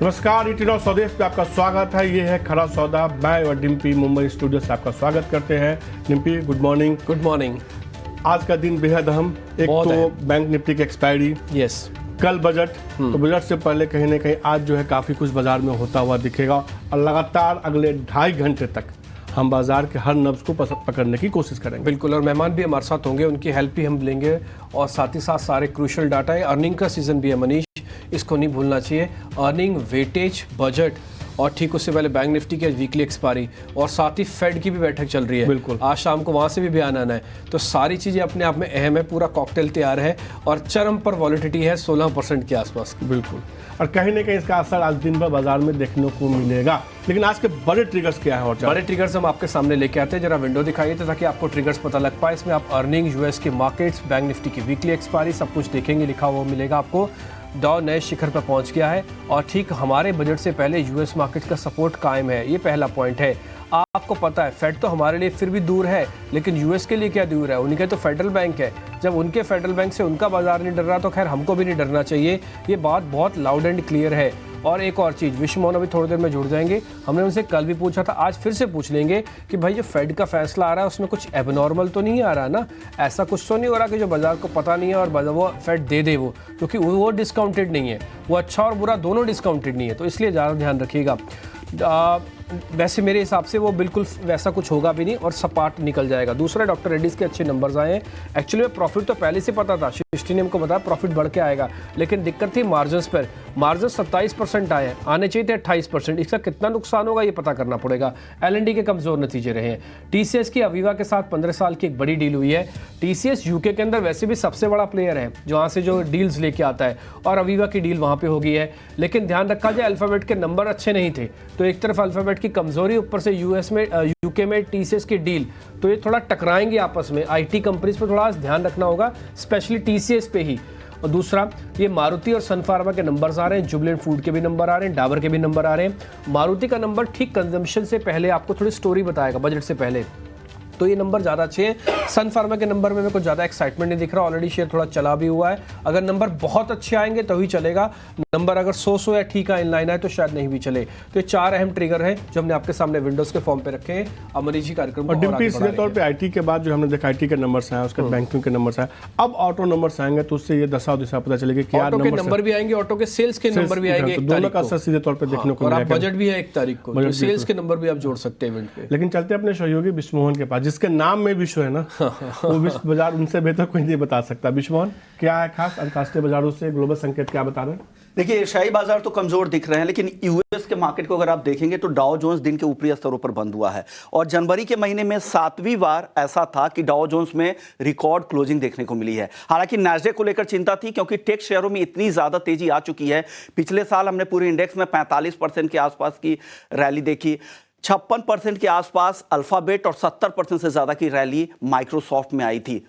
नमस्कार, ईटीनॉ स्वदेश पे आपका स्वागत है। ये है खरा सौदा। मैं और डिम्पी मुंबई स्टूडियो से आपका स्वागत करते हैं। Dimpy, good morning. Good morning. आज का दिन बेहद अहम। एक तो बैंक निफ्टी की एक्सपायरी, यस, कल बजट। तो बजट से पहले कहीं ना कहीं आज जो है काफ़ी कुछ बाजार में होता हुआ दिखेगा और लगातार अगले 2.5 घंटे तक हम बाजार के हर नब्ज को पकड़ने की कोशिश करेंगे। बिल्कुल, और मेहमान भी हमारे साथ होंगे, उनकी हेल्प भी हम लेंगे और साथ ही साथ सारे क्रूशियल डाटा है। अर्निंग का सीजन भी है मनीष, इसको नहीं भूलना चाहिए। अर्निंग, वेटेज, बजट और ठीक उससे पहले बैंक निफ्टी की वीकली एक्सपायरी और साथ ही फेड की भी बैठक चल रही है। बिल्कुल, आज शाम को वहाँ से भी बयान आना है। तो सारी चीज़ें अपने आप में अहम है, पूरा कॉकटेल तैयार है और चरम पर वॉलिटिलिटी है 16% के आसपास। बिल्कुल, और कहीं ना कहीं इसका असर आज दिन भर बाजार में देखने को मिलेगा। लेकिन आज के बड़े ट्रिगर्स क्या है? और बड़े ट्रिगर्स हम आपके सामने लेके आते हैं। जरा विंडो दिखाइए तो ताकि आपको ट्रिगर्स पता लग पाए। इसमें आप अर्निंग, यूएस के मार्केट्स, बैंक निफ्टी की वीकली एक्सपायरी सब कुछ देखेंगे, लिखा हुआ मिलेगा आपको। डॉ नए शिखर पर पहुंच गया है और ठीक हमारे बजट से पहले यूएस मार्केट का सपोर्ट कायम है। ये पहला पॉइंट है। आपको पता है फेड तो हमारे लिए फिर भी दूर है, लेकिन यूएस के लिए क्या दूर है? उनके तो फेडरल बैंक है। जब उनके फेडरल बैंक से उनका बाजार नहीं डर रहा तो खैर हमको भी नहीं डरना चाहिए। ये बात बहुत लाउड एंड क्लियर है। और एक और चीज़, विश्व मोहन अभी थोड़ी देर में जुड़ जाएंगे। हमने उनसे कल भी पूछा था, आज फिर से पूछ लेंगे कि भाई जो फेड का फैसला आ रहा है उसमें कुछ एबनॉर्मल तो नहीं आ रहा ना? ऐसा कुछ तो नहीं हो रहा कि जो बाजार को पता नहीं है और वो फेड दे वो, क्योंकि वो डिस्काउंटेड नहीं है। वो अच्छा और बुरा दोनों डिस्काउंटेड नहीं है, तो इसलिए ज़्यादा ध्यान रखिएगा। वैसे मेरे हिसाब से वो बिल्कुल वैसा कुछ होगा भी नहीं और सपाट निकल जाएगा। दूसरा, डॉक्टर रेड्डीज के अच्छे नंबर्स आए हैं। एक्चुअली में प्रॉफिट तो पहले से पता था, सृष्टि ने हमको बताया प्रॉफिट बढ़ के आएगा, लेकिन दिक्कत थी मार्जिन्स पर। मार्जिन 27% आए हैं, आने चाहिए थे 28%। इसका कितना नुकसान होगा ये पता करना पड़ेगा। एल&डी के कमज़ोर नतीजे रहे हैं। टीसीएस की अवीवा के साथ 15 साल की एक बड़ी डील हुई है। टीसीएस यूके के अंदर वैसे भी सबसे बड़ा प्लेयर है जहाँ से जो डील्स लेके आता है, और अवीवा की डील वहाँ पे हो गई है। लेकिन ध्यान रखा जाए, अल्फ़ाबेट के नंबर अच्छे नहीं थे, तो एक तरफ अल्फ़ाबेट की कमज़ोरी, ऊपर से यूके में टीसीएस की डील, तो ये थोड़ा टकराएंगे आपस में। आईटी कंपनीज पर थोड़ा ध्यान रखना होगा, स्पेशली टीसीएस पे ही। और दूसरा, ये मारुति और सन फार्मा के नंबर्स आ रहे हैं, जुबिलेंट फूड के भी नंबर आ रहे हैं, डाबर के भी नंबर आ रहे हैं। मारुति का नंबर ठीक कंजम्पशन से पहले आपको थोड़ी स्टोरी बताएगा, बजट से पहले, तो ये नंबर ज़्यादा अच्छे हैं। सन फार्मा के नंबर में मेरे को ज़्यादा एक्साइटमेंट नहीं दिख रहा। ऑलरेडी शेयर थोड़ा चला भी हुआ है। अगर नंबर बहुत अच्छे आएंगे तो ही चलेगा। नंबर अगर 100 या ठीक है, इनलाइन है, तो शायद नहीं भी चले। तो ये 4 अहम ट्रिगर हैं जो हमने आपके सामने विंडोज के फॉर्म पे रखे हैं। अमरीश जी कार्यक्रम और डिम्पी, सीधे तौर पे आईटी के बाद जो हमने देखा, आईटी के नंबर्स आए, उसके बैंकिंग के नंबर्स आए, अब ऑटो नंबर्स आएंगे, तो उससे ये दशा दिशा पता चलेगी कि ऑटो के नंबर भी आएंगे, ऑटो के सेल्स के नंबर भी आएंगे, दोनों का असर सीधे तौर पर देखने को मिलेगा। बजट भी है 1 तारीख को, तो सेल्स के नंबर भी आप जोड़ सकते हैं इवेंट पे। लेकिन चलते अपने सहयोगी विश्व मोहन के पास, जिसके नाम में विश्व है ना, वो विश्व बाजार उनसे बेहतर कोई नहीं बता सकता। विश्व मोहन, क्या है खास अंतर्राष्ट्रीय बाजारों से ग्लोबल संकेत क्या बता रहे हैं? देखिए, एशियाई बाजार तो कमजोर दिख रहे हैं, लेकिन यूएस के मार्केट को अगर आप देखेंगे तो डाउ जोन्स दिन के ऊपरी स्तरों पर बंद हुआ है और जनवरी के महीने में 7वीं बार ऐसा था कि डाउ जोन्स में रिकॉर्ड क्लोजिंग देखने को मिली है। हालांकि नैस्डैक को लेकर चिंता थी, क्योंकि टेक शेयरों में इतनी ज्यादा तेजी आ चुकी है। पिछले साल हमने पूरे इंडेक्स में 45% के आसपास की रैली देखी, 56% के आसपास अल्फाबेट और 70% से ज्यादा की रैली माइक्रोसॉफ्ट में आई थी।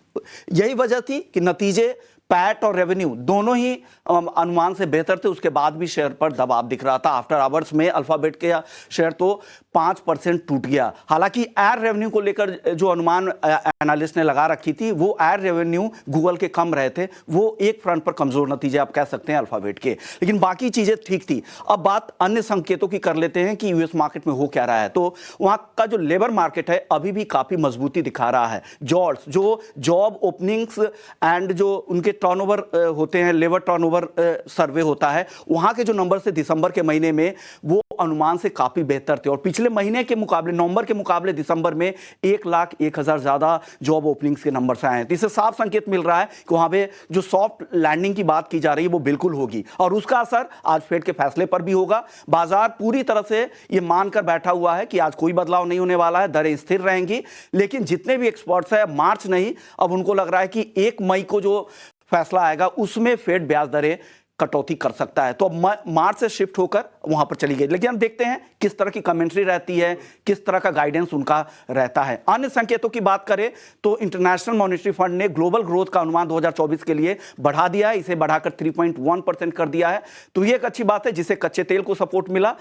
यही वजह थी कि नतीजे पैट और रेवेन्यू दोनों ही अनुमान से बेहतर थे। उसके बाद भी शेयर पर दबाव दिख रहा था। आफ्टर आवर्स में अल्फाबेट के शेयर तो 5% टूट गया। हालांकि एड रेवेन्यू को लेकर जो अनुमान एनालिस्ट ने लगा रखी थी, वो एड रेवेन्यू गूगल के कम रहे थे, वो एक फ्रंट पर कमजोर नतीजे आप कह सकते हैं अल्फाबेट के, लेकिन बाकी चीजें ठीक थी। अब बात अन्य संकेतों की कर लेते हैं कि यूएस मार्केट में हो क्या रहा है। तो वहां का जो लेबर मार्केट है अभी भी काफी मजबूती दिखा रहा है। जॉब ओपनिंग्स एंड जो उनके टर्नओवर होते हैं, लेबर टर्नओवर सर्वे होता है, वहां के जो नंबर से दिसंबर के महीने में वो अनुमान से काफी बेहतर थे और पिछले महीने के मुकाबले, नवंबर के मुकाबले दिसंबर में 1,01,000 ज्यादा जॉब ओपनिंग्स के नंबर से आए हैं। तो इससे साफ संकेत मिल रहा है कि वहां पे जो सॉफ्ट लैंडिंग की बात की जा रही है वो बिल्कुल होगी और उसका असर आज फेड के फैसले पर भी होगा। बाजार पूरी तरह से ये मानकर बैठा हुआ है कि आज कोई बदलाव नहीं होने वाला है, दरें स्थिर रहेंगी। लेकिन जितने भी एक्सपर्ट्स हैं, मार्च नहीं, अब उनको लग रहा है कि 1 मई को जो फैसला आएगा उसमें फेड ब्याज दरें कटौती कर सकता है। तो मार्च से शिफ्ट होकर वहां पर चली गई। लेकिन हम देखते हैं किस तरह की कमेंट्री रहती है, किस तरह का गाइडेंस उनका रहता है। अन्य संकेतों की बात करें तो इंटरनेशनल मॉनेटरी फंड ने ग्लोबल ग्रोथ का अनुमान 2024 के लिए बढ़ा दिया है, इसे बढ़ाकर 3.1% कर दिया है। तो ये एक अच्छी बात है जिससे कच्चे तेल को सपोर्ट मिला।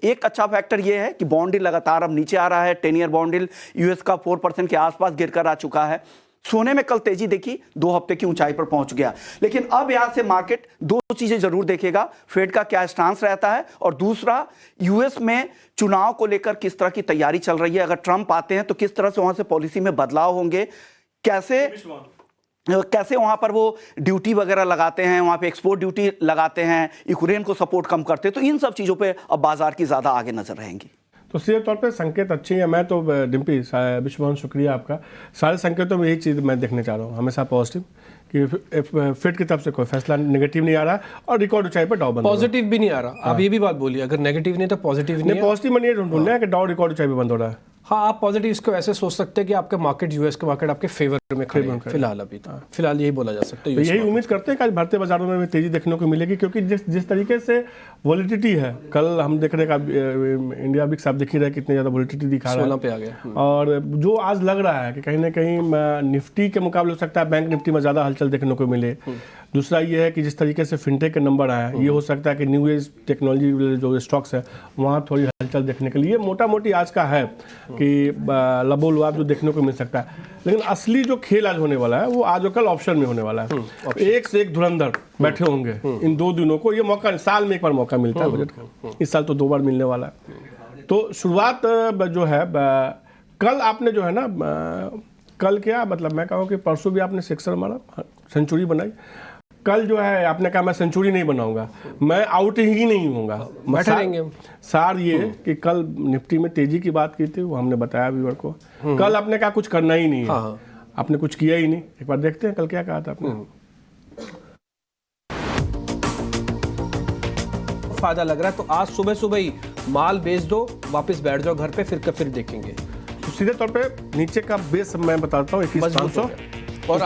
एक अच्छा फैक्टर यह है कि बॉन्ड यील्ड लगातार अब नीचे आ रहा है। 10 ईयर बॉन्ड यील्ड यूएस का 4% के आसपास गिरकर आ चुका है। सोने में कल तेजी देखी, 2 हफ्ते की ऊंचाई पर पहुंच गया। लेकिन अब यहां से मार्केट 2 चीजें जरूर देखेगा, फेड का क्या स्टांस रहता है, और दूसरा यूएस में चुनाव को लेकर किस तरह की तैयारी चल रही है। अगर ट्रंप आते हैं तो किस तरह से वहां से पॉलिसी में बदलाव होंगे, कैसे वहां पर वो ड्यूटी वगैरह लगाते हैं, वहां पे एक्सपोर्ट ड्यूटी लगाते हैं, यूक्रेन को सपोर्ट कम करते हैं। तो इन सब चीजों पे अब बाजार की ज्यादा आगे नजर रहेंगी। तो सीधे तौर पे संकेत अच्छे हैं। मैं तो डिम्पी विश्वमोहन, शुक्रिया आपका। सारे संकेतों में यही चीज़ मैं देखने चाह रहा हूँ, हमेशा पॉजिटिव, कि फेड की तरफ से कोई फैसला नेगेटिव नहीं आ रहा और रिकॉर्ड ऊंचाई पर डाउ बंद हो रहा है। पॉजिटिव भी नहीं आ रहा। आप ये भी बात बोलिए, अगर नेगेटिव नहीं तो पॉजिटिव नहीं है। पॉजिटिव में नहीं ढूंढना है कि डाउ रिकॉर्ड ऊंचाई पर बंद हो रहा है। हाँ, आप पॉजिटिव इसको ऐसे सोच सकते हैं कि आपके मार्केट, यूएस के मार्केट आपके फेवर में खड़े हैं फिलहाल। अभी तो फिलहाल यही बोला जा सकता है। तो यही उम्मीद करते हैं कि आज भारतीय बाजारों में भी तेजी देखने को मिलेगी, क्योंकि जिस तरीके से वॉलिटिलिटी है, कल हम देख रहे हैं इंडिया बिक्स आप देख ही रहे कितनी ज़्यादा वॉलिटिलिटी दिखा रहा है, 16 पे आ गया। और जो आज लग रहा है कि कहीं ना कहीं निफ्टी के मुकाबले हो सकता है बैंक निफ्टी में ज़्यादा हलचल देखने को मिले। दूसरा ये है कि जिस तरीके से फिनटेक के नंबर आया, ये हो सकता है कि न्यू एज टेक्नोलॉजी जो स्टॉक्स है वहाँ थोड़ी हलचल देखने के लिए मोटा मोटी आज का है कि लबोलुआब जो देखने को मिल सकता है। लेकिन असली जो खेल आज होने वाला है वो आज और कल ऑप्शन में होने वाला है। एक से एक धुरंधर बैठे होंगे इन 2 दिनों को। ये मौका साल में एक बार मौका मिलता है बजट का, इस साल तो 2 बार मिलने वाला है। तो शुरुआत जो है कल आपने जो है ना, कल क्या मतलब मैं कहूँ कि परसों भी आपने सिक्सर मारा, सेंचुरी बनाई। कल जो है आपने कहा मैं सेंचुरी नहीं बनाऊंगा, मैं आउट ही नहीं होऊंगा, बैठे रहेंगे। सार ये कि कल निफ्टी में तेजी की बात की थी, वो हमने बताया व्यूअर को। कल आपने कहा कुछ करना ही नहीं है, आपने कुछ किया ही नहीं। एक बार देखते हैं कल क्या कहा था आपने। फायदा लग रहा है तो आज सुबह सुबह ही माल बेच दो, वापस बैठ जाओ घर पे, फिर देखेंगे। तो सीधे तौर पे नीचे का बेस मैं बताता हूँ 21,500 और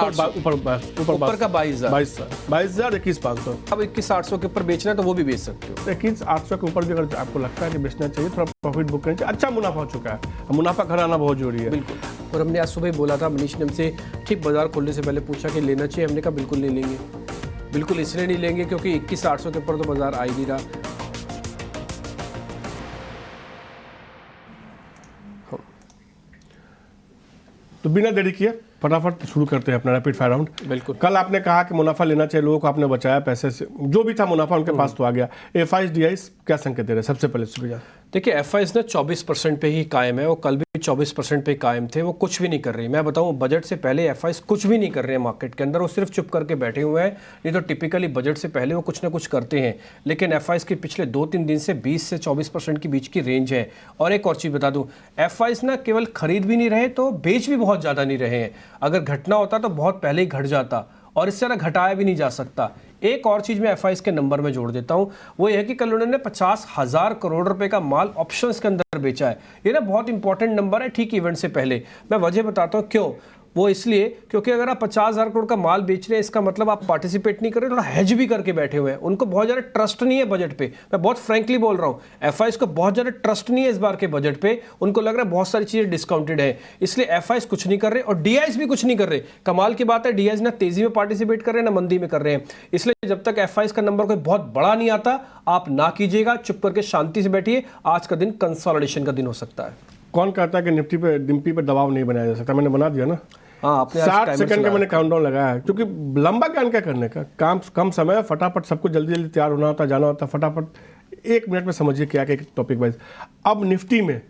ऊपर का 22,000 21,500। अब 21,800 के ऊपर बेचना है तो वो भी बेच सकते हो। 21,800 के ऊपर भी अगर आपको लगता है कि बेचना चाहिए, थोड़ा प्रॉफिट बुक करना चाहिए। अच्छा मुनाफा हो चुका है, मुनाफा घर आना बहुत जरूरी है। बिल्कुल। और हमने आज सुबह ही बोला था, मनीष ने हमसे ठीक बाजार खोलने से पहले पूछा कि लेना चाहिए, हमने कहा बिल्कुल नहीं लेंगे। बिल्कुल इसलिए नहीं लेंगे क्योंकि 21,800 के ऊपर तो बाजार आ ही नहीं रहा। तो बिना देरी किए फटाफट शुरू करते हैं अपना रैपिड फायर राउंड। बिल्कुल। कल आपने कहा कि मुनाफा लेना चाहिए, लोगों को आपने बचाया पैसे से, जो भी था मुनाफा उनके पास तो आ गया। एफआईज डीआईज क्या संकेत दे रहे हैं सबसे पहले सुविधा? देखिए एफआईज ना 24% पे ही कायम है, वो कल भी 24% पे कायम थे, वो कुछ भी नहीं कर रही। मैं बताऊं बजट से पहले एफआईज कुछ भी नहीं कर रहे हैं मार्केट के अंदर, वो सिर्फ चुप करके बैठे हुए हैं। नहीं तो टिपिकली बजट से पहले वो कुछ ना कुछ करते हैं, लेकिन एफआईज के पिछले 2-3 दिन से 20 से 24% के बीच की रेंज है। और एक और चीज़ बता दूं, एफआईज ना केवल खरीद भी नहीं रहे तो बेच भी बहुत ज़्यादा नहीं रहे हैं। अगर घटना होता तो बहुत पहले ही घट जाता, और इससे ना घटाया भी नहीं जा सकता। एक और चीज मैं एफआईज के नंबर में जोड़ देता हूं, वो ये है कि कल उन्होंने 50,000 करोड़ रुपए का माल ऑप्शंस के अंदर बेचा है। ये ना बहुत इंपॉर्टेंट नंबर है ठीक इवेंट से पहले। मैं वजह बताता हूं क्यों। वो इसलिए क्योंकि अगर आप 50,000 करोड़ का माल बेच रहे हैं, इसका मतलब आप पार्टिसिपेट नहीं कर रहे, थोड़ा हेज भी करके बैठे हुए हैं। उनको बहुत ज़्यादा ट्रस्ट नहीं है बजट पे, मैं बहुत फ्रैंकली बोल रहा हूँ। एफआईज को बहुत ज़्यादा ट्रस्ट नहीं है इस बार के बजट पे, उनको लग रहा है बहुत सारी चीज़ें डिस्काउंटेड है, इसलिए एफआईज कुछ नहीं कर रहे और डीआईज भी कुछ नहीं कर रहे। कमाल की बात है, डीआईज ना तेजी में पार्टिसिपेट कर रहे हैं ना मंदी में कर रहे हैं। इसलिए जब तक एफआईज का नंबर कोई बहुत बड़ा नहीं आता, आप ना कीजिएगा, चुप करके शांति से बैठिए। आज का दिन कंसोलिडेशन का दिन हो सकता है। कौन कहता है कि निफ्टी पे डिम्पी पे दबाव नहीं बनाया जा सकता? मैंने बना दिया ना। हाँ, आपने 60 सेकंड का मैंने काउंटडाउन लगाया है, क्योंकि लंबा ज्ञान क्या करने का, काम कम समय है, फटाफट सबको जल्दी जल्दी तैयार होना होता, जाना होता, फटाफट 1 मिनट में समझिए क्या क्या टॉपिक वाइज। अब निफ्टी में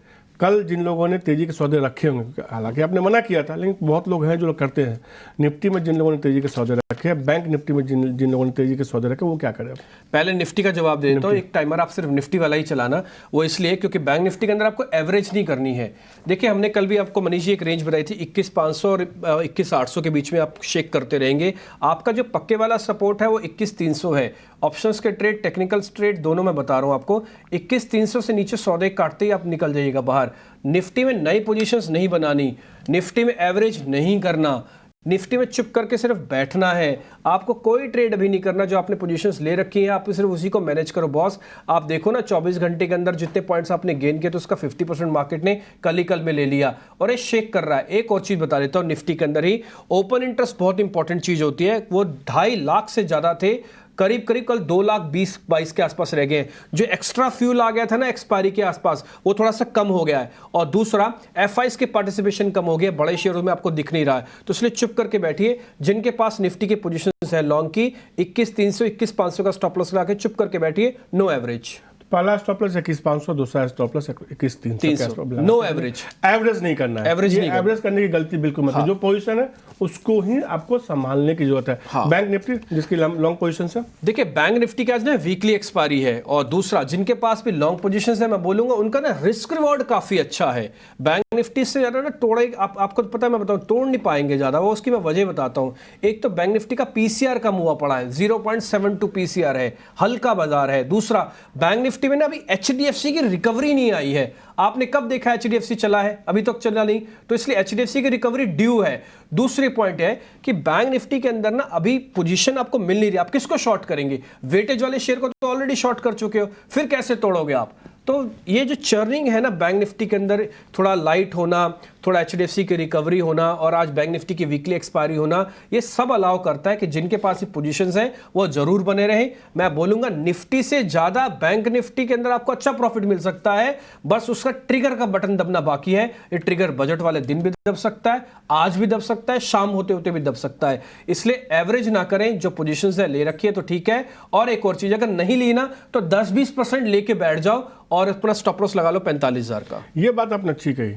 कल जिन लोगों ने तेजी के सौदे रखे होंगे, हालांकि आपने मना किया था, लेकिन बहुत लोग हैं जो लोग करते हैं। निफ्टी में जिन लोगों ने तेजी के सौदे रखे हैं, बैंक निफ्टी में जिन लोगों ने तेजी के सौदे रखे, वो क्या करें? पहले निफ्टी का जवाब दे देता हूँ। एक टाइमर आप सिर्फ निफ्टी वाला ही चलाना, वो इसलिए क्योंकि बैंक निफ्टी के अंदर आपको एवरेज नहीं करनी है। देखिए हमने कल भी आपको मनीष जी एक रेंज बताई थी, 21,500 और 21,800 के बीच में आप शेक करते रहेंगे। आपका जो पक्के वाला सपोर्ट है वो 21,300 है। ऑप्शंस के ट्रेड, टेक्निकल ट्रेड दोनों मैं बता रहा हूँ आपको। 21,300 से नीचे सौदे काटते ही आप निकल जाइएगा बाहर। निफ्टी में नई पोजीशंस नहीं बनानी, निफ्टी में एवरेज नहीं करना, निफ्टी में चुप करके सिर्फ बैठना है। आपको कोई ट्रेड अभी नहीं करना, जो आपने पोजीशंस ले रखी हैं आप सिर्फ उसी को मैनेज करो बॉस। आप देखो ना 24 घंटे के अंदर जितने पॉइंट्स आपने गेन किए तो उसका 50% मार्केट ने कल में ले लिया और ये शेक कर रहा है। एक और चीज बता देता हूँ, निफ्टी के अंदर ही ओपन इंटरेस्ट बहुत इंपॉर्टेंट चीज होती है। वो 2.5 लाख से ज्यादा थे करीब करीब कल 2,20,22 के आसपास रह गए हैं। जो एक्स्ट्रा फ्यूल आ गया था ना एक्सपायरी के आसपास, वो थोड़ा सा कम हो गया है। और दूसरा, एफआईज के पार्टिसिपेशन कम हो गया, बड़े शेयरों में आपको दिख नहीं रहा है। तो इसलिए चुप करके बैठिए। जिनके पास निफ्टी के पोजीशन है लॉन्ग की, 21,300 21,500 का स्टॉप लॉस लगा के चुप करके बैठिए, नो एवरेज। पहला स्टॉप लॉस 21,500, दूसरा stop loss 21,300, no average. Average नहीं करना है, एवरेज करने की गलती बिल्कुल मत। जो पोजीशन है उसको ही आपको संभालने की जरूरत है। बैंक निफ्टी जिसकी लॉन्ग पोजीशन है, देखिए बैंक निफ्टी का आज ना वीकली एक्सपायरी है। और दूसरा, जिनके पास भी लॉन्ग पोजीशन है, मैं बोलूंगा उनका ना रिस्क रिवॉर्ड काफी अच्छा है। बैंक निफ्टी से ज्यादा ना तोड़े, आपको पता है, मैं बताऊं, तोड़ नहीं पाएंगे ज्यादा। वो उसकी मैं वजह बताता हूं। एक तो बैंक निफ्टी का पीसीआर कम हुआ पड़ा है, 0.72 पीसीआर है, हल्का बाजार है। दूसरा, बैंक निफ्टी में ना अभी एचडीएफसी की रिकवरी नहीं आई है। आपने कब देखा एचडीएफसी चला है? अभी तक चला नहीं, तो इसलिए एचडीएफसी की रिकवरी ड्यू है। दूसरी पॉइंट है कि बैंक निफ्टी के अंदर ना अभी पोजीशन आपको मिल नहीं रही। आप किसको शॉर्ट करेंगे? वेटेज वाले शेयर को तो ऑलरेडी शॉर्ट कर चुके हो, फिर कैसे तोड़ोगे आप? तो ये जो चर्निंग है ना बैंक निफ्टी के अंदर, थोड़ा लाइट होना, थोड़ा एचडीएफसी की रिकवरी होना और आज बैंक निफ्टी की वीकली एक्सपायरी होना, ये सब अलाउ करता है कि जिनके पास ये पोजीशंस हैं वो जरूर बने रहें। मैं बोलूंगा निफ्टी से ज्यादा बैंक निफ्टी के अंदर आपको अच्छा प्रॉफिट मिल सकता है। बस उसका ट्रिगर का बटन दबना बाकी है। ये ट्रिगर बजट वाले दिन भी दब सकता है, आज भी दब सकता है, शाम होते होते भी दब सकता है। इसलिए एवरेज ना करें। जो पोजीशंस है ले रखिए तो ठीक है। और एक और चीज, अगर नहीं ली ना तो 10-20% लेके बैठ जाओ और अपना स्टॉप लॉस लगा लो 45,000 का। ये बात आपने अच्छी कही,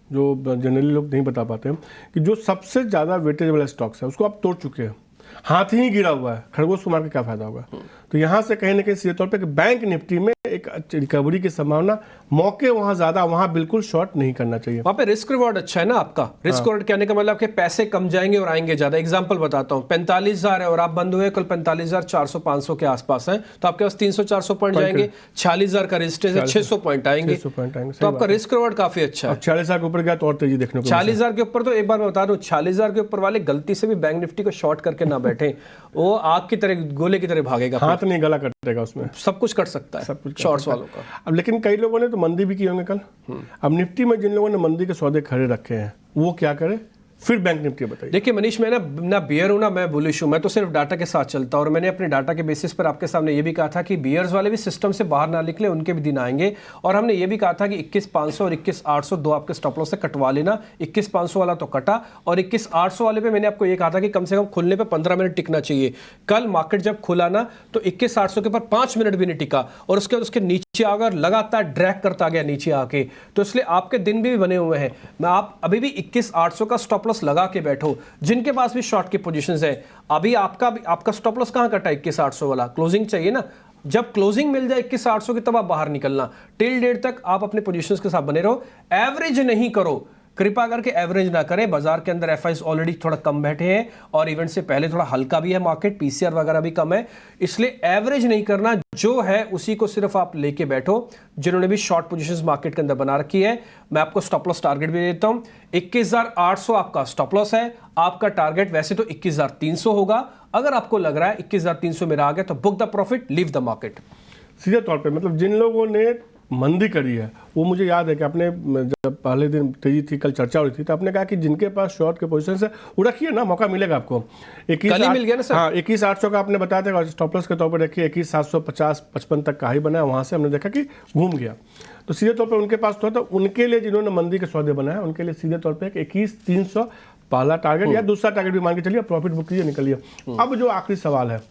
जो जनरली लोग नहीं बता पाते हैं कि जो सबसे ज़्यादा वेटेज वाला स्टॉक्स है उसको आप तोड़ चुके हैं, हाथ ही गिरा हुआ है, खरगोश को मार के क्या फायदा होगा? तो यहाँ से कहीं ना कहीं सीधे तौर पे कि बैंक निफ्टी में एक रिकवरी की संभावना, मौके वहाँ ज्यादा, वहाँ बिल्कुल शॉर्ट नहीं करना चाहिए। वहाँ पे रिस्क रिवॉर्ड अच्छा है ना आपका। रिस्क रिवॉर्ड कहने का मतलब कि पैसे कम जाएंगे और आएंगे ज्यादा। एग्जांपल बताता हूँ, 45,000 है और आप बंद हुए कल 45,400-500 के आसपास है, तो आपके पास 300-400 पॉइंट जाएंगे। 46,000 का रजिस्ट्रेशन है, 600 पॉइंट आएंगे, तो आपका रिस्क रिवॉर्ड काफी अच्छा है। 40,000 के ऊपर गया तो और तेजी देखने को। 40,000 के ऊपर तो एक बार मैं बता दूं, 40,000 के ऊपर वाले गलती से भी बैंक निफ्टी को शॉर्ट करके ना बैठे, वो आग की तरह, गोले की तरह भागेगा, हाथ नहीं गला कटेगा उसमें, सब कुछ कर सकता है, सब कुछ शॉर्ट्स वालों का। अब लेकिन कई लोगों ने तो मंदी भी की होंगे कल। अब निफ्टी में जिन लोगों ने मंदी के सौदे खड़े रखे हैं वो क्या करें? फिर बैंक निफ्टी बताइए। देखिए मनीष, मैं ना बियर हूं ना मैं बुलिश हूं। मैं तो सिर्फ डाटा के साथ चलता हूं और मैंने अपने डाटा के बेसिस पर आपके सामने ये भी कहा था कि बियर्स वाले भी सिस्टम से बाहर ना निकले, उनके भी दिन आएंगे। और हमने ये भी कहा था कि 21,500 और 21,800 दो आपके स्टॉप लॉस से कटवा लेना। 21,500 वाला तो कटा और 21,800 वाले पे मैंने आपको ये कहा था कि कम से कम खुलने पे 15 मिनट टिकना चाहिए। कल मार्केट जब खुला ना तो 21,800 के ऊपर 5 मिनट भी नहीं टिका और उसके बाद उसके नीचे आकर लगातार ड्रैग करता गया नीचे आके। तो इसलिए आपके दिन भी बने हुए हैं। मैं आप अभी भी 21,800 का स्टॉप लॉस लगा के बैठो। जिनके पास भी शॉर्ट की पोजीशंस है, अभी आपका स्टॉप लॉस कहां कटा? 21,800 वाला। क्लोजिंग चाहिए ना, जब क्लोजिंग मिल जाए 21,800 की तब आप बाहर निकलना। टिल डेट तक आप अपने पोजीशंस के साथ बने रहो, एवरेज नहीं करो, कृपा करके एवरेज ना करें। बाजार के अंदर एफआईज ऑलरेडी थोड़ा कम बैठे हैं और इवेंट से पहले थोड़ा हल्का भी है मार्केट, पीसीआर वगैरह भी कम है, इसलिए एवरेज नहीं करना। जो है उसी को सिर्फ आप लेके बैठो। जिन्होंने भी शॉर्ट पोजीशंस मार्केट के अंदर बना रखी है, मैं आपको स्टॉप लॉस टारगेट भी देता हूं। 21,800 आपका स्टॉप लॉस है। आपका टारगेट वैसे तो 21,300 होगा। अगर आपको लग रहा है 21,300 मेरा आ गया तो book the profit, leave the market. सीधे तौर पे मतलब जिन लोगों ने मंदी करी है, वो मुझे याद है कि आपने जब पहले दिन तेजी थी, कल चर्चा हो रही थी, तो आपने कहा कि जिनके पास शॉर्ट के पोजीशन है वो रखिए ना, मौका मिलेगा आपको। 21,800 मिल गया ना सर? हाँ, 21,800 का आपने बताया था, स्टॉप लॉस के तौर पर रखिए। 21,750-55 तक का ही बना, वहाँ से हमने देखा कि घूम गया। तो सीधे तौर पर उनके पास तो उनके लिए, जिन्होंने मंदी के सौदे बनाए, उनके लिए सीधे तौर पर 21,300 पहला टारगेट या दूसरा टारगेट भी मान के चलिए, प्रॉफिट बुक कीजिए, निकलिए। अब जो आखिरी सवाल है,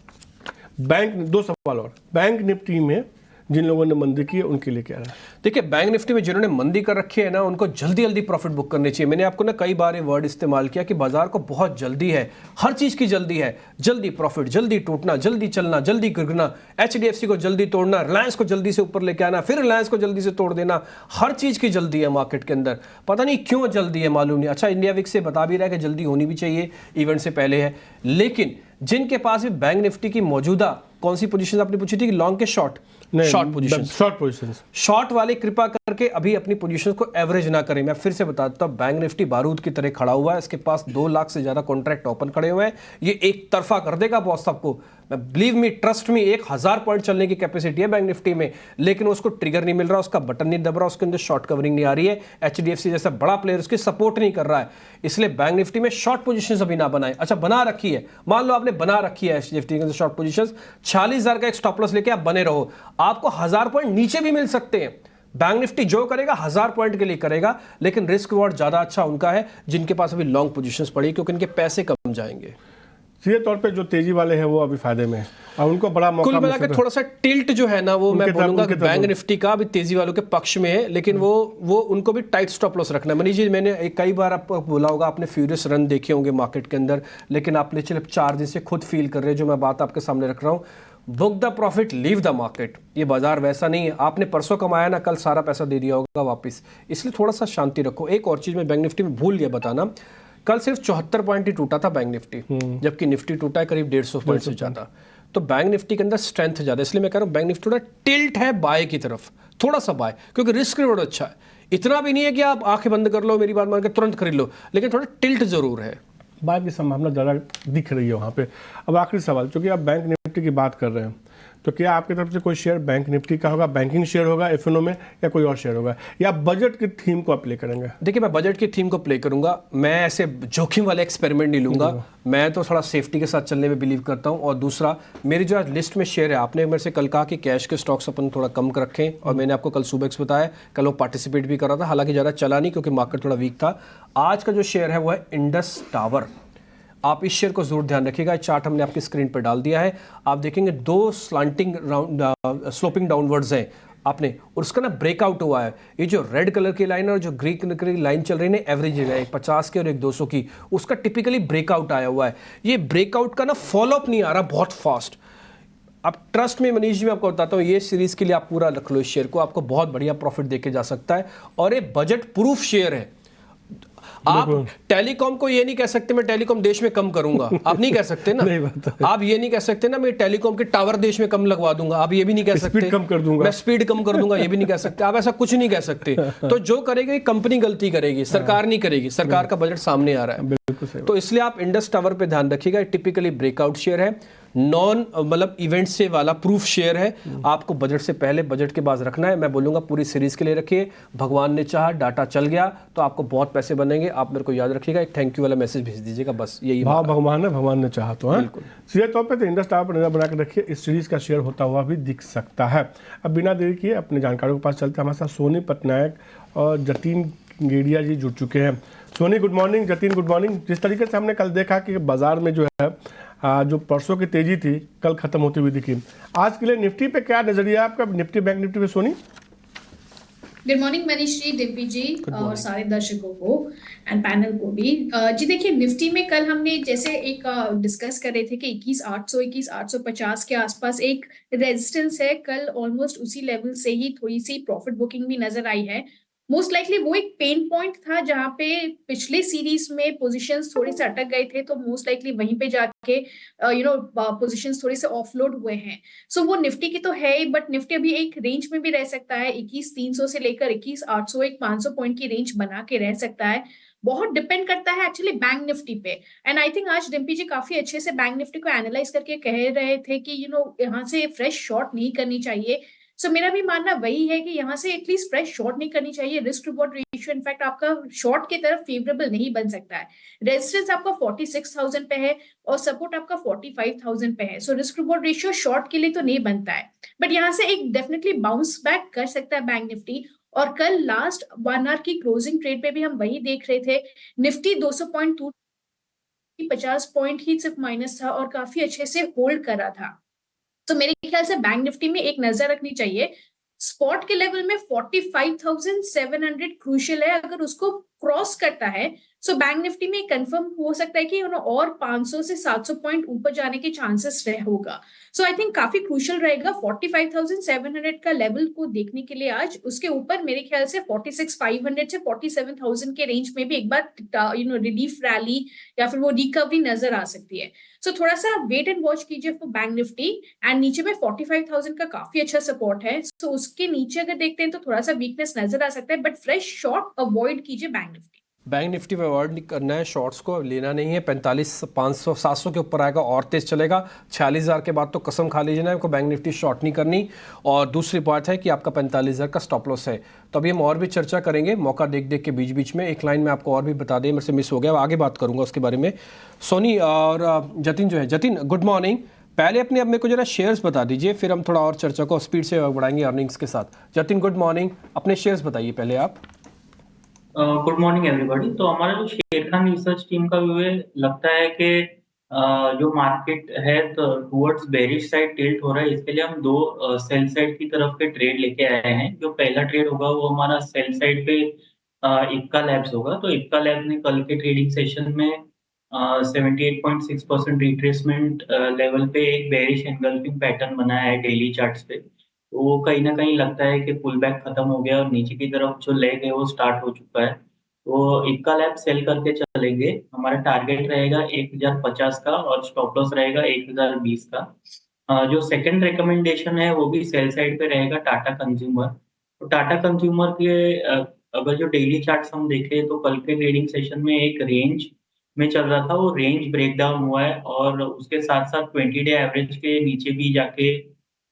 बैंक, दो सवाल और, बैंक निफ्टी में जिन लोगों ने मंदी की है उनके लिए क्या है? देखिए बैंक निफ्टी में जिन्होंने मंदी कर रखी है ना, उनको जल्दी जल्दी प्रॉफिट बुक करनी चाहिए। मैंने आपको ना कई बार ये वर्ड इस्तेमाल किया कि बाजार को बहुत जल्दी है, हर चीज की जल्दी है। जल्दी प्रॉफिट, जल्दी टूटना, जल्दी चलना, जल्दी गिरना, एचडीएफसी को जल्दी तोड़ना, रिलायंस को जल्दी से ऊपर लेके आना, फिर रिलायंस को जल्दी से तोड़ देना। हर चीज की जल्दी है मार्केट के अंदर, पता नहीं क्यों जल्दी है, मालूम नहीं। अच्छा, इंडिया विक्स से बता भी रहा है कि जल्दी होनी भी चाहिए, इवेंट से पहले है। लेकिन जिनके पास भी बैंक निफ्टी की मौजूदा कौन सी पोजीशन आपने पूछी थी कि लॉन्ग के शॉर्ट? शॉर्ट पोजीशंस, शॉर्ट वाले कृपा करके अभी अपनी पोजीशंस को एवरेज ना करें। मैं फिर से बताता हूं, बैंक निफ्टी बारूद की तरह खड़ा हुआ है, इसके पास 2 लाख से ज्यादा कॉन्ट्रैक्ट ओपन खड़े हुए हैं। ये एक तरफा कर देगा बॉस सबको। मैं believe me, trust me, 1000 point चलने की कैपेसिटी है बैंक निफ्टी में, लेकिन उसको ट्रिगर नहीं मिल रहा, उसका बटन नहीं दब रहा, उसके अंदर शॉर्ट कवरिंग नहीं आ रही है, एचडीएफसी जैसा बड़ा प्लेयर उसकी सपोर्ट नहीं कर रहा है, इसलिए बैंक निफ्टी में शॉर्ट पोजीशंस अभी ना बनाए। अच्छा बना रखी है, मान लो आपने बना रखी है एचडीएफसी के अंदर शॉर्ट पोजीशंस, 46,000 का एक स्टॉप लॉस लेके आप बने रहो, आपको 1000 पॉइंट नीचे भी मिल सकते हैं। बैंक निफ्टी जो करेगा 1000 पॉइंट के लिए करेगा, लेकिन रिस्क रिवॉर्ड ज्यादा अच्छा उनका है जिनके पास अभी लॉन्ग पोजीशंस पड़ी, क्योंकि इनके पैसे कम जाएंगे। सीधे तौर पे जो तेजी वाले हैं वो अभी फायदे में हैं और उनको बड़ा मौका कुल मिलाकर थोड़ा सा टिल्ट जो है ना वो मैं बोलूंगा कि बैंक निफ्टी का अभी तेजी वालों के पक्ष में है, लेकिन वो उनको भी टाइट स्टॉप लॉस रखना है। मनीष जी, मैंने कई बार आपको बोला होगा, आपने फ्यूरियस रन देखे होंगे मार्केट के अंदर, लेकिन आप पिछले 4 दिन से खुद फील कर रहे हैं जो मैं बात आपके सामने रख रहा हूँ, book the profit leave the market. ये बाजार वैसा नहीं है, आपने परसों कमाया ना, कल सारा पैसा दे दिया होगा वापस, इसलिए थोड़ा सा शांति रखो। एक और चीज मैं बैंक निफ्टी में भूल गया बताना, कल सिर्फ 74 पॉइंट ही टूटा था बैंक निफ्टी, जबकि निफ्टी टूटा है करीब 150 पॉइंट से ज्यादा। तो बैंक निफ्टी के अंदर स्ट्रेंथ ज्यादा, इसलिए मैं कह रहा हूँ बैंक निफ्टी थोड़ा टिल्ट है बाय की तरफ, थोड़ा सा बाय, क्योंकि रिस्क रिवॉर्ड अच्छा है। इतना भी नहीं है कि आप आंखें बंद कर लो, मेरी बात मान के तुरंत खरीद लो, लेकिन थोड़ा टिल्ट जरूर है, बाय की संभावना ज़्यादा दिख रही है वहाँ पे। अब आखिरी सवाल, चूंकि आप बैंक निफ्टी की बात कर रहे हैं, तो क्या आपकी तरफ से कोई शेयर बैंक निफ्टी का होगा, बैंकिंग शेयर होगा एफएनओ में, या कोई और शेयर होगा, या बजट की थीम को अप्लाई करेंगे? देखिए मैं बजट की थीम को प्ले करूंगा, मैं ऐसे जोखिम वाले एक्सपेरिमेंट नहीं लूंगा, मैं तो थोड़ा सेफ्टी के साथ चलने में बिलीव करता हूं। और दूसरा, मेरी जो आज लिस्ट में शेयर है, आपने मेरे से कल कहा कि कैश के स्टॉक्स अपन थोड़ा कम रखें, और मैंने आपको कल सुबह बताया, कल वो पार्टिसिपेट भी कर रहा था, हालांकि ज़्यादा चला नहीं क्योंकि मार्केट थोड़ा वीक था। आज का जो शेयर है वो है इंडस टावर, आप इस शेयर को जरूर ध्यान रखिएगा। चार्ट हमने आपकी स्क्रीन पर डाल दिया है, आप देखेंगे 2 स्लांटिंग स्लोपिंग डाउनवर्ड्स हैं आपने, और उसका ना ब्रेकआउट हुआ है। ये जो रेड कलर की लाइन और जो ग्रीन कलर की लाइन चल रही है एवरेज है, एक 50 की और एक 200 की, उसका टिपिकली ब्रेकआउट आया हुआ है। ये ब्रेकआउट का ना फॉलोअप नहीं आ रहा बहुत फास्ट। अब ट्रस्ट में मनीष जी, मैं आपको बताता हूँ, ये सीरीज के लिए आप पूरा रख लो इस शेयर को, आपको बहुत बढ़िया प्रॉफिट देके जा सकता है, और ये बजट प्रूफ शेयर है। आप टेलीकॉम को ये नहीं कह सकते मैं टेलीकॉम देश में कम करूंगा, आप नहीं कह सकते ना। आप ये नहीं कह सकते ना मैं टेलीकॉम के टावर देश में कम लगवा दूंगा, आप ये भी नहीं कह सकते। स्पीड कम कर दूंगा, मैं स्पीड कम कर दूंगा, ये भी नहीं कह सकते। आप ऐसा कुछ नहीं कह सकते। तो जो करेगी कंपनी गलती करेगी, सरकार नहीं करेगी, सरकार का बजट सामने आ रहा है। तो इसलिए आप इंडस टावर पे ध्यान रखिएगा, टिपिकली ब्रेकआउट शेयर है, नॉन मतलब इवेंट से वाला प्रूफ शेयर है, आपको बजट से पहले बजट के बाद रखना है। मैं बोलूंगा पूरी सीरीज के लिए रखिए, भगवान ने चाहा डाटा चल गया तो आपको बहुत पैसे बनेंगे। आप मेरे को याद रखिएगा, एक थैंक यू वाला मैसेज भेज दीजिएगा, बस यही भाव भगवान है, भगवान ने चाहा तो है। सीधे तौर पे तो इंडस टावर पर नजर बना के रखिए, इस सीरीज का शेयर होता हुआ भी दिख सकता है। अब बिना देरी किए अपने जानकारों के पास चलते हैं, हमारे साथ सोनी पटनायक और जतिन गेड़िया जी जुड़ चुके हैं। Soni good morning, Jatin good morning. जिस तरीके से हमने कल देखा कि बाजार में जो है जो परसों की तेजी थी कल खत्म होती हुई दिखी, आज के लिए निफ्टी पे क्या नजरिया है आपका, निफ्टी बैंक निफ्टी पे सोनी? गुड मॉर्निंग मनीष जी, दिव्य जी और सारे दर्शकों को एंड पैनल को भी। जी देखिए, निफ्टी में कल हमने जैसे एक डिस्कस कर रहे थे कि 21,800 21,850 के आसपास एक रेजिस्टेंस है, कल ऑलमोस्ट उसी लेवल से ही थोड़ी सी प्रॉफिट बुकिंग भी नजर आई है। मोस्ट लाइकली वो एक पेन पॉइंट था जहां पे पिछले सीरीज में पोजीशंस थोड़े से अटक गए थे, तो मोस्ट लाइकली वहीं पे जाके पोजीशंस थोड़े से ऑफलोड हुए हैं। सो वो निफ्टी की तो है ही, बट निफ्टी अभी एक रेंज में भी रह सकता है, 21,300 से लेकर 21,800 एक 500 पॉइंट की रेंज बना के रह सकता है। बहुत डिपेंड करता है एक्चुअली बैंक निफ्टी पे। एंड आई थिंक आज डिम्पी जी काफी अच्छे से बैंक निफ्टी को एनालाइज करके कह रहे थे कि यहाँ से फ्रेश शॉर्ट नहीं करनी चाहिए। सो मेरा भी मानना वही है कि यहाँ से एटलीस्ट फ्रेश शॉर्ट नहीं करनी चाहिए। रिस्क रिवॉर्ड रेशियो इनफैक्ट आपका शॉर्ट की तरफ फेवरेबल नहीं बन सकता है। रेजिस्टेंस आपका 46,000 पे है और सपोर्ट आपका 45,000 पे है। So risk reward ratio short के लिए तो नहीं बनता है, बट यहाँ से एक डेफिनेटली बाउंस बैक कर सकता है बैंक निफ्टी। और कल लास्ट 1 आवर की क्लोजिंग ट्रेड पे भी हम वही देख रहे थे, निफ्टी 200.2 50 पॉइंट ही सिर्फ माइनस था और काफी अच्छे से होल्ड कर रहा था। तो मेरे ख्याल से बैंक निफ्टी में एक नजर रखनी चाहिए। स्पॉट के लेवल में 45,700 क्रूशियल है, अगर उसको क्रॉस करता है सो बैंक निफ्टी में कंफर्म हो सकता है कि और 500 से 700 पॉइंट ऊपर जाने के चांसेस होगा। सो आई थिंक काफी क्रूशियल रहेगा 45,700 का लेवल को देखने के लिए आज। उसके ऊपर मेरे ख्याल से 46,500 से 47,000 के रेंज में भी एक बार रिलीफ रैली या फिर वो रिकवरी नजर आ सकती है। सो थोड़ा सा वेट एंड वॉच कीजिए फॉर बैंक निफ्टी। एंड नीचे में 45,000 का काफी अच्छा सपोर्ट है, सो उसके नीचे अगर देखते हैं तो थोड़ा सा वीकनेस नजर आ सकता है, बट फ्रेश शॉर्ट अवॉइड कीजिए बैंक निफ्टी। बैंक निफ्टी में अवॉइड नहीं करना है शॉर्ट्स को, लेना नहीं है। 45,500 700 के ऊपर आएगा और तेज चलेगा। 46,000 के बाद तो कसम खा लीजिए ना, आपको बैंक निफ्टी शॉर्ट नहीं करनी। और दूसरी बात है कि आपका 45,000 का स्टॉप लॉस है। तो अभी हम और भी चर्चा करेंगे, मौका देख देख के बीच बीच में। एक लाइन में आपको और भी बता दें, मेरे से मिस हो गया, आगे बात करूंगा उसके बारे में। सोनी और जतिन जो है, जतिन गुड मॉर्निंग। पहले अपने अब मेरे को जरा शेयर्स बता दीजिए, फिर हम थोड़ा और चर्चा को स्पीड से बढ़ाएंगे अर्निंग्स के साथ। जतिन गुड मॉर्निंग, अपने शेयर्स बताइए पहले आप। Good morning everybody. तो हमारा जो शेरखान रिसर्च टीम का व्यू है, लगता है कि जो मार्केट है तो टुवर्ड्स बेरिश साइड टिल्ट हो रहा है। इसके लिए हम दो सेल साइड की तरफ के ट्रेड लेके आए हैं। जो पहला ट्रेड होगा वो हमारा सेल साइड पे इक्का लैब्स होगा। तो इक्का लैब्स ने कल के ट्रेडिंग सेशन में 78.6% रिट्रेसमेंट लेवल पे एक बेरिश एंगल्फिंग पैटर्न बनाया है डेली चार्ट्स पे। तो वो कहीं न कहीं लगता है कि पुल बैक खत्म हो गया और नीचे की तरफ जो लेग है वो स्टार्ट हो चुका है। तो इक्का लैब सेल करके चलेंगे। हमारा टारगेट रहेगा 1050 का और स्टॉप लॉस रहेगा 1020 का। जो सेकंड रिकमेंडेशन है वो भी सेल साइड पे रहेगा टाटा कंज्यूमर। तो टाटा कंज्यूमर के अगर जो डेली चार्ट्स हम देखें तो कल के ट्रेडिंग सेशन में एक रेंज में चल रहा था, वो रेंज ब्रेक डाउन हुआ है और उसके साथ-साथ 20 डे एवरेज के नीचे भी जाके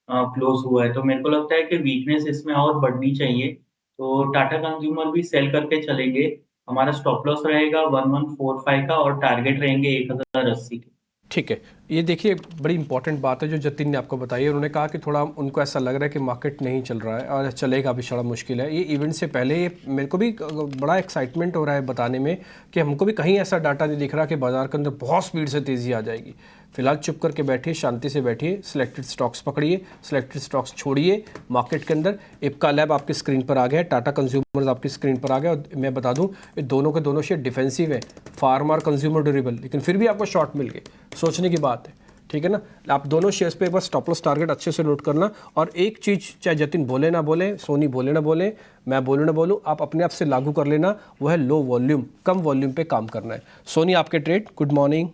क्लोज हुआ है। तो मेरे को लगता है कि वीकनेस इसमें और बढ़नी चाहिए। तो टाटा कंज्यूमर भी सेल करके चलेंगे। हमारा स्टॉप लॉस रहेगा 1145 का और टारगेट रहेंगे 1080 के। ठीक है, ये देखिए बड़ी इंपॉर्टेंट बात है जो जतिन ने आपको बताई है। उन्होंने कहा कि थोड़ा उनको ऐसा लग रहा है कि मार्केट नहीं चल रहा है और चलेगा भी, बड़ा मुश्किल है। ये इवेंट से पहले ये मेरे को भी बड़ा एक्साइटमेंट हो रहा है बताने में कि हमको भी कहीं ऐसा डाटा नहीं दिख रहा कि बाजार के अंदर बहुत स्पीड से तेज़ी आ जाएगी। फिलहाल चुप करके बैठिए, शांति से बैठिए, सिलेक्टेड स्टॉक्स पकड़िए, सिलेक्टेड स्टॉक्स छोड़िए मार्केट के अंदर। इप्का लैब आपकी स्क्रीन पर आ गया है, टाटा कंज्यूमर्स आपकी स्क्रीन पर आ गया। और मैं बता दूं ये दोनों के दोनों शेयर डिफेंसिव है, फार्मा और कंज्यूमर ड्यूरेबल, लेकिन फिर भी आपको शॉर्ट मिल गए, सोचने की बात है। ठीक है ना, आप दोनों शेयर्स पे एक बार स्टॉप लॉस टारगेट अच्छे से नोट करना। और एक चीज़, चाहे जतिन बोले ना बोले, सोनी बोले ना बोले, मैं बोलूँ ना बोलूँ, आप अपने आप से लागू कर लेना, वो है लो वॉल्यूम, कम वॉल्यूम पे काम करना है। सोनी आपके ट्रेड, गुड मॉर्निंग।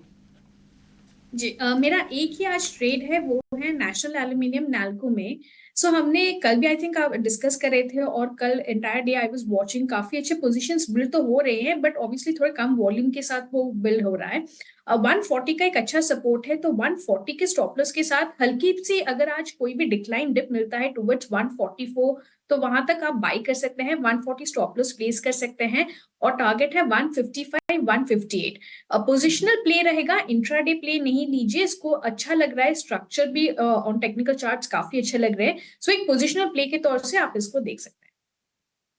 जी मेरा एक ही आज ट्रेड है, वो है नेशनल एल्यूमिनियम नैल्को में। सो हमने कल भी आई थिंक डिस्कस कर रहे थे और कल entire day I was watching, काफी अच्छे पोजीशंस बिल्ड तो हो रहे हैं बट ऑब्वियसली थोड़े कम वॉल्यूम के साथ वो बिल्ड हो रहा है। 140 का एक अच्छा सपोर्ट है, तो 140 के स्टॉप लॉस के साथ हल्की सी अगर आज कोई भी डिक्लाइन डिप मिलता है टुवर्ड्स 144, तो वहां तक आप बाई कर सकते हैं। 140 स्टॉप लॉस प्लेस कर सकते हैं और टारगेट है 155 158। पोजिशनल प्ले रहेगा, इंट्राडे प्ले नहीं लीजिए इसको। अच्छा लग रहा है, स्ट्रक्चर भी ऑन टेक्निकल चार्ट्स काफी अच्छे लग रहे हैं। सो एक पोजिशनल प्ले के तौर से आप इसको देख सकते हैं।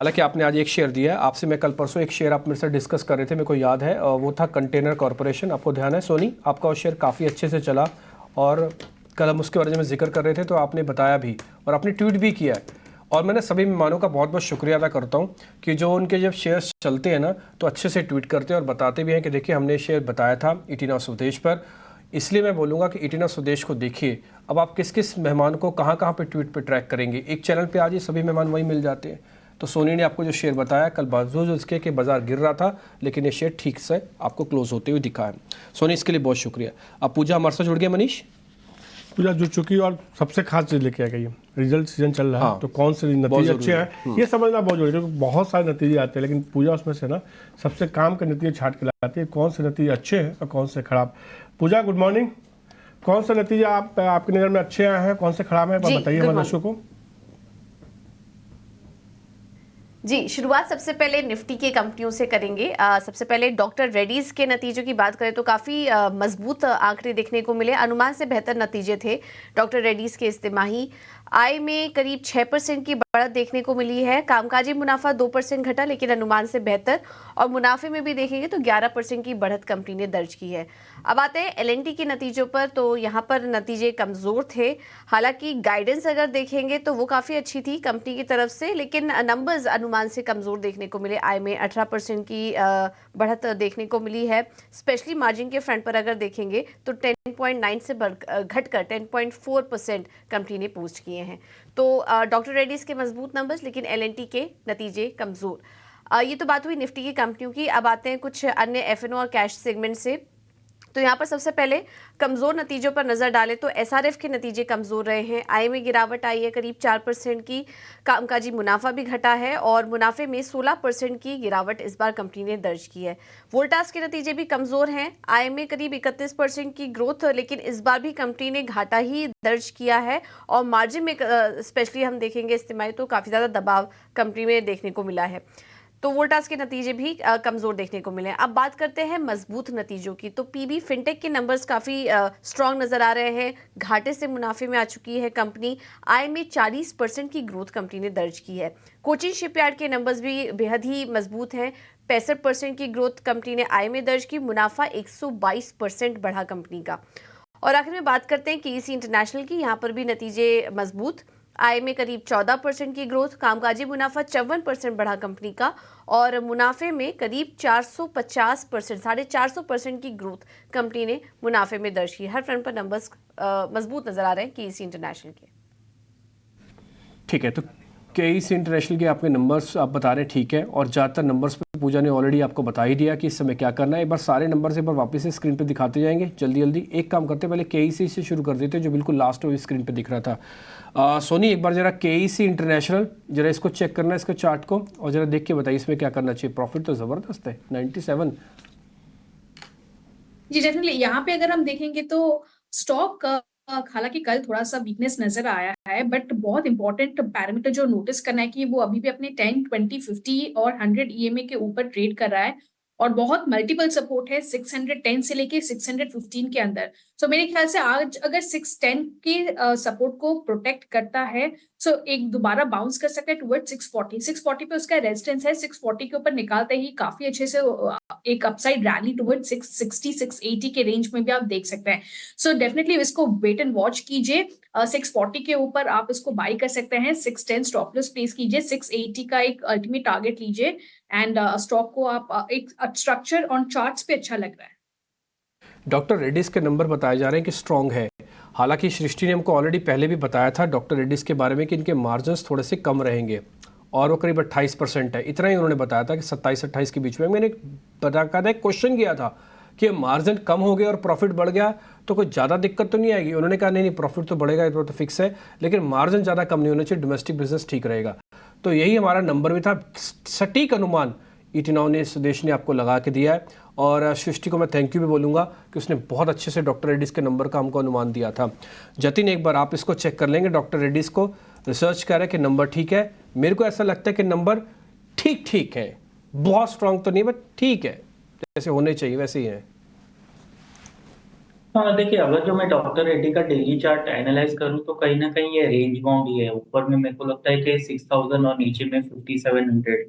हालांकि आपने आज एक शेयर दिया है, आपसे मैं कल परसों एक शेयर आप मेरे से डिस्कस कर रहे थे, मेरे को याद है, वो था कंटेनर कॉर्पोरेशन। आपको ध्यान है सोनी, आपका वो शेयर काफ़ी अच्छे से चला और कल हम उसके बारे में जिक्र कर रहे थे तो आपने बताया भी और आपने ट्वीट भी किया है। और मैंने सभी मेहमानों का बहुत बहुत शुक्रिया अदा करता हूं कि जो उनके जब शेयर्स चलते हैं ना तो अच्छे से ट्वीट करते हैं और बताते भी हैं कि देखिए हमने शेयर बताया था 18 स्वदेश पर। इसलिए मैं बोलूँगा कि 18 स्वदेश को देखिए। अब आप किस किस मेहमान को कहाँ कहाँ पे ट्वीट पे ट्रैक करेंगे, एक चैनल पे आज ये सभी मेहमान वहीं मिल जाते हैं। तो सोनी ने आपको जो शेयर बताया कल, बावजूद उसके कि बाजार गिर रहा था, लेकिन ये शेयर ठीक से आपको क्लोज होते हुए दिखा है। सोनी इसके लिए बहुत शुक्रिया। अब पूजा हमारे साथ जुड़ गया। मनीष, पूजा जुड़ चुकी और सबसे खास चीज़ लेके आ गई है, रिजल्ट सीजन चल रहा है। हाँ, तो कौन से नतीजे अच्छे हैं ये समझना बहुत जरूरी है, क्योंकि बहुत सारे नतीजे आते हैं, लेकिन पूजा उसमें से ना सबसे काम के नतीजे छाट के लाती है, कौन से नतीजे अच्छे हैं और कौन से खराब। पूजा गुड मॉर्निंग, कौन से नतीजे आपकी नज़र में अच्छे आए हैं, कौन से खराब हैं, बताइए हमारे दर्शकों को। जी, शुरुआत सबसे पहले निफ्टी के कंपनियों से करेंगे। सबसे पहले डॉक्टर रेड्डीज के नतीजों की बात करें तो काफ़ी मजबूत आंकड़े देखने को मिले, अनुमान से बेहतर नतीजे थे डॉक्टर रेड्डीज के इस तिमाही। आय में करीब 6% की बढ़त देखने को मिली है। कामकाजी मुनाफा 2% घटा लेकिन अनुमान से बेहतर, और मुनाफे में भी देखेंगे तो 11% की बढ़त कंपनी ने दर्ज की है। अब आते हैं एलएनटी के नतीजों पर, तो यहाँ पर नतीजे कमज़ोर थे। हालांकि गाइडेंस अगर देखेंगे तो वो काफ़ी अच्छी थी कंपनी की तरफ से, लेकिन नंबर्स अनुमान से कमज़ोर देखने को मिले। आय में 18% की बढ़त देखने को मिली है। स्पेशली मार्जिन के फ्रंट पर अगर देखेंगे तो 10.9 से घटकर 10.4% कंपनी ने पोस्ट किए हैं। तो डॉक्टर रेड्डीज के मजबूत नंबर्स, लेकिन एलएनटी के नतीजे कमज़ोर। ये तो बात हुई निफ्टी की कंपनियों की। अब आते हैं कुछ अन्य एफएनओ और कैश सेगमेंट से। तो यहाँ पर सबसे पहले कमज़ोर नतीजों पर नज़र डालें तो एसआरएफ के नतीजे कमज़ोर रहे हैं। आय में गिरावट आई है करीब 4% की, कामकाजी मुनाफा भी घटा है और मुनाफे में 16% की गिरावट इस बार कंपनी ने दर्ज की है। वोल्टास के नतीजे भी कमज़ोर हैं, आय में करीब 31% की ग्रोथ, लेकिन इस बार भी कंपनी ने घाटा ही दर्ज किया है और मार्जिन में स्पेशली हम देखेंगे इस तिमाही तो काफ़ी ज़्यादा दबाव कंपनी में देखने को मिला है। तो वोल्टास के नतीजे भी कमज़ोर देखने को मिले। अब बात करते हैं मजबूत नतीजों की, तो पीबी फिनटेक के नंबर्स काफ़ी स्ट्रॉन्ग नज़र आ रहे हैं। घाटे से मुनाफे में आ चुकी है कंपनी। आय में 40% की ग्रोथ कंपनी ने दर्ज की है। कोचिन शिपयार्ड के नंबर्स भी बेहद ही मजबूत हैं। 65% की ग्रोथ कंपनी ने आय में दर्ज की। मुनाफा 122% बढ़ा कंपनी का। और आखिर में बात करते हैं केईसी इंटरनेशनल की। यहाँ पर भी नतीजे मजबूत। आय में करीब 14% की ग्रोथ, कामकाजी मुनाफा 54% बढ़ा कंपनी का और मुनाफे में करीब 450%, 450% की ग्रोथ कंपनी ने मुनाफे में दर्ज की। हर फ्रंट पर नंबर्स मजबूत नजर आ रहे हैं केईसी इंटरनेशनल के। ठीक है, तो केईसी इंटरनेशनल के आपके नंबर्स आप बता रहे हैं, ठीक है, और ज़्यादातर नंबर्स पे पूजा ने ऑलरेडी आपको बता ही दिया कि इस समय क्या करना है। एक बार सारे नंबर्स एक बार वापस से स्क्रीन पे दिखाते जाएंगे जल्दी जल्दी। एक काम करते पहले केईसी से शुरू कर देते जो बिल्कुल लास्ट में स्क्रीन पे दिख रहा था। सोनी एक बार जरा केईसी इंटरनेशनल जरा इसको चेक करना है, इसको चार्ट को, और जरा देख के बताइए इसमें क्या करना चाहिए। प्रॉफिट तो ज़बरदस्त है 97। जी डेफिनेटली यहाँ पे अगर हम देखेंगे तो स्टॉक हालांकि कल थोड़ा सा वीकनेस नजर आया है, बट बहुत इंपॉर्टेंट पैरामीटर जो नोटिस करना है कि वो अभी भी अपने 10, 20, 50 और 100 ईएमए के ऊपर ट्रेड कर रहा है और बहुत मल्टीपल सपोर्ट है 610 से लेके 615 के अंदर। सो मेरे ख्याल से आज अगर 610 के सपोर्ट को प्रोटेक्ट करता है सो एक दोबारा बाउंस कर सकता है टुवर्ड 640 पे उसका रेजिस्टेंस है। 640 के ऊपर निकालते ही काफी अच्छे से एक अपसाइड रैली टुवर्ड 660 680 के रेंज में भी आप देख सकते हैं। सो डेफिनेटली इसको वेट एंड वॉच कीजिए। 640 के ऊपर आप इसको बाई कर सकते हैं। 610 स्टॉप लॉस प्लेस कीजिए। 680 का एक अल्टीमेट टारगेट लीजिए एंड स्टॉक को आप एक स्ट्रक्चर ऑन चार्ट्स पे अच्छा लग रहा है। डॉक्टर रेड्डीज के नंबर बताए जा रहे हैं कि स्ट्रॉन्ग है। हालांकि सृष्टि ने हमको ऑलरेडी पहले भी बताया था डॉक्टर रेड्डीज के बारे में कि इनके मार्जिन्स थोड़े से कम रहेंगे और वो करीब 28% है। इतना ही उन्होंने बताया था कि 27-28 के बीच में। मैंने बताया क्वेश्चन किया था कि मार्जिन कम हो गया और प्रॉफिट बढ़ गया तो कोई ज़्यादा दिक्कत तो नहीं आएगी। उन्होंने कहा नहीं प्रॉफिट तो बढ़ेगा, तो फिक्स है, लेकिन मार्जिन ज़्यादा कम नहीं होना चाहिए, डोमेस्टिक बिजनेस ठीक रहेगा। तो यही हमारा नंबर भी था, सटीक अनुमान ईटिनॉ ने, सुदेश ने आपको लगा के दिया है। और सृष्टि को मैं थैंक यू भी बोलूँगा कि उसने बहुत अच्छे से डॉक्टर रेड्डीज़ के नंबर का हमको अनुमान दिया था। जतिन एक बार आप इसको चेक कर लेंगे, डॉक्टर रेड्डीज़ को रिसर्च कर रहे हैं कि नंबर ठीक है। मेरे को ऐसा लगता है कि नंबर ठीक ठीक है, बहुत स्ट्रांग तो नहीं बट ठीक है, जैसे होने चाहिए वैसे ही है। हाँ देखिए, अगर जो मैं डॉक्टर रेड्डी का डेली चार्ट एनालाइज करूँ तो कहीं ना कहीं ये रेंज बाउंड ही है। ऊपर में मेरे को लगता है कि 6000 और नीचे में 5700।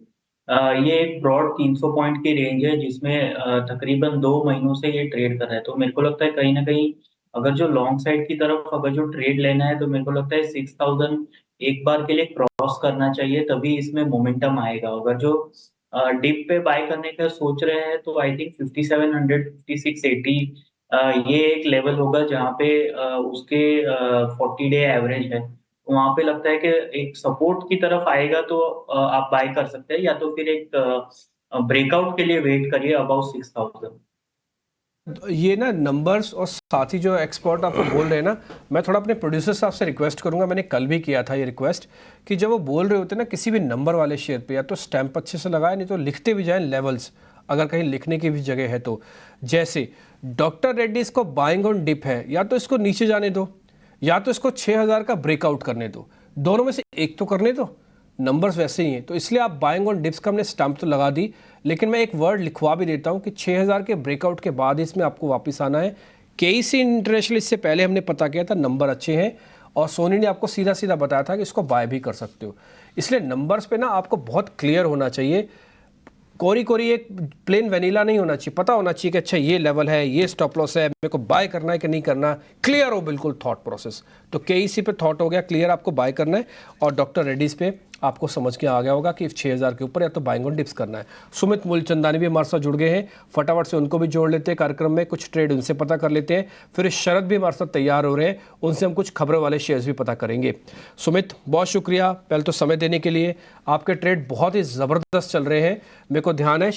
ये एक ब्रॉड 300 पॉइंट की रेंज है जिसमें तकरीबन 2 महीनों से ये ट्रेड कर रहा है। तो मेरे को लगता है कहीं ना कहीं अगर जो लॉन्ग साइड की तरफ अगर जो ट्रेड लेना है तो मेरे को लगता है 6000 एक बार के लिए क्रॉस करना चाहिए, तभी इसमें मोमेंटम आएगा। अगर जो डिप पे बाय करने का सोच रहे हैं तो आई थिंक 5700 5680 ये एक लेवल होगा जहाँ पे उसके 40 डे एवरेज है। वहाँ पे लगता है कि एक सपोर्ट की तरफ आएगा तो आप बाय कर सकते हैं, या तो फिर एक ब्रेकआउट के लिए वेट करिए अबाउट 6000। ये ना नंबर्स और साथ ही जो एक्सपर्ट आपको बोल रहे हैं ना, मैं थोड़ा अपने प्रोड्यूसर साहब से रिक्वेस्ट करूंगा, मैंने कल भी किया था ये रिक्वेस्ट, कि जब वो बोल रहे होते हैं ना किसी भी नंबर वाले शेयर पे, या तो स्टैंप अच्छे से लगाए, नहीं तो लिखते भी जाएं लेवल्स, अगर कहीं लिखने की भी जगह है तो। जैसे डॉक्टर रेड्डीज को बाइंग ऑन डिप है, या तो इसको नीचे जाने दो या तो इसको 6000 का ब्रेकआउट करने दो, दोनों में से एक तो करने दो। नंबर्स वैसे ही हैं, तो इसलिए आप बाइंग ऑन डिप्स का हमने स्टैंप तो लगा दी, लेकिन मैं एक वर्ड लिखवा भी देता हूं कि 6000 के ब्रेकआउट के बाद इसमें आपको वापस आना है। केईसी इंटरनेशनल इससे पहले हमने पता किया था, नंबर अच्छे हैं और सोनी ने आपको सीधा सीधा बताया था कि इसको बाय भी कर सकते हो। इसलिए नंबर्स पे ना आपको बहुत क्लियर होना चाहिए, कोरी कोरी एक प्लेन वनीला नहीं होना चाहिए, पता होना चाहिए कि अच्छा ये लेवल है, ये स्टॉप लॉस है, मेरे को बाय करना है कि नहीं करना, क्लियर हो बिल्कुल थॉट प्रोसेस। तो केईसी पे थॉट हो गया क्लियर, आपको बाय करना है, और डॉक्टर रेड्डीज पे आपको समझ के आ गया होगा कि 6000 के ऊपर या तो बाइंग ऑन डिप्स करना है। सुमित मूलचंदानी भी हमारे साथ जुड़ गए हैं, फटाफट से उनको भी जोड़ लेते हैं कार्यक्रम में, कुछ ट्रेड उनसे पता कर लेते हैं। फिर शरद भी हमारे साथ तैयार हो रहे हैं, उनसे हम कुछ खबरों वाले शेयर्स भी पता करेंगे। सुमित बहुत शुक्रिया पहले तो समय देने के लिए, आपके ट्रेड बहुत ही ज़बरदस्त चल रहे हैं। मेरे को ध्यान है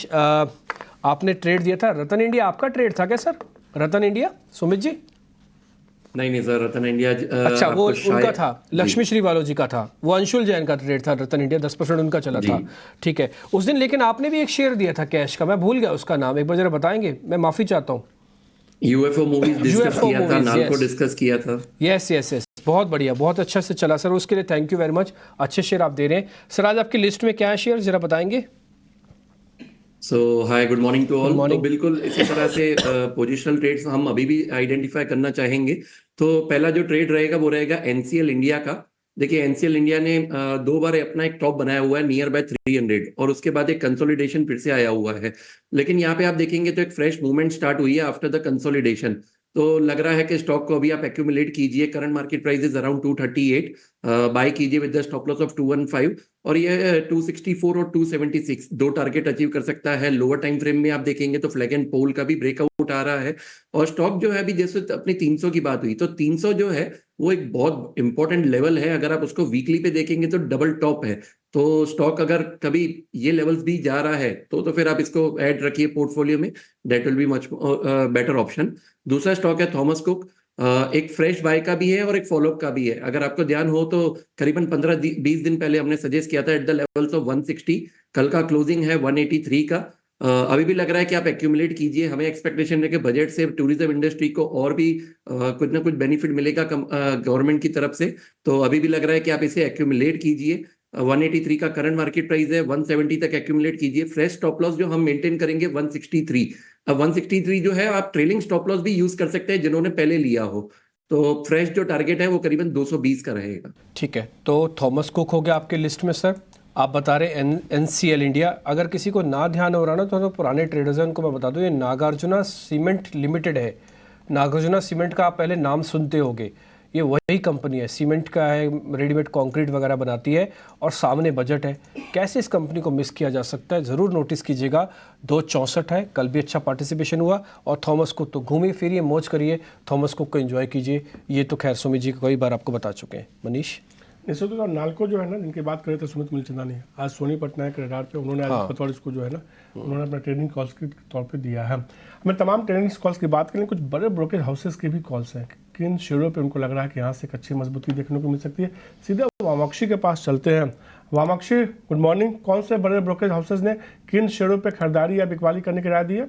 आपने ट्रेड दिया था रतन इंडिया, आपका ट्रेड था क्या सर? रतन इंडिया, सुमित जी? नहीं सर, रतन इंडिया अच्छा, वो आपको उनका शायद- था, लक्ष्मी श्री वालो जी का था, वो अंशुल जैन का ट्रेड था, रतन इंडिया 10% उनका चला था। ठीक है, उस दिन लेकिन आपने भी एक शेयर दिया था कैश का, मैं भूल गया उसका नाम, एक बार जरा बताएंगे, मैं माफी चाहता हूँ। यूएफओ मूवीज डिस्कस UFO किया था, movies, नालको yes. डिस्कस किया था। यस यस यस, बहुत बढ़िया, बहुत अच्छा से चला सर, उसके लिए थैंक यू वेरी मच, अच्छे शेयर आप दे रहे हैं सर। आज आपकी लिस्ट में क्या है शेयर, जरा बताएंगे? सो हाय, गुड मॉर्निंग टू ऑल। तो morning. बिल्कुल इसी तरह से पोजिशनल ट्रेड्स हम अभी भी आइडेंटिफाई करना चाहेंगे। तो पहला जो ट्रेड रहेगा वो रहेगा एनसीएल इंडिया का। देखिए, एनसीएल इंडिया ने 2 बार अपना एक टॉप बनाया हुआ है नियर बाय 300 और उसके बाद एक कंसोलिडेशन फिर से आया हुआ है। लेकिन यहाँ पे आप देखेंगे तो एक फ्रेश मूवमेंट स्टार्ट हुई है आफ्टर द कंसोलिडेशन। तो लग रहा है कि स्टॉक को अभी आप एक्यूमुलेट कीजिए। Current market price is around 238, buy कीजिए with the stop loss of 215 और ये 264 और 276 दो टारगेट अचीव कर सकता है। लोअर टाइम फ्रेम में आप देखेंगे तो फ्लैग एंड पोल का भी ब्रेकआउट आ रहा है और स्टॉक जो है अभी जैसे अपनी 300 की बात हुई तो 300 जो है वो एक बहुत इंपॉर्टेंट लेवल है। अगर आप उसको वीकली पे देखेंगे तो डबल टॉप है। तो स्टॉक अगर कभी ये लेवल्स भी जा रहा है तो फिर आप इसको ऐड रखिए पोर्टफोलियो में, that will be much better option. दूसरा स्टॉक है थॉमस कुक। एक फ्रेश बाय का भी है और एक फॉलोअप का भी है। अगर आपको ध्यान हो तो करीबन 15-20 दिन पहले हमने सजेस्ट किया था एट द लेवल्स ऑफ 160, कल का क्लोजिंग है 183 का। अभी भी लग रहा है कि आप एक्यूमुलेट कीजिए। हमें एक्सपेक्टेशन है कि बजट से टूरिज्म इंडस्ट्री को और भी कुछ ना कुछ बेनिफिट मिलेगा गवर्नमेंट की तरफ से। तो अभी भी लग रहा है कि आप इसे एक्यूमुलेट कीजिए। 183 का करंट मार्केट प्राइस है, 170 तक एक्यूमुलेट कीजिए। फ्रेश स्टॉप लॉस जो हम मेंटेन करेंगे 163। अब 163 जो है आप ट्रेलिंग स्टॉप लॉस भी यूज कर सकते हैं जिन्होंने पहले लिया हो। तो फ्रेश जो टारगेट है वो करीबन 220 का रहेगा। ठीक है, तो थॉमस कुक हो गया आपके लिस्ट में सर। आप बता रहे एनसीएल इंडिया। अगर किसी को ना ध्यान हो रहा ना तो पुराने ट्रेडर्स हैं उनको मैं बता दूं, ये नागार्जुना सीमेंट लिमिटेड है। नागार्जुना सीमेंट का आप पहले नाम सुनते होंगे, ये वही कंपनी है, सीमेंट का है, रेडीमेड कंक्रीट वगैरह बनाती है और सामने बजट है। कैसे इस कंपनी को मिस किया जा सकता है, ज़रूर नोटिस कीजिएगा। 264 है, कल भी अच्छा पार्टिसिपेशन हुआ। और थॉमस कुक तो घूमिए फिरिए मौज करिए, थॉमस कुक को एंजॉय कीजिए। ये तो खैर सुमित जी कई बार आपको बता चुके हैं। मनीष? निश्चित तौर नालको जो है ना, जिनकी बात करें तो सुमित मूलचंदानी, आज सोनी पटनायक के रडार पे उन्होंने आज पतवार इसको जो है ना उन्होंने अपना ट्रेडिंग कॉल्स के तौर पे दिया है। हमें तमाम ट्रेडिंग कॉल्स की बात करें, कुछ बड़े ब्रोकेज हाउसेस के भी कॉल्स हैं। किन शेयरों पे उनको लग रहा है कि यहाँ से एक अच्छी मजबूती देखने को मिल सकती है। सीधे वामाक्षी के पास चलते हैं। वामाक्षी, गुड मॉर्निंग। कौन से बड़े ब्रोकेज हाउसेस ने किन शेयरों पे खरीदारी या बिकवाली करने की राय दी है?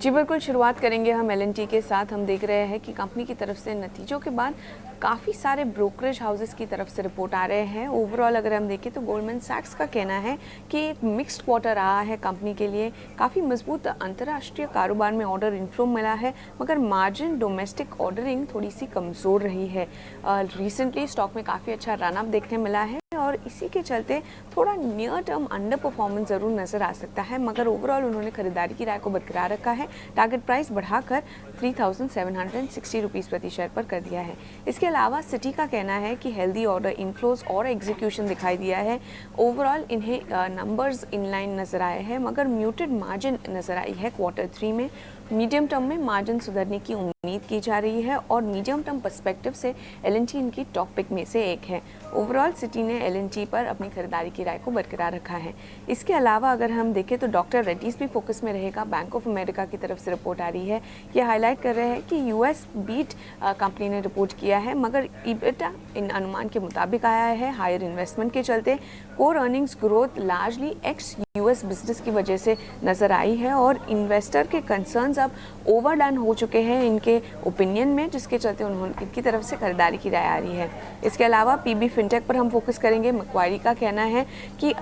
जी बिल्कुल, शुरुआत करेंगे हम एल&टी के साथ। हम देख रहे हैं कि कंपनी की तरफ से नतीजों के बाद काफ़ी सारे ब्रोकरेज हाउसेस की तरफ से रिपोर्ट आ रहे हैं। ओवरऑल अगर हम देखें तो गोल्डमैन सैक्स का कहना है कि एक मिक्स्ड क्वार्टर रहा है कंपनी के लिए। काफ़ी मजबूत अंतर्राष्ट्रीय कारोबार में ऑर्डर इनफ्लो मिला है, मगर मार्जिन डोमेस्टिक ऑर्डरिंग थोड़ी सी कमज़ोर रही है। रिसेंटली स्टॉक में काफ़ी अच्छा रनअप देखने मिला है और इसी के चलते थोड़ा नियर टर्म अंडर परफॉर्मेंस ज़रूर नज़र आ सकता है, मगर ओवरऑल उन्होंने खरीदारी की राय को बरकरार रखा है। टारगेट प्राइस बढ़ाकर 3760 रुपीज़ प्रति शेयर पर कर दिया है। इसके अलावा सिटी का कहना है कि हेल्दी ऑर्डर इनफ्लोज और एग्जीक्यूशन दिखाई दिया है। ओवरऑल इन्हें नंबर्स इनलाइन नज़र आए हैं, मगर म्यूटेड मार्जिन नज़र आई है Q3 में। मीडियम टर्म में मार्जिन सुधरने की उम्मीद की जा रही है और मीडियम टर्म पर्सपेक्टिव से एल&टी इनकी टॉप पिक में से एक है। ओवरऑल सिटी ने एल&टी पर अपनी खरीदारी की राय को बरकरार रखा है। इसके अलावा अगर हम देखें तो डॉक्टर रेड्डीज भी फोकस में रहेगा। बैंक ऑफ अमेरिका की तरफ से रिपोर्ट आ रही है, ये हाईलाइट कर रहे हैं कि यूएस बीट कंपनी ने रिपोर्ट किया है, मगर ईबिटा इन अनुमान के मुताबिक आया है। हायर इन्वेस्टमेंट के चलते core earnings growth largely x US business की वजह से नज़र आई है और इन्वेस्टर के कंसर्न्स अब ओवरडन हो चुके हैं इनके ओपिनियन में, जिसके चलते उन्होंने इनकी तरफ से खरीदारी की राय आ रही है। इसके अलावा पीबी फिनटेक पर हम फोकस करेंगे। मक्वारी का कहना है कि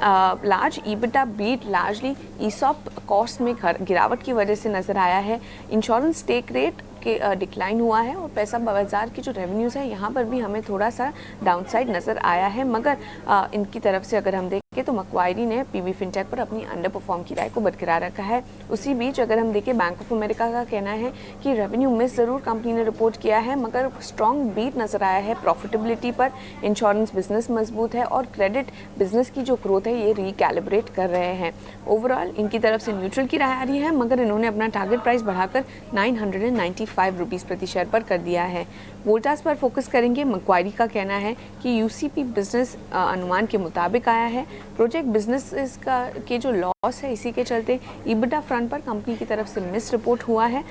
large EBITDA beat largely ESOP cost में गिरावट की वजह से नज़र आया है। इंश्योरेंस टेक रेट के डिक्लाइन हुआ है और पैसा बाजार की जो रेवेन्यूज़ है यहाँ पर भी हमें थोड़ा सा डाउनसाइड नज़र आया है, मगर इनकी तरफ से अगर हम देखें तो मक्वारी ने पीबी फिनटेक पर अपनी अंडर परफॉर्म की राय को बरकरार रखा है। उसी बीच अगर हम देखें बैंक ऑफ अमेरिका का कहना है कि रेवेन्यू मिस ज़रूर कंपनी ने रिपोर्ट किया है, मगर स्ट्रॉन्ग बीट नज़र आया है प्रॉफिटेबिलिटी पर। इंश्योरेंस बिजनेस मजबूत है और क्रेडिट बिजनेस की जो ग्रोथ है ये रिकैलिब्रेट कर रहे हैं। ओवरऑल इनकी तरफ से न्यूट्रल की राय आ रही है, मगर इन्होंने अपना टारगेट प्राइस बढ़ाकर 995 रुपीज़ प्रति शेयर पर कर दिया है। वोल्टास पर फोकस करेंगे। मक्वारी का कहना है कि यूसीपी बिजनेस अनुमान के मुताबिक आया है। प्रोजेक्ट बिजनेसेस का के जो लॉस है, इसी के चलते EBITDA फ्रंट पर कंपनी की तरफ से मिस रिपोर्ट हुआ है।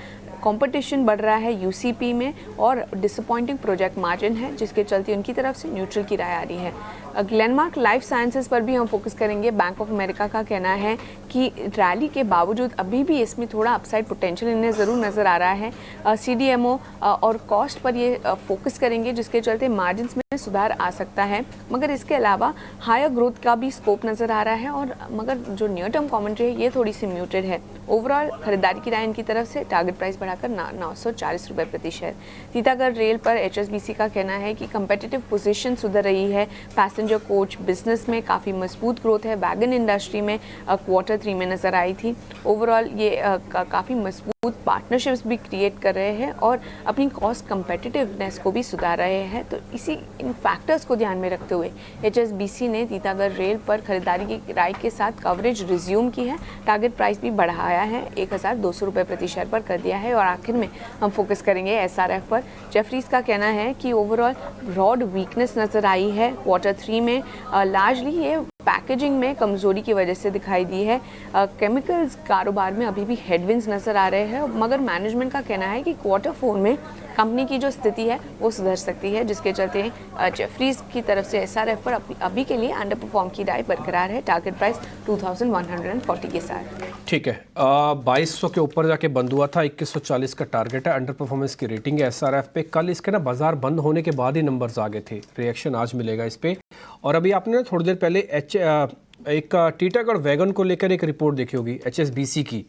कंपटीशन बढ़ रहा है यूसीपी में और डिसअपॉइंटिंग प्रोजेक्ट मार्जिन है, जिसके चलते उनकी तरफ से न्यूट्रल की राय आ रही है। ग्लेनमार्क लाइफ साइंसेज पर भी हम फोकस करेंगे। बैंक ऑफ अमेरिका का कहना है कि रैली के बावजूद अभी भी इसमें थोड़ा अपसाइड पोटेंशियल इन्हें ज़रूर नज़र आ रहा है। CDMO और कॉस्ट पर ये फोकस करेंगे, जिसके चलते मार्जिन्स में सुधार आ सकता है। मगर इसके अलावा हायर ग्रोथ का भी स्कोप नज़र आ रहा है, और मगर जो नियर टर्म कमेंट्री है ये थोड़ी सी म्यूटेड है। ओवरऑल खरीदारी की राय इनकी तरफ से टारगेट प्राइस बढ़ाकर 940 रुपये प्रति शेयर। तीतागढ़ रेल पर HSBC का कहना है कि कंपेटिटिव पोजीशन सुधर रही है। पैसेंजर कोच बिजनेस में काफ़ी मजबूत ग्रोथ है, वैगन इंडस्ट्री में Q3 में नज़र आई थी। ओवरऑल ये काफ़ी मजबूत पार्टनरशिप्स भी क्रिएट कर रहे हैं और अपनी कॉस्ट कंपेटिटिवनेस को भी सुधार रहे हैं। तो इन फैक्टर्स को ध्यान में रखते हुए HSBC ने तीतागढ़ रेल पर खरीदारी की राय के साथ कवरेज रिज्यूम की है। टारगेट प्राइस भी बढ़ाया है, 1200 रुपये प्रति शेयर पर कर दिया है। और आखिर में हम फोकस करेंगे SRF पर। जेफरीज का कहना है कि ओवरऑल ब्रॉड वीकनेस नज़र आई है Q3 में। लार्जली ये पैकेजिंग में कमजोरी की वजह से दिखाई दी है। केमिकल्स कारोबार में अभी भी हेडविंड्स नज़र आ रहे हैं, मगर मैनेजमेंट का कहना है कि Q4 में कंपनी की जो स्थिति है वो सुधर सकती है, जिसके चलते जेफरीज की तरफ से SRF पर अभी के लिए अंडर परफॉर्म की राय बरकरार है। टारगेट प्राइस 2140 के साथ। ठीक है, 2200 के ऊपर जाके बंद हुआ था, 2140 का टारगेट है। अंडर परफॉर्मेंस की रेटिंग है SRF पे। कल इसके ना बाजार बंद होने के बाद ही नंबर्स आ गए थे, रिएक्शन आज मिलेगा इस पे। और अभी आपने थोड़ी देर पहले एक टीटागढ़ वैगन को लेकर एक रिपोर्ट देखी होगी HSBC की।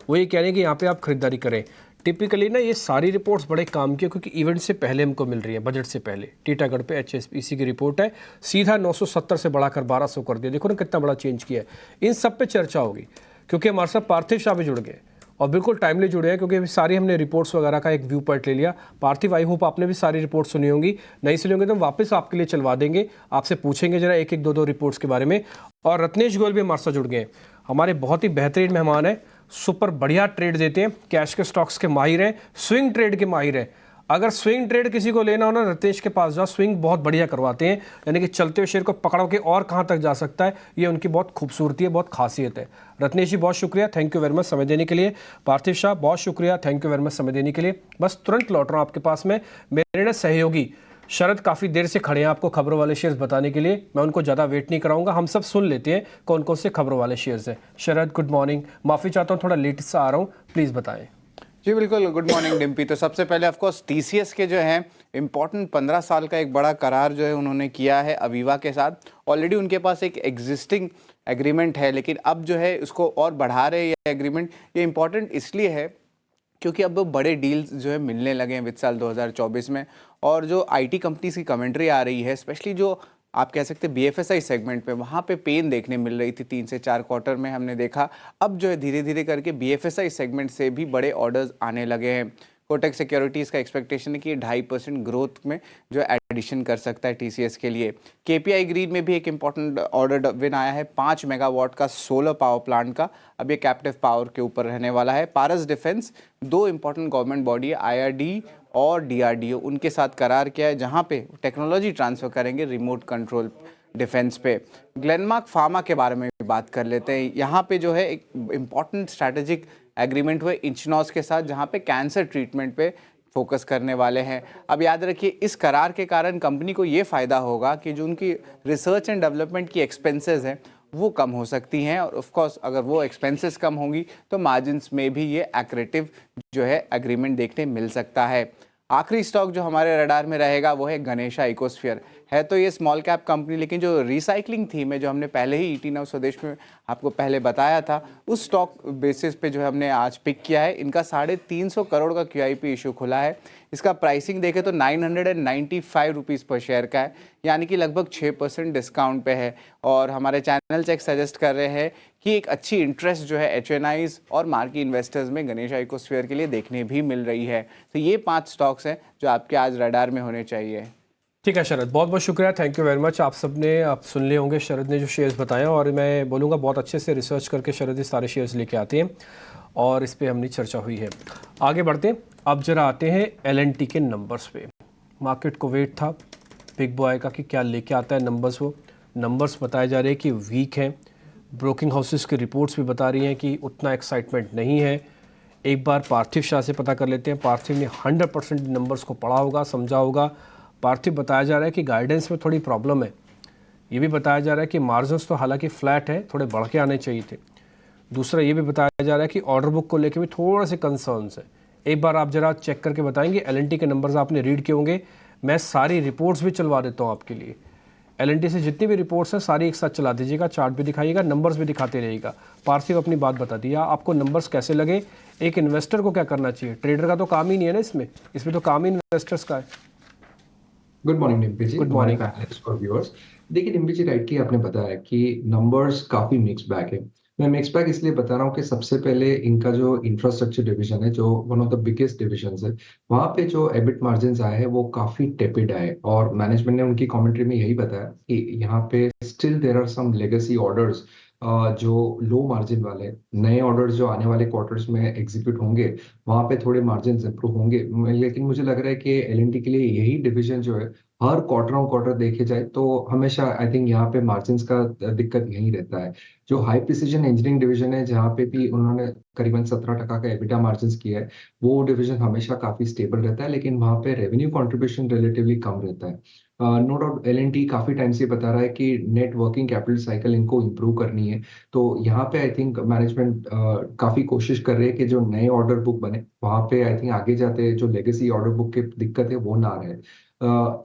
वो ये कह रहे हैं कि यहाँ पे आप खरीदारी करें। टिपिकली ना ये सारी रिपोर्ट्स बड़े काम की है, क्योंकि इवेंट से पहले हमको मिल रही है, बजट से पहले। टीटागढ़ पे HSBC की रिपोर्ट है, सीधा 970 से बढ़ाकर 1200 कर दिया। देखो ना कितना बड़ा चेंज किया है। इन सब पे चर्चा होगी, क्योंकि हमारे साथ पार्थिव शाह भी जुड़ गए और बिल्कुल टाइमली जुड़े हैं, क्योंकि अभी सारी हमने रिपोर्ट्स वगैरह का एक व्यू पॉइंट ले लिया। पार्थिव, आई होप आपने भी सारी रिपोर्ट सुनी होंगी। नहीं सुनी होंगी तो हम वापस आपके लिए चलवा देंगे, आपसे पूछेंगे जरा एक एक दो रिपोर्ट्स के बारे में। और रत्नेश गोयल भी हमारे साथ जुड़ गए हैं, हमारे बहुत ही बेहतरीन मेहमान हैं, सुपर बढ़िया ट्रेड देते हैं, कैश के स्टॉक्स के माहिर हैं, स्विंग ट्रेड के माहिर हैं। अगर स्विंग ट्रेड किसी को लेना हो ना, रत्नेश के पास जाओ, स्विंग बहुत बढ़िया करवाते हैं। यानी कि चलते हुए शेयर को पकड़ो के और कहाँ तक जा सकता है, ये उनकी बहुत खूबसूरती है, बहुत खासियत है। रत्नेश जी बहुत शुक्रिया, थैंक यू वेरी मच समय देने के लिए। पार्थिव शाह बहुत शुक्रिया, थैंक यू वेरी मच समय देने के लिए। बस तुरंत लौट रहा हूँ आपके पास में। मेरे ना सहयोगी शरद काफ़ी देर से खड़े हैं आपको खबरों वाले शेयर्स बताने के लिए। मैं उनको ज़्यादा वेट नहीं कराऊंगा, हम सब सुन लेते हैं कौन कौन से खबरों वाले शेयर्स हैं। शरद गुड मॉर्निंग, माफ़ी चाहता हूँ थोड़ा लेट सा आ रहा हूँ, प्लीज़ बताएं। जी बिल्कुल, गुड मॉर्निंग डिम्पी। तो सबसे पहले ऑफकोर्स TCS के जो हैं इम्पॉर्टेंट 15 साल का एक बड़ा करार जो है उन्होंने किया है अवीवा के साथ। ऑलरेडी उनके पास एक एग्जिस्टिंग एग्रीमेंट है, लेकिन अब जो है उसको और बढ़ा रहे हैं ये एग्रीमेंट। ये इम्पॉर्टेंट इसलिए है क्योंकि अब बड़े डील्स जो है मिलने लगे हैं वित्त साल 2024 में। और जो IT कंपनीज की कमेंट्री आ रही है, स्पेशली जो आप कह सकते हैं BFSI सेगमेंट पे, वहाँ पे पेन देखने मिल रही थी 3 से 4 क्वार्टर में हमने देखा। अब जो है धीरे धीरे करके BFSI सेगमेंट से भी बड़े ऑर्डर्स आने लगे हैं। कोटक सिक्योरिटीज़ का एक्सपेक्टेशन है कि 2.5% ग्रोथ में जो एडिशन कर सकता है TCS के लिए। KPI ग्रीन में भी एक इम्पॉर्टेंट ऑर्डर विन आया है 5 मेगावाट का सोलर पावर प्लांट का। अब ये कैप्टिव पावर के ऊपर रहने वाला है। पारस डिफेंस, 2 इम्पॉर्टेंट गवर्नमेंट बॉडी है IRD और DRDO, उनके साथ करार किया है, जहाँ पे टेक्नोलॉजी ट्रांसफ़र करेंगे रिमोट कंट्रोल डिफेंस पे। ग्लेनमार्क फार्मा के बारे में बात कर लेते हैं। यहाँ पे जो है एक इम्पॉर्टेंट स्ट्रैटेजिक एग्रीमेंट हुए इंचनॉस के साथ, जहाँ पे कैंसर ट्रीटमेंट पे फोकस करने वाले हैं। अब याद रखिए इस करार के कारण कंपनी को ये फ़ायदा होगा कि जो उनकी रिसर्च एंड डेवलपमेंट की एक्सपेंसेस हैं वो कम हो सकती हैं, और ऑफ कोर्स अगर वो एक्सपेंसेस कम होंगी तो मार्जिन्स में भी ये एक्रेटिव जो है एग्रीमेंट देखने मिल सकता है। आखिरी स्टॉक जो हमारे रडार में रहेगा वो है गणेशा इकोस्फीयर। है तो ये स्मॉल कैप कंपनी, लेकिन जो रिसाइकलिंग थीम है जो हमने पहले ही ET Now स्वदेश में आपको पहले बताया था, उस स्टॉक बेसिस पे जो है हमने आज पिक किया है। इनका 350 करोड़ का QIP इशू खुला है। इसका प्राइसिंग देखें तो 995 रुपीज़ पर शेयर का है, यानी कि लगभग 6% डिस्काउंट पे है। और हमारे चैनल चेक सजेस्ट कर रहे हैं कि एक अच्छी इंटरेस्ट जो है HNIs और मार्की इन्वेस्टर्स में गणेशा इकोस्फीयर के लिए देखने भी मिल रही है। तो ये 5 स्टॉक्स हैं जो आपके आज रडार में होने चाहिए। ठीक है शरद, बहुत बहुत शुक्रिया, थैंक यू वेरी मच। आप सुन लिए होंगे शरद ने जो शेयर्स बताए, और मैं बोलूँगा बहुत अच्छे से रिसर्च करके शरद ये सारे शेयर्स लेके आते हैं और इस पर हमने चर्चा हुई है। आगे बढ़ते हैं, अब जरा आते हैं L&T के नंबर्स पे। मार्केट को वेट था बिग बॉय का कि क्या लेके आता है नंबर्स वो। नंबर्स बताए जा रहे हैं कि वीक हैं, ब्रोकिंग हाउसेस की रिपोर्ट्स भी बता रही हैं कि उतना एक्साइटमेंट नहीं है। एक बार पार्थिव शाह से पता कर लेते हैं। पार्थिव ने 100% नंबर्स को पढ़ा होगा, समझा होगा। पार्थिव बताया जा रहा है कि गाइडेंस में थोड़ी प्रॉब्लम है। ये भी बताया जा रहा है कि मार्जिन्स तो हालांकि फ्लैट है, थोड़े बढ़ के आने चाहिए थे। दूसरा ये भी बताया जा रहा है कि ऑर्डर बुक को लेकर भी थोड़े से कंसर्न्स हैं। एक बार आप जरा चेक करके बताएंगे। एल&टी के नंबर्स आपने रीड किए होंगे, मैं सारी रिपोर्ट्स भी चलवा देता हूँ आपके लिए। एल&टी से जितनी भी रिपोर्ट्स हैं सारी एक साथ चला दीजिएगा, चार्ट भी दिखाइएगा, नंबर्स भी दिखाते रहिएगा। पार्थिव अपनी बात बता दिया, आपको नंबर्स कैसे लगे, एक इन्वेस्टर को क्या करना चाहिए? ट्रेडर का तो काम ही नहीं है ना इसमें तो काम ही इन्वेस्टर्स का है। गुड मॉर्निंग डिम्पी जी। Good morning. पैनलिस्ट और व्यूअर्स, देखिए डिम्पी जी, राइटली आपने बताया कि नंबर्स काफी मिक्स बैग है। मैं मिक्स बैग इसलिए बता रहा हूँ कि सबसे पहले इनका जो इंफ्रास्ट्रक्चर डिवीजन है, जो one of the biggest division है, वहाँ पे जो एबिट मार्जिन आए हैं वो काफी टेपिड आए, और मैनेजमेंट ने उनकी कमेंट्री में यही बताया कि यहाँ पे still there are some legacy orders जो लो मार्जिन वाले नए ऑर्डर्स जो आने वाले क्वार्टर्स में एग्जीक्यूट होंगे, वहां पे थोड़े मार्जिन इंप्रूव होंगे। लेकिन मुझे लग रहा है कि एल&टी के लिए यही डिवीजन जो है, हर क्वार्टर ऑन क्वार्टर देखे जाए तो हमेशा आई थिंक यहाँ पे मार्जिन का दिक्कत नहीं रहता है। जो हाई प्रिसीजन इंजीनियरिंग डिवीजन है, जहाँ पे भी उन्होंने करीबन 17% का एबिटा मार्जिन किया है, वो डिवीजन हमेशा काफी स्टेबल रहता है, लेकिन वहाँ पे रेवेन्यू कंट्रीब्यूशन रिलेटिवली कम रहता है। नो डाउट एल&टी काफी टाइम से बता रहा है कि नेट वर्किंग कैपिटल साइकिल इनको इंप्रूव करनी है। तो यहाँ पे आई थिंक मैनेजमेंट काफी कोशिश कर रही है कि जो नए ऑर्डर बुक बने, वहां पे आई थिंक आगे जाते जो लेगेसी ऑर्डर बुक की दिक्कत है वो ना रहे।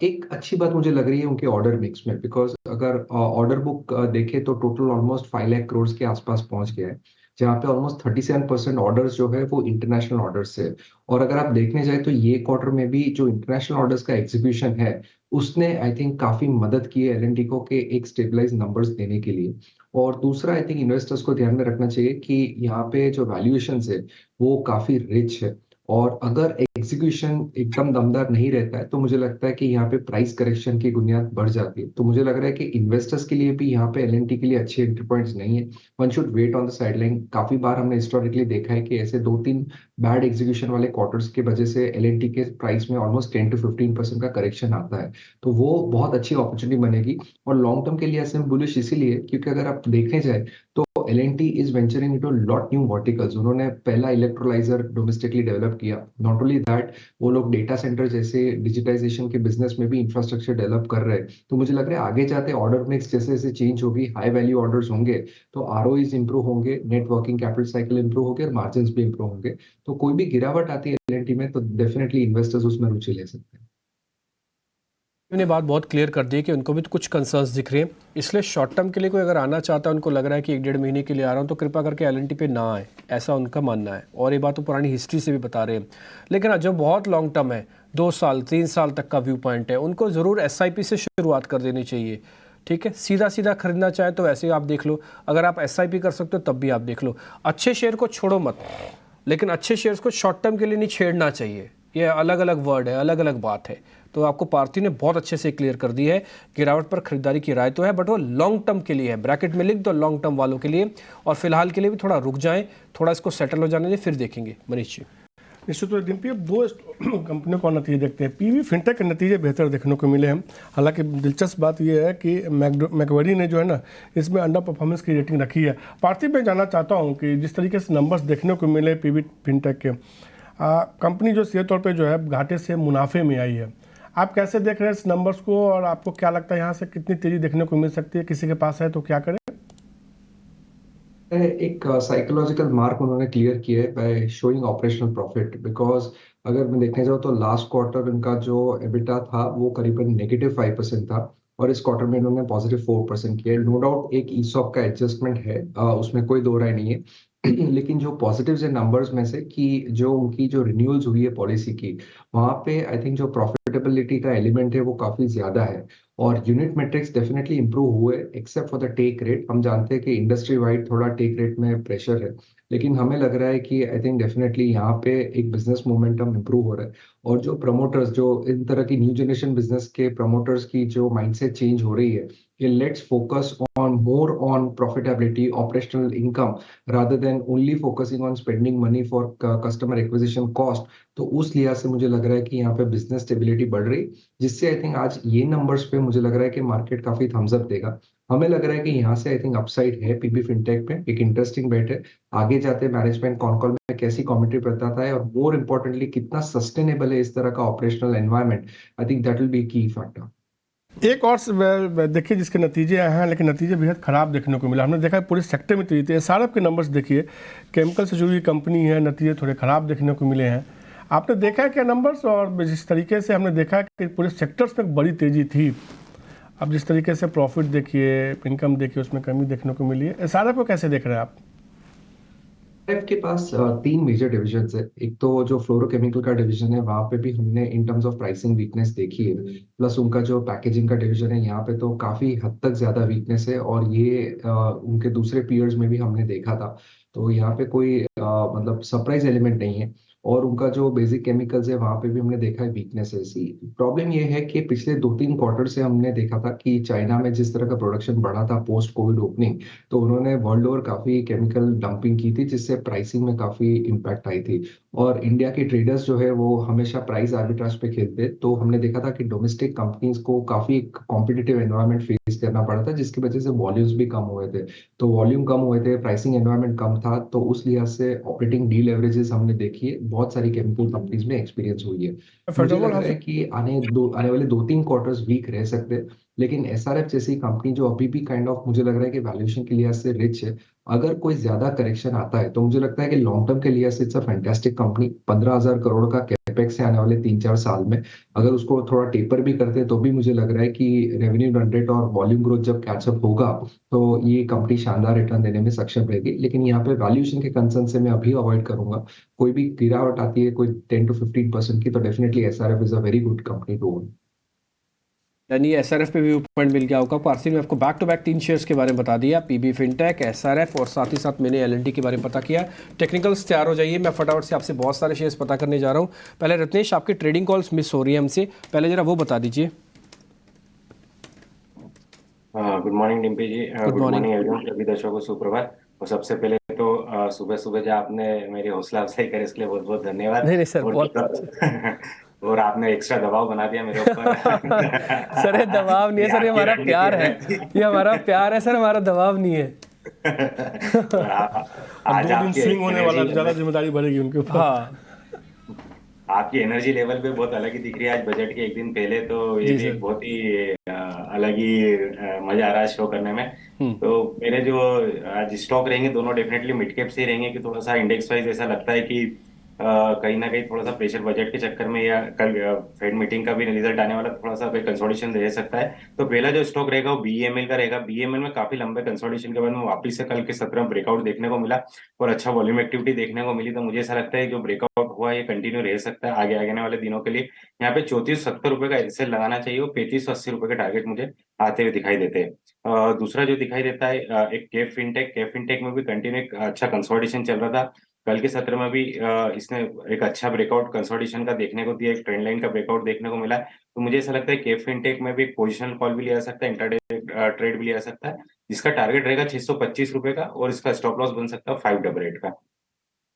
एक अच्छी बात मुझे लग रही है उनके ऑर्डर मिक्स में, बिकॉज अगर ऑर्डर बुक देखे तो टोटल ऑलमोस्ट 5 लाख करोड़ के आसपास पहुंच गया है, जहाँ पे ऑलमोस्ट 37% ऑर्डर्स जो है वो इंटरनेशनल ऑर्डर्स है। और अगर आप देखने जाए तो ये क्वार्टर में भी जो इंटरनेशनल ऑर्डर्स का एग्जीक्यूशन है, उसने आई थिंक काफी मदद की है एल&टी को कि एक स्टेबलाइज नंबर्स देने के लिए। और दूसरा आई थिंक इन्वेस्टर्स को ध्यान में रखना चाहिए कि यहाँ पे जो वैल्यूएशन है वो काफी रिच है, और अगर एग्जीक्यूशन एकदम दमदार नहीं रहता है तो मुझे लगता है कि यहाँ पे प्राइस करेक्शन की बुनियाद बढ़ जाती है। तो मुझे लग रहा है कि इन्वेस्टर्स के लिए भी यहाँ पे एल&टी के लिए अच्छे एंट्री पॉइंट्स नहीं है। One should wait on the sideline. काफी बार हमने हिस्टोरिकली देखा है कि ऐसे 2-3 बैड एग्जीक्यूशन वाले क्वार्टर्स की वजह से एल&टी के प्राइस में ऑलमोस्ट 10 to 15% का करेक्शन आता है। तो वो बहुत अच्छी अपॉर्चुनिटी बनेगी, और लॉन्ग टर्म के लिए ऐसे बुलिश इसीलिए क्योंकि अगर आप देखने जाए तो L&T is venturing into lot new verticals. उन्होंने पहला इलेक्ट्रोलाइजर डोमेस्टिकली डेवलप किया। नॉट ओनली दैट, वो लोग डेटा सेंटर जैसे डिजिटाइजेशन के बिजनेस में भी इंफ्रास्ट्रक्चर डेवलप कर रहे हैं। तो मुझे लग रहा है आगे जाते ऑर्डर मिक्स जैसे जैसे चेंज होगी, हाई वैल्यू ऑर्डर्स होंगे, तो आरओईज इंप्रूव होंगे, net working capital cycle improve होंगे, और मार्जिन भी इंप्रूव होंगे। तो कोई भी गिरावट आती है एल&टी में तो डेफिनेटली इन्वेस्टर्स उसमें रुचि ले सकते हैं। उन्होंने बात बहुत क्लियर कर दी कि उनको भी तो कुछ कंसर्न्स दिख रहे हैं, इसलिए शॉर्ट टर्म के लिए कोई अगर आना चाहता है, उनको लग रहा है कि 1-1.5 महीने के लिए आ रहा हूँ, तो कृपा करके एल&टी पे ना आए, ऐसा उनका मानना है। और ये बात तो पुरानी हिस्ट्री से भी बता रहे हैं। लेकिन जो बहुत लॉन्ग टर्म है, 2 साल 3 साल तक का व्यू पॉइंट है, उनको ज़रूर SIP से शुरुआत कर देनी चाहिए। ठीक है, सीधा सीधा खरीदना चाहे तो वैसे ही आप देख लो, अगर आप SIP कर सकते हो तब भी आप देख लो। अच्छे शेयर को छोड़ो मत, लेकिन अच्छे शेयर्स को शॉर्ट टर्म के लिए नहीं छेड़ना चाहिए। ये अलग अलग वर्ड है, अलग अलग बात है। तो आपको पार्थिव ने बहुत अच्छे से क्लियर कर दी है। गिरावट पर खरीदारी की राय तो है, बट वो लॉन्ग टर्म के लिए है। ब्रैकेट में लिख दो लॉन्ग टर्म वालों के लिए, और फिलहाल के लिए भी थोड़ा रुक जाएं, थोड़ा इसको सेटल हो जाने दें, फिर देखेंगे। मनीष जी। निश्चित रूप से अब 2 कंपनियों का नतीजे देखते हैं। पीवी फिनटेक के नतीजे बेहतर देखने को मिले हैं। हालांकि दिलचस्प बात यह है कि मैकवेरी ने जो है ना, इसमें अंडर परफॉर्मेंस की रेटिंग रखी है। पार्थिव में जानना चाहता हूं कि जिस तरीके से नंबर्स देखने को मिले पीवी फिनटेक के, कंपनी जो सीधे तौर पर जो है घाटे से मुनाफे में आई है, आप कैसे देख रहे हैं इस नंबर्स को, और आपको क्या लगता है यहाँ से कितनी तेजी देखने को मिल सकती है? किसी के पास है तो क्या करें? एक साइकोलॉजिकल मार्क उन्होंने क्लियर किया है by showing operational profit, because अगर मैं देखने जाऊँ तो लास्ट क्वार्टर इनका जो एबिटा था वो करीबन -5% था, और इस क्वार्टर में इन्होंने +4% किया है। नो डाउट एक ईसॉप का एडजस्टमेंट है, उसमें कोई दो राय नहीं है। लेकिन जो पॉजिटिव्स है नंबर्स में से कि जो उनकी जो रिन्यूअल्स हुई है पॉलिसी की, वहां पे आई थिंक जो प्रॉफिटेबिलिटी का एलिमेंट है वो काफी ज्यादा है, और यूनिट मेट्रिक्स डेफिनेटली इंप्रूव हुए except for the take rate. हम जानते हैं कि इंडस्ट्री वाइड थोड़ा टेक रेट में प्रेशर है, लेकिन हमें लग रहा है कि आई थिंक डेफिनेटली यहाँ पे एक बिजनेस मोमेंटम इंप्रूव हो रहा है। और जो प्रमोटर्स, जो इन तरह की न्यू जनरेशन बिजनेस के प्रमोटर्स की जो माइंडसेट चेंज हो रही है कि let's focus on more on profitability, operational income, rather than only focusing on spending money for customer acquisition cost, तो उस लिहाज से मुझे लग रहा है कि यहाँ पे बिजनेस स्टेबिलिटी बढ़ रही, जिससे आई थिंक आज ये नंबर्स पे मुझे लग रहा है कि मार्केट काफी थम्स अप देगा। हमें लग रहा है कि यहाँ से आई थिंक अपसाइड है पीबी फिनटेक पे, एक इंटरेस्टिंग बेट है। आगे जाते मैनेजमेंट कॉन कॉल में कैसी कमेंट्री बताता है और मोर इम्पोर्टेंटली कितना सस्टेनेबल है इस तरह का operational environment, I think that will be की फैक्टर। एक और देखिए जिसके नतीजे आए हैं, लेकिन नतीजे बेहद ख़राब देखने को मिला। हमने देखा है पूरे सेक्टर में तेजी। एसआरएफ के नंबर्स देखिए, केमिकल से जुड़ी हुई कंपनी है, नतीजे थोड़े ख़राब देखने को मिले हैं। आपने देखा है क्या नंबर्स? और जिस तरीके से हमने देखा है कि पूरे सेक्टर्स में बड़ी तेज़ी थी, अब जिस तरीके से प्रॉफिट देखिए, इनकम देखिए, उसमें कमी देखने को मिली है। एसआरएफ को कैसे देख रहे हैं आप? एफ के पास 3 मेजर डिविजन है। एक तो जो फ्लोरोकेमिकल का डिवीजन है, वहां पे भी हमने इन टर्म्स ऑफ प्राइसिंग वीकनेस देखी है। प्लस उनका जो पैकेजिंग का डिवीजन है, यहाँ पे तो काफी हद तक ज्यादा वीकनेस है, और ये उनके दूसरे पीयर्स में भी हमने देखा था। तो यहाँ पे कोई मतलब सरप्राइज एलिमेंट नहीं है। और उनका जो बेसिक केमिकल्स है, वहां पे भी हमने देखा है वीकनेस है। सी प्रॉब्लम ये है कि पिछले 2-3 क्वार्टर से हमने देखा था कि चाइना में जिस तरह का प्रोडक्शन बढ़ा था पोस्ट कोविड ओपनिंग, तो उन्होंने वर्ल्ड ओवर काफी केमिकल डंपिंग की थी, जिससे प्राइसिंग में काफी इम्पैक्ट आई थी। और इंडिया के ट्रेडर्स जो है वो हमेशा प्राइस आर्बिट्राज पे खेलते, तो हमने देखा था कि डोमेस्टिक कंपनीज को काफी कॉम्पिटिटिव एनवायरनमेंट फेस करना पड़ा था, जिसकी वजह से वॉल्यूम्स भी कम हुए थे। तो वॉल्यूम कम हुए थे, प्राइसिंग एनवायरनमेंट कम था, तो उस लिहाज से ऑपरेटिंग डीलेवरेजेस हमने देखी है, बहुत सारी केमिकल कंपनीज में एक्सपीरियंस हुई है। मुझे लग रहा है कि आने वाले 2-3 क्वार्टर्स वीक रह सकते हैं, लेकिन एसआरएफ जैसी कंपनी जो अभी भी काइंड ऑफ मुझे लग रहा है कि वैल्यूएशन के लिहाज से रिच है, अगर कोई ज्यादा करेक्शन आता है तो मुझे लगता है कि लॉन्ग टर्म के लिहाज से it's a fantastic company. 15,000 crore का कैपेक्स है आने वाले 3-4 साल में। अगर उसको थोड़ा टेपर भी करते हैं तो भी मुझे लग रहा है कि रेवेन्यू रन रेट और वॉल्यूम ग्रोथ जब कैचअप होगा तो ये कंपनी शानदार रिटर्न देने में सक्षम रहेगी। लेकिन यहाँ पे वैल्यूएशन के कंसर्न से मैं अभी अवॉइड करूंगा। कोई भी गिरावट आती है कोई 10-15% की, तो definitely SRF is a very good company to own. यानी एसआरएफ पे भी पॉइंट मिल गया होगा। पारसी ने आपको बैक टू बैक 3 शेयर्स के बारे में बता दिया, पीबी फिनटेक, एसआरएफ, और साथ ही साथ मैंने एलएनटी के बारे में पता किया। टेक्निकल्स तैयार हो जाइए, मैं फटाफट से आपसे बहुत सारे शेयर्स पता करने जा रहा हूँ। पहले रत्नेश, आपकी ट्रेडिंग कॉल्स मिस हो रही है हमसे, पहले जरा वो बता दीजिए। गुड मॉर्निंग डिम्पी जी, गुड मॉर्निंग एवरीवन, सभी दर्शकों को सुप्रभात। और सबसे पहले तो सुबह सुबह जो आपने मेरी हौसला अफजाई करी इसके लिए बहुत बहुत धन्यवाद। नहीं सर, और आपने एक्स्ट्रा दबाव बना दिया मेरे ऊपर। सर ये दबाव नहीं है सर, ये हमारा प्यार है, ये हमारा प्यार है सर, हमारा दबाव नहीं है। आज 2 दिन स्विंग होने वाला, ज्यादा जिम्मेदारी बढ़ेगी उनके ऊपर। हाँ, आपकी एनर्जी लेवल पे बहुत अलग ही दिख रही है आज बजट के एक दिन पहले, तो ये भी बहुत ही अलग ही मजा आ रहा है शो करने में। तो मेरे जो आज स्टॉक रहेंगे दोनों डेफिनेटली मिड कैप से ही रहेंगे, कि थोड़ा सा इंडेक्स वाइज ऐसा लगता है कि कहीं ना कहीं थोड़ा सा प्रेशर बजट के चक्कर में, या कल फेड मीटिंग का भी रिजल्ट आने वाला, थोड़ा सा कोई कंसोलिडेशन रह सकता है। तो पहला जो स्टॉक रहेगा वो बीईएमएल का रहेगा। बीईएमएल में काफी लंबे कंसोलिडेशन के बाद में वापस से कल के 17 ब्रेकआउट देखने को मिला और अच्छा वॉल्यूम एक्टिविटी देखने को मिली। तो मुझे ऐसा लगता है जो ब्रेकआउट हुआ ये कंटिन्यू रह सकता है आगे आने वाले दिनों के लिए। यहाँ पे 34-70 रुपए का एलसीएल लगाना चाहिए और 35-80 रुपए के टारगेट मुझे आते हुए दिखाई देते हैं। दूसरा जो दिखाई देता है एक कैफ फिनटेक में भी कंटिन्यू अच्छा कंसोलिडेशन चल रहा था। कल के सत्र में भी इसने एक अच्छा ब्रेकआउट कंसोलिडेशन का देखने को दिया, एक ट्रेंड लाइन का ब्रेकआउट देखने को मिला। तो मुझे ऐसा लगता है कैफ फिनटेक में भी एक पोजिशनल कॉल भी लिया जा सकता है, इंट्राडे ट्रेड भी लिया जा सकता है, जिसका टारगेट रहेगा 625 रुपए का और इसका स्टॉप लॉस बन सकता है 588 का।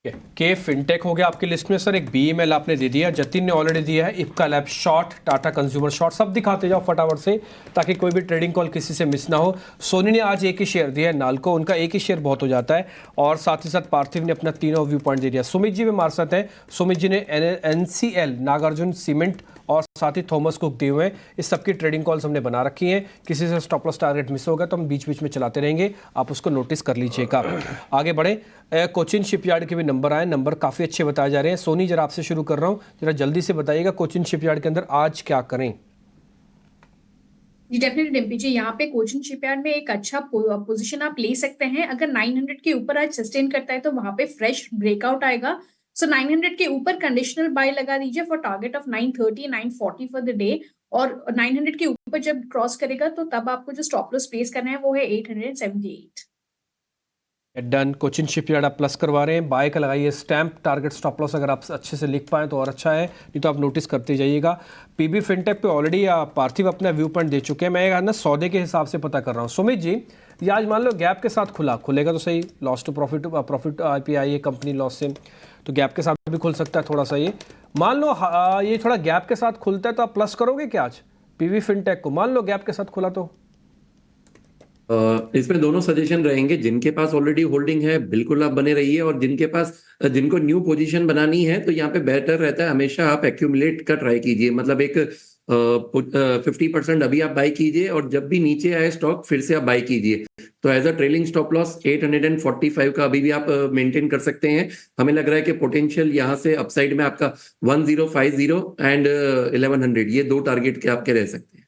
के फिनटेक हो गया आपकी लिस्ट में सर। एक बीईएमएल आपने दे दिया, जतिन ने ऑलरेडी दिया है, Ipca lab short, Tata consumer short, सब दिखाते जाओ फटाफट से ताकि कोई भी ट्रेडिंग कॉल किसी से मिस ना हो। सोनी ने आज एक ही शेयर दिया है नाल्को, उनका एक ही शेयर बहुत हो जाता है। और साथ ही साथ पार्थिव ने अपना तीनों व्यू पॉइंट दे दिया। सुमित जी भी मार सकते हैं, सुमित जी ने एनसीएल, नागार्जुन सीमेंट और साथ ही थॉमस कुक दिए हुए हैं। इस सबकी ट्रेडिंग कॉल्स हमने बना रखी हैं। किसी से स्टॉप लॉस टारगेट मिस होगा तो हम बीच बीच में चलाते रहेंगे, आप उसको नोटिस कर लीजिएगा। आगे बढ़े, कोचिन शिपयार्ड के भी नंबर आए, नंबर काफ़ी अच्छे बताए जा रहे हैं। सोनी जरा आपसे शुरू कर रहा हूँ, जरा जल्दी से बताइएगा कोचिन शिपयार्ड के अंदर आज क्या करें। जी डेफिनेटली डिम्पी जी, यहाँ पे कोचिन शिपयार्ड में एक अच्छा पोजीशन आप ले सकते हैं। अगर 900 के ऊपर आज सस्टेन करता है तो वहां पे फ्रेश ब्रेकआउट आएगा। सो 900 के ऊपर कंडीशनल बाय लगा दीजिए for target of 930 940 for the day. और 900 के ऊपर जब क्रॉस करेगा तो तब आपको जो स्टॉप लॉस प्लेस करना है वो है 878। डन। कोचिन शिपयार्ड आप प्लस करवा रहे हैं, बाय का लगाइए स्टैम्प, टारगेट स्टॉप लॉस अगर आप अच्छे से लिख पाएँ तो और अच्छा है, नहीं तो आप नोटिस करते जाइएगा। पीबी फिनटेक पे ऑलरेडी पार्थिव अपना व्यू पॉइंट दे चुके हैं, मैं ना सौदे के हिसाब से पता कर रहा हूँ। सुमित जी, ये आज मान लो गैप के साथ खुलेगा तो सही, लॉस टू प्रॉफिट आईपीआई है कंपनी लॉस से, तो गैप के साथ भी खुल सकता है थोड़ा सा ये। मान लो ये थोड़ा गैप के साथ खुलता है तो आप प्लस करोगे क्या आज पीवी फिनटेक को? मान लो गैप के साथ खुला तो इसमें दोनों सजेशन रहेंगे। जिनके पास ऑलरेडी होल्डिंग है बिल्कुल आप बने रहिए, और जिनको न्यू पोजीशन बनानी है तो यहाँ पे बेहतर रहता है हमेशा आप एक्यूमुलेट का ट्राई कीजिए। मतलब एक 50% अभी आप बाई कीजिए और जब भी नीचे आए स्टॉक फिर से आप बाई कीजिए। तो as a trailing stop loss 845 का अभी भी आप मेंटेन कर सकते हैं। हमें लग रहा है कि पोटेंशियल यहाँ से अपसाइड में आपका 1050 एंड 1100 ये दो टारगेट के आपके रह सकते हैं।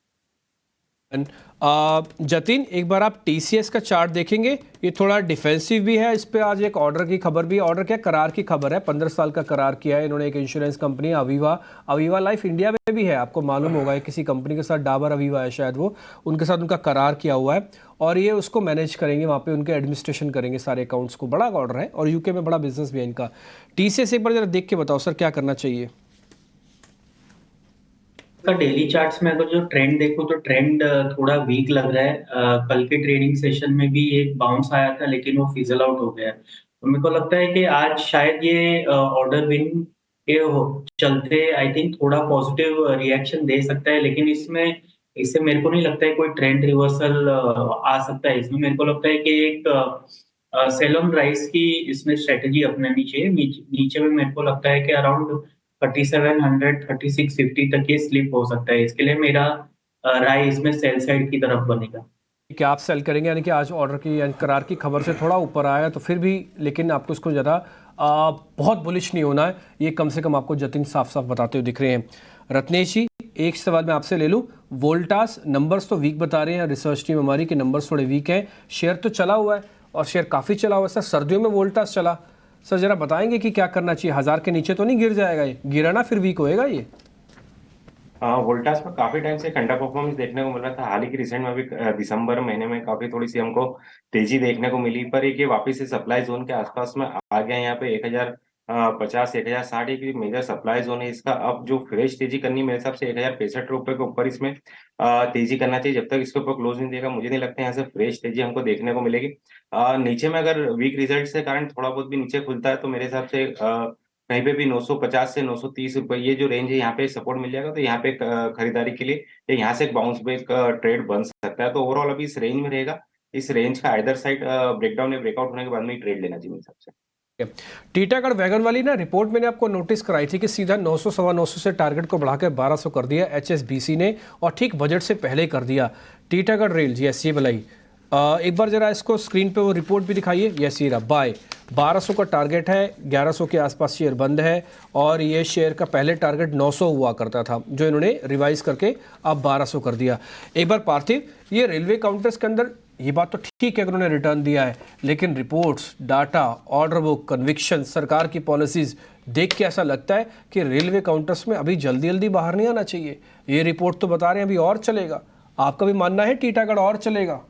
जतिन, एक बार आप टीसीएस का चार्ट देखेंगे, ये थोड़ा डिफेंसिव भी है। इस पे आज एक ऑर्डर की खबर भी, ऑर्डर क्या करार की खबर है, 15 साल का करार किया है इन्होंने एक insurance company Aviva life India में भी है, आपको मालूम होगा किसी कंपनी के साथ, डाबर अवीवा है शायद वो, उनके साथ उनका करार किया हुआ है और ये उसको मैनेज करेंगे, वहाँ पे उनके एडमिनिस्ट्रेशन करेंगे सारे अकाउंट्स को। बड़ा ऑर्डर है और यूके में बड़ा बिजनेस भी है इनका। टीसीएस एक बार जरा देख के बताओ सर क्या करना चाहिए? का डेली चार्ट्स में अगर जो ट्रेंड देखो तो ट्रेंड थोड़ा वीक लग रहा है। कल के ट्रेडिंग सेशन में भी एक बाउंस आया था लेकिन वो फिजल आउट हो गया। तो मेरे को लगता है कि आज शायद ये ऑर्डर विन के चलते आई थिंक थोड़ा पॉजिटिव रिएक्शन दे सकता है, लेकिन इससे मेरे को नहीं लगता है कोई ट्रेंड रिवर्सल आ सकता है। इसमें मेरे को लगता है कि एक सेल ऑन राइज की इसमें स्ट्रेटेजी अपनानी चाहिए। नीचे में मेरे को लगता है कि अराउंड 3700 3650 तक ये स्लिप हो सकता है। इसके लिए मेरा राय इसमें सेल साइड की तरफ बनेगा। क्या आप सेल करेंगे, यानी कि आज ऑर्डर की यानी करार की खबर से थोड़ा ऊपर आया तो फिर भी, लेकिन आपको इसको ज़्यादा बहुत बुलिश नहीं होना है, ये कम से कम आपको जतिन साफ साफ बताते हुए दिख रहे हैं। रत्नेश जी, एक सवाल मैं आपसे ले लूँ, वोल्टास नंबर्स तो वीक बता रहे हैं, रिसर्च टीम हमारी के नंबर्स थोड़े वीक हैं, शेयर तो चला हुआ है और शेयर काफ़ी चला हुआ है सर, सर्दियों में वोल्टास चला, सर जरा बताएंगे कि क्या करना चाहिए? 1000 के नीचे तो नहीं गिर जाएगा ये? गिरा ना फिर वीक होएगा ये? वोल्टास में काफी टाइम से अंडर परफॉर्मेंस देखने को मिल रहा था। हाल ही की रिसेंट में भी दिसंबर महीने में काफी थोड़ी सी हमको तेजी देखने को मिली, पर एक ये वापस से सप्लाई जोन के आसपास में आ गया। यहाँ पे 1050 1060 एक मेजर सप्लाई जोन है इसका। अब जो फ्रेश तेजी करनी मेरे हिसाब से 1065 रुपए के ऊपर इसमें तेजी करना चाहिए। जब तक इसके ऊपर क्लोज नहीं देगा मुझे नहीं लगता यहाँ से फ्रेश तेजी हमको देखने को मिलेगी। नीचे में अगर वीक रिजल्ट के कारण थोड़ा बहुत भी नीचे खुलता है तो मेरे हिसाब से कहीं पे भी 950 से 930 रुपए ये जो रेंज है यहाँ पे सपोर्ट मिल जाएगा। तो यहाँ पे खरीदारी के लिए यहाँ से एक बाउंस बैक ट्रेड बन सकता है। तो ओवरऑल अभी इस रेंज में रहेगा। इस रेंज का आइदर साइड ब्रेकडाउन या ब्रेकआउट होने के बाद में ही ट्रेड लेना चाहिए मेरे हिसाब से। टीटागढ़ वैगन वाली ना रिपोर्ट मैंने आपको नोटिस कराई थी कि सीधा 900 सवा 900 से टारगेट को बढ़ाकर 1200 कर दिया HSBC ने, और ठीक बजट से पहले कर दिया। टीटागढ़ रेल जी एस भलाई, एक बार जरा इसको स्क्रीन पे वो रिपोर्ट भी दिखाइए। यस ये रहा, बाय 1200 का टारगेट है, 1100 के आसपास शेयर बंद है और ये शेयर का पहले टारगेट 900 हुआ करता था जो इन्होंने रिवाइज करके अब 1200 कर दिया। एक बार पार्थिव, ये रेलवे काउंटर्स के अंदर ये बात तो ठीक है कि उन्होंने रिटर्न दिया है, लेकिन reports, data, order book, conviction, सरकार की पॉलिसीज देख के ऐसा लगता है कि रेलवे काउंटर्स में अभी जल्दी जल्दी बाहर नहीं आना चाहिए। ये रिपोर्ट तो बता रहे हैं अभी और चलेगा, आपका भी मानना है टीटागढ़ और चलेगा?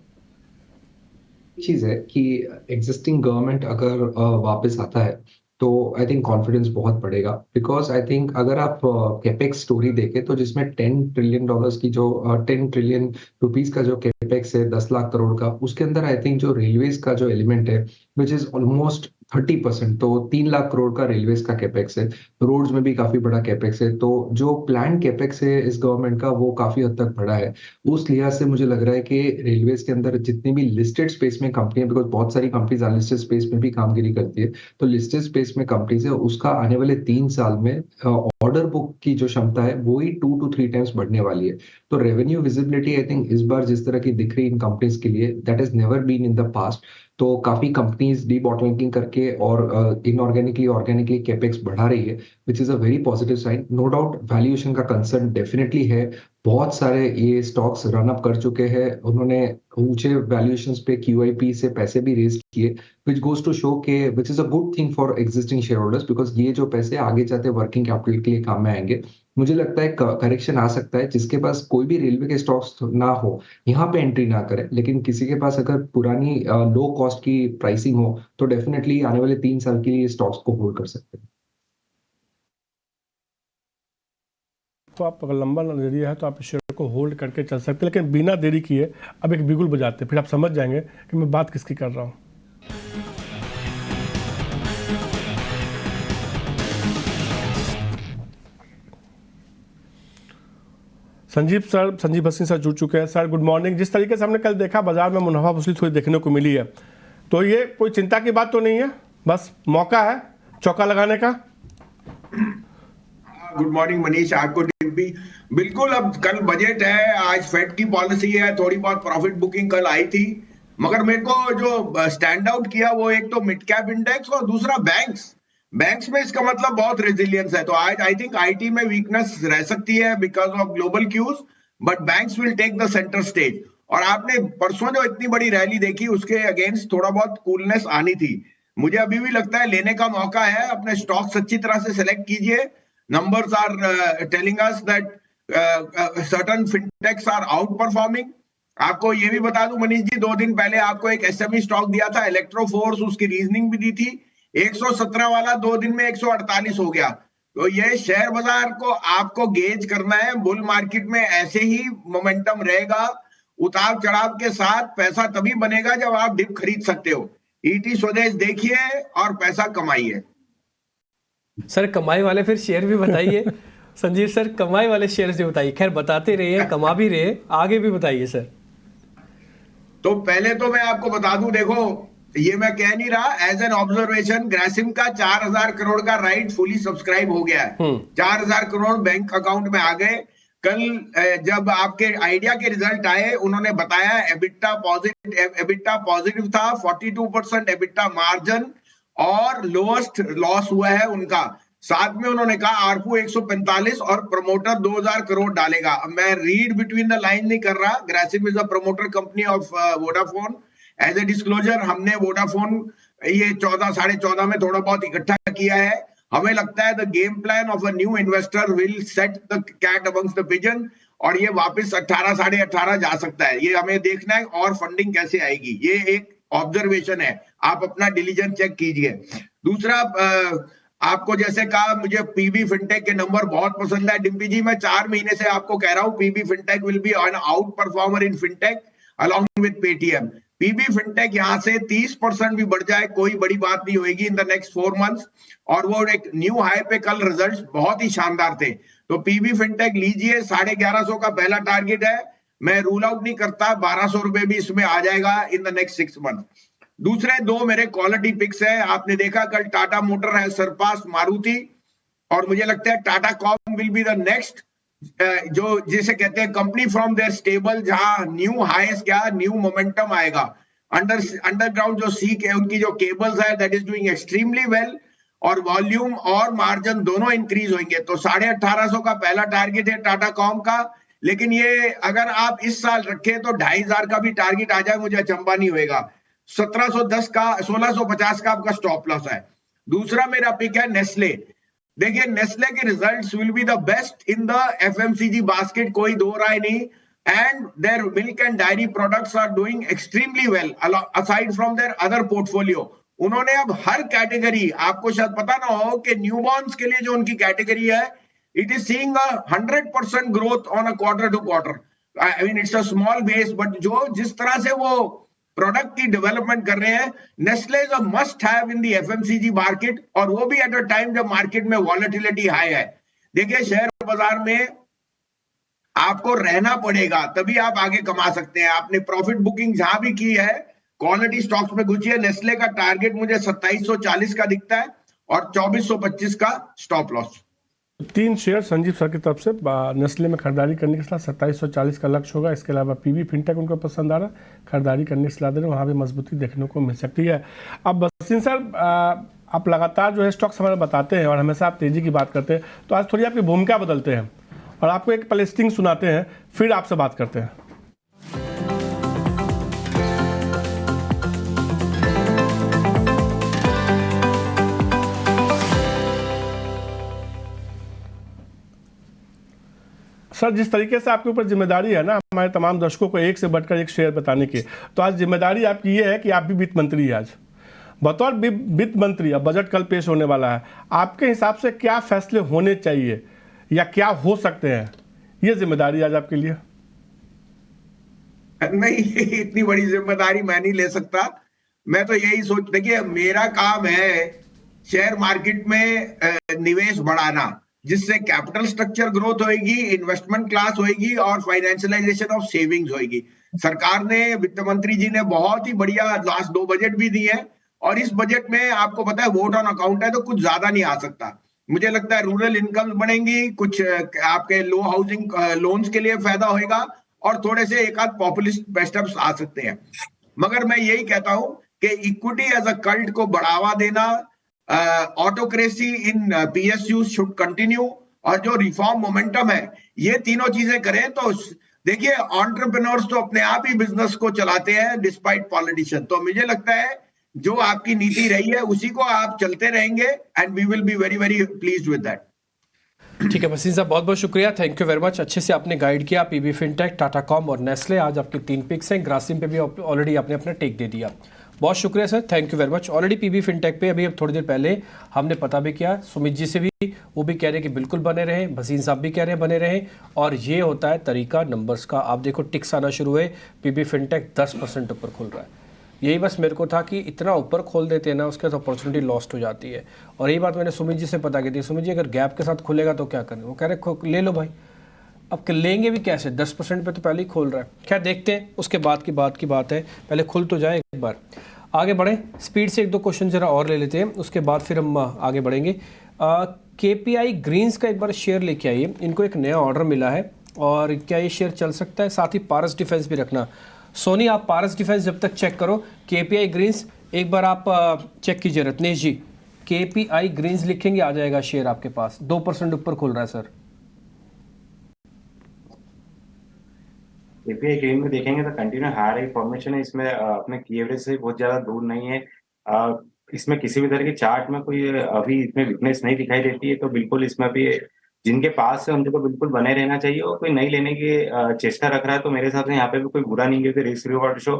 चीज है कि एग्जिस्टिंग गवर्नमेंट अगर वापस आता है तो आई थिंक कॉन्फिडेंस बहुत बढ़ेगा। बिकॉज आई थिंक अगर आप कैपेक्स स्टोरी देखें तो जिसमें $10 ट्रिलियन की जो 10 ट्रिलियन रुपीस का जो कैपेक्स है 10 लाख करोड़ का, उसके अंदर आई थिंक जो रेलवेज का जो एलिमेंट है विच इज ऑलमोस्ट 30%, तो 3 लाख करोड़ का रेलवेज का कैपेक्स है। रोड्स में भी काफी बड़ा कैपेक्स है। तो जो प्लान कैपेक्स है इस गवर्नमेंट का वो काफी हद तक बड़ा है। उस लिहाज से मुझे लग रहा है कि रेलवेज के अंदर जितनी भी लिस्टेड स्पेस में कंपनी है, बिकॉज बहुत सारी कंपनीज अनलिस्टेड स्पेस में भी कामगिरी करती है, तो लिस्टेड स्पेस में कंपनीज है, उसका आने वाले 3 साल में ऑर्डर बुक की जो क्षमता है वो ही 2 to 3 टाइम्स बढ़ने वाली है। तो रेवेन्यू विजिबिलिटी आई थिंक इस बार जिस तरह की दिख रही इन कंपनीज के लिए, that is never been in the past. तो काफी कंपनीज डी बॉटलिंकिंग करके और इनऑर्गेनिकली ऑर्गेनिकली कैपेक्स बढ़ा रही है, which is a very positive sign. No doubt valuation का कंसर्न डेफिनेटली है। बहुत सारे ये स्टॉक्स रन अप कर चुके हैं, उन्होंने ऊंचे वैल्यूएशंस पे QIP से पैसे भी रेज किए, विच गोज टू शो के विच is a good thing for existing share holders, because ये जो पैसे आगे जाते वर्किंग कैपिटल के लिए काम में आएंगे। मुझे लगता है करेक्शन आ सकता है, जिसके पास कोई भी रेलवे के स्टॉक्स ना हो यहाँ पे एंट्री ना करे, लेकिन किसी के पास अगर पुरानी लो कॉस्ट की प्राइसिंग हो तो डेफिनेटली आने वाले 3 साल के लिए स्टॉक्स को होल्ड कर सकते हैं। तो आप अगर लंबा नजरिया है तो आप शेयर को होल्ड करके चल सकते हैं, लेकिन बिना देरी किए अब एक बिगुल बजाते हैं, फिर आप समझ जाएंगे कि मैं बात किसकी कर रहा हूँ। संजीव भसीन सर जुड़ चुके हैं। Sir good morning. जिस तरीके से हमने कल देखा बाजार में मुनाफा वसूली थोड़ी देखने को मिली है, तो ये कोई चिंता की बात तो नहीं है, बस मौका है चौका लगाने का? गुड मॉर्निंग मनीष, आपको डिम्पी। बिल्कुल, अब कल बजट है, आज फेड की पॉलिसी है, थोड़ी बहुत प्रॉफिट बुकिंग कल आई थी, मगर मेरे को जो स्टैंड आउट किया वो एक तो मिड कैप इंडेक्स और दूसरा बैंक्स में इसका मतलब बहुत रेजिलियंस है। तो आज आई थिंक आईटी में वीकनेस रह सकती है because of global cues, but banks will take the centre stage. और आपने परसों जो इतनी बड़ी रैली देखी उसके अगेंस्ट थोड़ा बहुत कूलनेस आनी थी। मुझे अभी भी लगता है लेने का मौका है, अपने स्टॉक्स अच्छी तरह से सिलेक्ट कीजिए। Numbers are telling us that certain fintechs are outperforming. आपको ये भी बता दूं मनीष जी, 2 दिन पहले आपको एक एसएमई स्टॉक दिया था इलेक्ट्रोफोर्स, उसकी रीजनिंग भी दी थी। 117 वाला 2 दिन में 148 हो गया। तो ये शेयर बाजार को आपको गेज करना है। बुल मार्केट में ऐसे ही मोमेंटम रहेगा, उतार चढ़ाव के साथ पैसा तभी बनेगा जब आप डिप खरीद सकते हो। ईटी स्वदेश देखिए और पैसा कमाइए। सर कमाई वाले फिर शेयर भी बताइए। संजीव सर कमाई वाले शेयर से बताइए। खैर बताते रहिए, कमा भी रहे, आगे भी बताइए सर। तो पहले तो मैं आपको बता दूं, देखो ये मैं कह नहीं रहा, एज एन ऑब्जर्वेशन ग्रासिम का 4000 करोड़ का राइट फुली सब्सक्राइब हो गया है। 4000 करोड़ बैंक अकाउंट में आ गए। कल जब आपके आइडिया के रिजल्ट आए, उन्होंने बताया एबिटा पॉजिटिव था, 42% एबिटा मार्जिन और लोएस्ट लॉस हुआ है उनका। साथ में उन्होंने कहा आरपू 145 और प्रमोटर 2000 करोड़ डालेगा। मैं रीड बिटवीन द लाइन नहीं कर रहा। Grasim is a promoter company of Vodafone. As a disclosure हमने वोडाफोन ये 14 साढ़े 14 में थोड़ा बहुत इकट्ठा किया है। हमें लगता है the game plan of a new investor will set the cat amongst the pigeon, और ये वापस 18 साढ़े 18 जा सकता है। ये हमें देखना है और फंडिंग कैसे आएगी, ये एक ऑब्जर्वेशन है, आप अपना डिलीजेंस चेक कीजिए। दूसरा, आपको जैसे कहा मुझे पीबी फिनटेक के नंबर बहुत पसंद है। डिम्पी जी, मैं 4 महीने से आपको कह रहा हूं PB fintech will be an outperformer in fintech along with Paytm. PB fintech यहां से 30% भी बढ़ जाए कोई बड़ी बात नहीं होगी इन द नेक्स्ट 4 मंथ्स। और वो एक न्यू हाई पे कल रिजल्ट्स बहुत ही शानदार थे। तो पीबी फिनटेक लीजिए, 1150 का पहला टारगेट है। मैं रूल आउट नहीं करता 1200 रुपए भी इसमें आ जाएगा इन द नेक्स्ट 6 मंथ। दूसरे 2 मेरे क्वालिटी पिक्स है। आपने देखा कल टाटा मोटर है सरपास मारुति, और मुझे लगता है Tata com will be the next, जो जिसे कहते हैं कंपनी फ्रॉम देयर स्टेबल, जहां न्यू हाईएस्ट क्या न्यू मोमेंटम आएगा। अंडरग्राउंड जो सी के उनकी जो केबल्स है that is doing extremely well, और वॉल्यूम और मार्जिन दोनों इंक्रीज होंगे। तो 1850 का पहला टारगेट है टाटा कॉम का। लेकिन ये अगर आप इस साल रखें तो 2500 का भी टारगेट आ जाए, मुझे अचंबा नहीं होएगा। 1710 का 1650 का आपका स्टॉप लॉस है। दूसरा मेरा पिक है नेस्ले। देखिए नेस्ले के results will be the best in the FMCG basket, कोई दो राय नहीं। And their milk and dairy products are doing extremely well aside from their other portfolio. उन्होंने अब हर कैटेगरी, आपको शायद पता ना हो कि न्यूबॉर्न्स के लिए जो उनकी कैटेगरी है, it is seeing a 100% growth on a quarter to quarter. I mean it's a small base, but जो जिस तरह से वो प्रोडक्ट की डेवलपमेंट कर रहे हैं, Nestle is a must have in the FMCG market, और वो भी एट अ टाइम जब मार्केट में वॉलेटिलिटी हाई है। देखिए शेयर बाजार में आपको रहना पड़ेगा, तभी आप आगे कमा सकते हैं। आपने प्रॉफिट बुकिंग जहां भी की है, क्वालिटी स्टॉक्स में घुसिए। नेस्ले का टारगेट मुझे 2740 का दिखता है और 2425 का stop loss. 3 share Sanjeev sir की तरफ से नेस्ले में खरीदारी करने के साथ 2740 का लक्ष्य होगा। इसके अलावा पीबी फिनटेक उनको पसंद आ रहा है, खरीदारी करने की सलाह दे रहे हैं, वहाँ भी मजबूती देखने को मिल सकती है। अब भसीन सर, आप लगातार जो है स्टॉक्स हमें बताते हैं और हमेशा आप तेजी की बात करते हैं, तो आज थोड़ी आपकी भूमिका बदलते हैं और आपको एक पहले स्टिंग सुनाते हैं, फिर आपसे बात करते हैं। सर, जिस तरीके से आपके ऊपर जिम्मेदारी है ना हमारे तमाम दर्शकों को एक से बढ़कर एक शेयर बताने की, तो आज जिम्मेदारी आपकी ये है कि आप भी वित्त मंत्री हैं। आज बतौर वित्त मंत्री, अब बजट कल पेश होने वाला है, आपके हिसाब से क्या फैसले होने चाहिए या क्या हो सकते हैं, ये जिम्मेदारी आज आपके लिए? नहीं, इतनी बड़ी जिम्मेदारी मैं नहीं ले सकता। मैं तो यही सोच, देखिए मेरा काम है शेयर मार्केट में निवेश बढ़ाना। जिससे कैपिटल स्ट्रक्चर ग्रोथ होगी, इन्वेस्टमेंट क्लास होगी और फाइनेंशियलाइजेशन ऑफ सेविंग्स होगी। सरकार ने, वित्त मंत्री जी ने बहुत ही बढ़िया लास्ट 2 बजट भी दिए हैं और इस बजट में आपको पता है वोट ऑन अकाउंट है तो कुछ ज्यादा नहीं आ सकता। मुझे लगता है रूरल इनकम बढ़ेंगी, कुछ आपके लो हाउसिंग लोन्स के लिए फायदा होगा और थोड़े से एक आध पॉपुलिस्ट स्टेप्स आ सकते हैं। मगर मैं यही कहता हूं कि इक्विटी एज अ कल्ट को बढ़ावा देना, autocracy in PSU should continue और जो रिफॉर्म मोमेंटम है, ये तीनों चीजें करें तो देखिए एंटरप्रेन्योर्स तो अपने आप ही बिजनेस को चलाते हैं डिस्पाइट पॉलिटिशियन। तो मुझे लगता है जो आपकी नीति रही है उसी को आप चलते रहेंगे and we will be very very pleased with that. ठीक है वसीम साहब, बहुत बहुत शुक्रिया, थैंक यू वेरी मच। अच्छे से आपने गाइड किया पीबी फिनटेक, टाटा कॉम और नेस्ले, आज आपके 3 पिक्स हैं। ग्रासिम पे भी ऑलरेडी आपने अपना टेक दे दिया। बहुत शुक्रिया sir, thank you very much. Already PB fintech पे अभी अब थोड़ी देर पहले हमने पता भी किया सुमित जी से भी, वो भी कह रहे हैं कि बिल्कुल बने रहें, भसीन साहब भी कह रहे हैं बने रहें। और ये होता है तरीका नंबर्स का। आप देखो टिक्स आना शुरू हुए, पीबी फिनटेक 10% ऊपर खुल रहा है। यही बस मेरे को था कि इतना ऊपर खोल देते हैं ना, उसके बाद अपॉर्चुनिटी लॉस्ट हो जाती है। और यही बात मैंने सुमित जी से पता की थी, सुमित जी अगर गैप के साथ खुलेगा तो क्या करें, वो कह रहे ले लो भाई। अब लेंगे भी कैसे, 10% पे तो पहले ही खोल रहा है। क्या देखते हैं, उसके बाद की बात है, पहले खुल तो जाए एक बार। आगे बढ़ें, स्पीड से 1-2 क्वेश्चन जरा और ले लेते हैं, उसके बाद फिर हम आगे बढ़ेंगे। KPI ग्रीन्स का एक बार शेयर लेके आइए, इनको एक नया ऑर्डर मिला है और क्या ये शेयर चल सकता है? साथ ही पारस डिफेंस भी रखना। सोनी आप पारस डिफेंस जब तक चेक करो, KPI ग्रीन्स एक बार आप चेक कीजिए। रत्नेश जी KPI ग्रीन्स लिखेंगे, आ जाएगा शेयर आपके पास, 2% ऊपर खुल रहा है सर। KPI ग्रीन में देखेंगे तो कंटिन्यू हाई फॉर्मेशन है, इसमें अपने की एवरेज से बहुत ज्यादा दूर नहीं है। इसमें किसी भी तरह की चार्ट में कोई अभी इसमें वीकनेस नहीं दिखाई देती है, तो बिल्कुल इसमें अभी जिनके पास है उनको बिल्कुल बने रहना चाहिए। और कोई नहीं लेने की चेष्टा रख रहा है तो मेरे हिसाब से यहाँ पे भी कोई बुरा नहीं, क्योंकि रिस्क रिवॉर्ड शो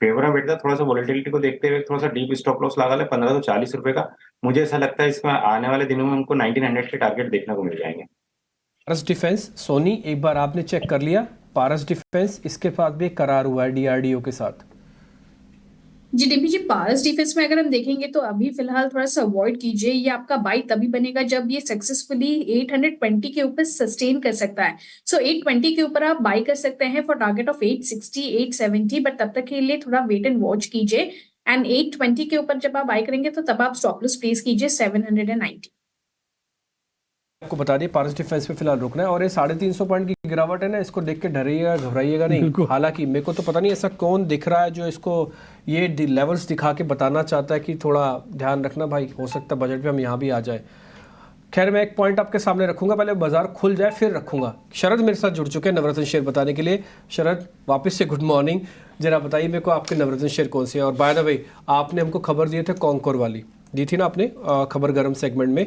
फेवर में बैठता है। थोड़ा सा वोलेटिलिटी को देखते हुए थोड़ा सा डीप स्टॉप लॉस लगा ले 1540 रुपए का। मुझे ऐसा लगता है इसमें आने वाले दिनों में हमको 1900 के टारगेट देखने को मिल जाएंगे। पारस डिफेंस सोनी एक बार आपने चेक कर लिया, पारस डिफेंस इसके साथ भी एक करार हुआ है DRDO के साथ। जी डीपी जी, पारस डिफेंस में अगर हम देखेंगे तो अभी फिलहाल थोड़ा सा अवॉइड कीजिए। ये आपका बाई तभी बनेगा जब ये सक्सेसफुली 820 के ऊपर सस्टेन कर सकता है। सो 820 के ऊपर आप बाई कर सकते हैं फॉर टारगेट ऑफ 860 870, बट तब तक के लिए थोड़ा वेट एंड वॉच कीजिए। एंड 820 के ऊपर जब आप बाई करेंगे तो तब आप स्टॉप लॉस प्लेस कीजिए 790। आपको बता दिए पारस डिफेंस पे फिलहाल रुकना है। और ये 350 पॉइंट की गिरावट है ना, इसको देख के डरिएगा घबराइएगा नहीं। हालांकि मेरे को तो पता नहीं ऐसा कौन दिख रहा है जो इसको ये लेवल्स दिखा के बताना चाहता है कि थोड़ा ध्यान रखना भाई, हो सकता है बजट पे हम यहाँ भी आ जाए। खैर मैं एक पॉइंट आपके सामने रखूंगा, पहले बाजार खुल जाए फिर रखूंगा। शरद मेरे साथ जुड़ चुके हैं नवरत्न शेयर बताने के लिए। शरद वापस से गुड मॉर्निंग, जरा बताइए मेरे को आपके नवरत्न शेयर कौन से हैं। और बाय द वे आपने हमको खबर दिए थे कॉन्कोर वाली दी थी ना आपने, खबर गरम सेगमेंट में।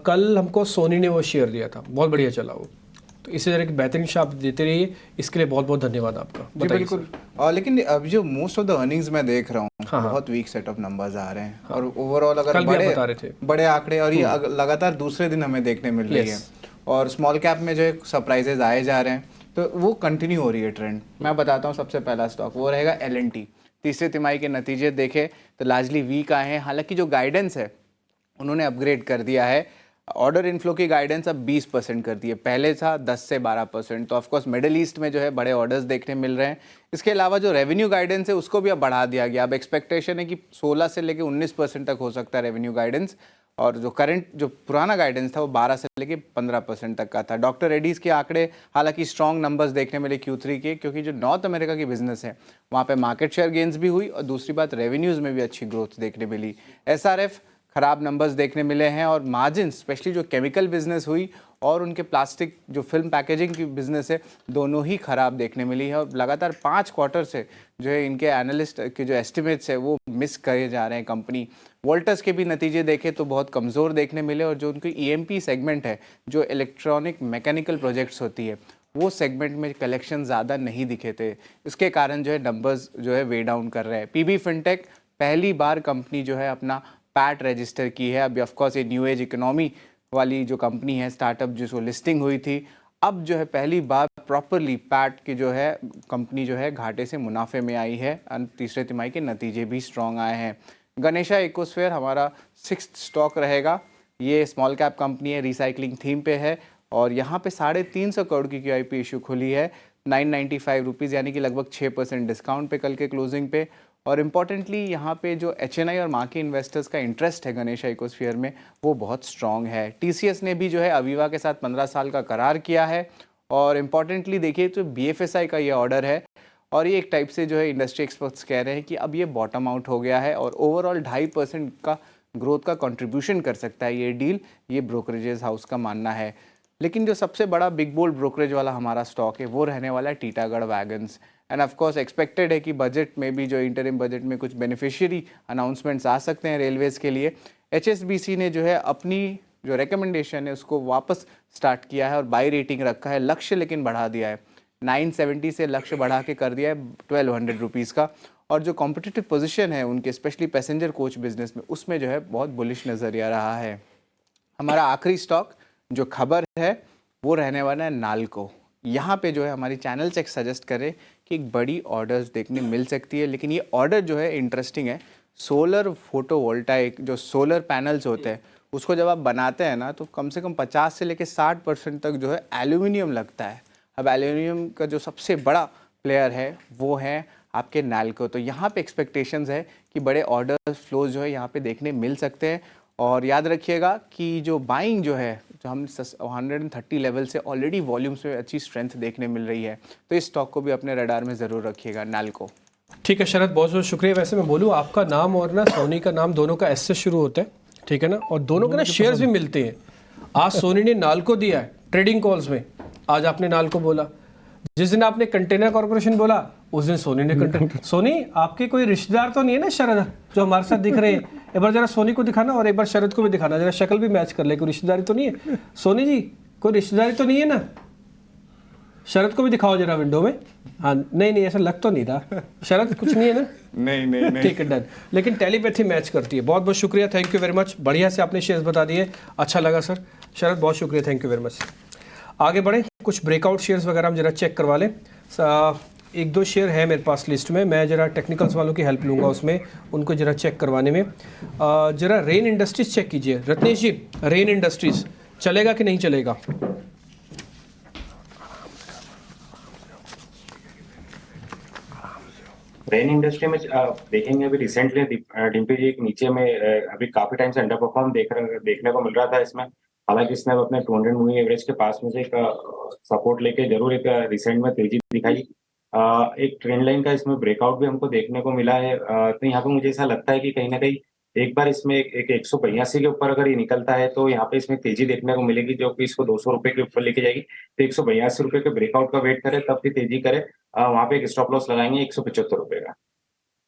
कल हमको सोनी ने वो शेयर दिया था, बहुत बढ़िया चला वो। तो इसी तरह की बेहतरीन शेयर आप देते रहिए, इसके लिए बहुत बहुत धन्यवाद आपका। जी बिल्कुल। लेकिन अब जो मोस्ट ऑफ द अर्निंग्स मैं देख रहा हूँ, बहुत वीक सेट ऑफ नंबर्स आ रहे हैं। और ओवरऑल अगर बड़े आंकड़े और ये लगातार दूसरे दिन हमें देखने मिल रही है। और स्मॉल कैप में जो है सरप्राइजेज आए जा रहे हैं, तो वो कंटिन्यू हो रही है ट्रेंड। मैं बताता हूँ, सबसे पहला स्टॉक वो रहेगा L&T। तीसरे तिमाही के नतीजे देखे तो लार्जली वीक आए हैं। हालांकि जो गाइडेंस है उन्होंने अपग्रेड कर दिया है। ऑर्डर इनफ्लो की गाइडेंस अब 20% कर दी है, पहले था 10 से 12%। तो ऑफकोर्स मिडिल ईस्ट में जो है बड़े ऑर्डर्स देखने मिल रहे हैं। इसके अलावा जो रेवेन्यू गाइडेंस है उसको भी अब बढ़ा दिया गया। अब एक्सपेक्टेशन है कि 16 से लेकर 19% तक हो सकता है रेवेन्यू गाइडेंस। और जो पुराना गाइडेंस था वो 12 से लेकर 15% तक का था। डॉक्टर रेड्डीज के आंकड़े हालांकि स्ट्रॉन्ग नंबर्स देखने मिले Q3 के, क्योंकि जो नॉर्थ अमेरिका की बिजनेस है वहाँ पे मार्केट शेयर गेंस भी हुई और दूसरी बात रेवेन्यूज़ में भी अच्छी ग्रोथ देखने मिली। SRF ख़राब नंबर्स देखने मिले हैं और मार्जिन स्पेशली जो केमिकल बिजनेस हुई और उनके प्लास्टिक जो फिल्म पैकेजिंग की बिजनेस है दोनों ही ख़राब देखने मिली है। और लगातार 5 क्वार्टर से जो है इनके एनालिस्ट के जो एस्टिमेट्स है वो मिस करे जा रहे हैं कंपनी। वोल्टस के भी नतीजे देखें तो बहुत कमज़ोर देखने मिले। और जो उनकी EMP सेगमेंट है, जो इलेक्ट्रॉनिक मैकेनिकल प्रोजेक्ट्स होती है, वो सेगमेंट में कलेक्शन ज़्यादा नहीं दिखे थे। इसके कारण जो है नंबर्स जो है वे डाउन कर रहे हैं। PB फिनटेक पहली बार कंपनी जो है अपना पैट रजिस्टर की है। अभी ऑफकोर्स ये न्यू एज इकोनॉमी वाली जो कंपनी है, स्टार्टअप जिसको लिस्टिंग हुई थी, अब जो है पहली बार प्रॉपरली पैट की जो है कंपनी जो है घाटे से मुनाफे में आई है। तीसरे तिमाही के नतीजे भी स्ट्रॉन्ग आए हैं। गणेशा इकोस्फेयर हमारा 6th स्टॉक रहेगा। ये स्मॉल कैप कंपनी है, रिसाइकलिंग थीम पे है और यहाँ पे 350 करोड़ की QIP इशू खुली है 995 रुपीज़, यानी कि लगभग 6% डिस्काउंट पे कल के क्लोजिंग पे। और इम्पॉर्टेंटली यहाँ पे जो HNI और मार्केट इन्वेस्टर्स का इंटरेस्ट है गणेश इकोस्फीयर में वो बहुत स्ट्रॉन्ग है। TCS ने भी जो है अवीवा के साथ 15 साल का करार किया है और इम्पॉर्टेंटली देखिए तो BFSI का ये ऑर्डर है और ये एक टाइप से जो है इंडस्ट्री एक्सपर्ट्स कह रहे हैं कि अब ये बॉटम आउट हो गया है और ओवरऑल 2.5% का ग्रोथ का कंट्रीब्यूशन कर सकता है ये डील, ये ब्रोकरेजेस हाउस का मानना है। लेकिन जो सबसे बड़ा बिग बोल्ड ब्रोकरेज वाला हमारा स्टॉक है वो रहने वाला है Titagarh wagons. End of course expected है कि बजट में भी जो इंटरिम बजट में कुछ बेनिफिशियरी अनाउंसमेंट्स आ सकते हैं रेलवेज़ के लिए। HSBC ने जो है अपनी जो रिकमेंडेशन है उसको वापस स्टार्ट किया है और बाई रेटिंग रखा है, लक्ष्य लेकिन बढ़ा दिया है 970 से लक्ष्य बढ़ा के कर दिया है 1200 रुपीज़ का। और जो कॉम्पिटिटिव पोजीशन है उनके स्पेशली पैसेंजर कोच बिजनेस में उसमें जो है बहुत बुलिश नज़रिया रहा है। हमारा आखिरी स्टॉक जो खबर है वो रहने वाला है नाल्को। यहाँ पे जो है हमारी चैनल चेक सजेस्ट करें कि एक बड़ी ऑर्डर्स देखने मिल सकती है, लेकिन ये ऑर्डर जो है इंटरेस्टिंग है। सोलर फोटोवोल्टाइक जो सोलर पैनल्स होते हैं उसको जब आप बनाते हैं ना तो कम से कम 50 से लेकर 60% तक जो है एल्यूमिनियम लगता है। अब एल्यूमिनियम का जो सबसे बड़ा प्लेयर है वो है आपके नाल्को, तो यहाँ पे एक्सपेक्टेशंस है कि बड़े ऑर्डर फ्लोज जो है यहाँ पे देखने मिल सकते हैं। और याद रखिएगा कि जो बाइंग जो है जो हम 130 लेवल से ऑलरेडी वॉल्यूम्स में अच्छी स्ट्रेंथ देखने मिल रही है, तो इस स्टॉक को भी अपने रडार में ज़रूर रखिएगा नाल्को। ठीक है शरद, बहुत बहुत शुक्रिया। वैसे मैं बोलूँ आपका नाम और ना सोनी का नाम दोनों का एस से शुरू होता है, ठीक है ना, और दोनों के ना शेयर्स भी मिलते हैं। आज सोनी ने नाल्को दिया है ट्रेडिंग कॉल्स में, आज आपने नाल्को बोला। जिस दिन आपने कंटेनर कॉर्पोरेशन बोला उस दिन सोनी ने कंटेनर। सोनी आपके कोई रिश्तेदार तो नहीं है ना शरद जो हमारे साथ दिख रहे हैं? एक बार जरा सोनी को दिखाना और एक बार शरद को भी दिखाना, जरा शक्ल भी मैच कर ले। कोई रिश्तेदारी तो नहीं है सोनी जी? कोई रिश्तेदारी तो नहीं है ना? शरद को भी दिखाओ जरा विंडो में। हाँ नहीं ऐसा लग तो नहीं था। शरद कुछ नहीं है ना? नहीं ठीक है डन। लेकिन टेलीपैथी मैच करती है। बहुत बहुत शुक्रिया, थैंक यू वेरी मच। बढ़िया से आपने शेयर्स बता दिए, अच्छा लगा सर। शरद बहुत शुक्रिया, थैंक यू वेरी मच। आगे बढ़े, कुछ ब्रेकआउट शेयर्स वगैरह हम जरा चेक करवा लें। एक दो शेयर है मेरे पास लिस्ट में, मैं जरा टेक्निकल्स वालों की हेल्प लूँगा उसमें, उनको जरा चेक करवाने में। जरा रेन इंडस्ट्रीज़ चेक कीजिए रत्नेश जी। रेन इंडस्ट्रीज़ चलेगा कि नहीं चलेगा? रेन इंडस्ट्री में देखेंगे अभी रिसेंटली डिम्पी जी नीचे में अभी काफी टाइम से अंडर परफॉर्म देखने को मिल रहा था इसमें। हालांकि इसने अपने 200 मूविंग एवरेज के पास में से एक सपोर्ट लेके जरूर एक रिसेंट में तेजी दिखाई। एक ट्रेंड लाइन का इसमें ब्रेकआउट भी हमको देखने को मिला है। तो यहाँ पे मुझे ऐसा लगता है कि कहीं ना कहीं एक बार इसमें एक 182 के ऊपर अगर ये निकलता है तो यहाँ पे इसमें तेजी देखने को मिलेगी, जो कि इसको 200 रुपए के ऊपर लेके जाएगी। तो 182 रुपए के ब्रेकआउट का वेट करे तब भी तेजी करे, वहां पे एक स्टॉप लॉस लगाएंगे 175 रुपए का।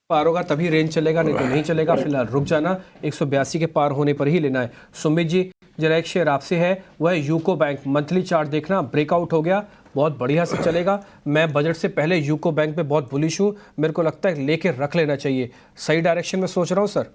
पार होगा तभी रेंज चलेगा, नहीं तो नहीं चलेगा। फिलहाल रुक जाना, 182 के पार होने पर ही लेना है। सुमित जी जरा एक शेयर आपसे है, वह है यूको बैंक। मंथली चार्ट देखना, ब्रेकआउट हो गया, बहुत बढ़िया से चलेगा। मैं बजट से पहले यूको बैंक पे बहुत बुलिश हूँ, मेरे को लगता है लेके रख लेना चाहिए। सही डायरेक्शन में सोच रहा हूँ सर?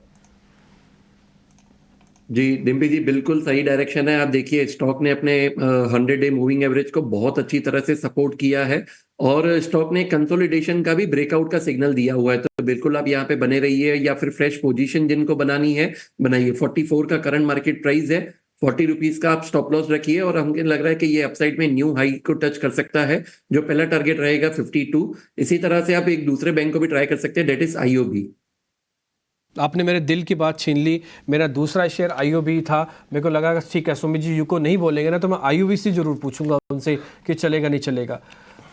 जी डिम्पी जी बिल्कुल सही डायरेक्शन है। आप देखिए स्टॉक ने अपने 100 डे मूविंग एवरेज को बहुत अच्छी तरह से सपोर्ट किया है और स्टॉक ने कंसोलिडेशन का भी ब्रेकआउट का सिग्नल दिया हुआ है। तो बिल्कुल आप यहाँ पे बने रहिए या फिर फ्रेश पोजीशन जिनको बनानी है बनाइए। 44 का करंट मार्केट प्राइस है, 40 रुपीज का आप स्टॉप लॉस रखिए और हमें लग रहा है कि ये अपसाइड में न्यू हाई को टच कर सकता है। जो पहला टारगेट रहेगा 52। इसी तरह से आप एक दूसरे बैंक को भी ट्राई कर सकते हैं, डेट इज IOB। आपने मेरे दिल की बात छीन ली। मेरा दूसरा शेयर IOB था, मेरे को लगा ठीक है सुमित जी यूको नहीं बोलेंगे ना तो मैं IOB से जरूर पूछूंगा उनसे कि चलेगा नहीं चलेगा।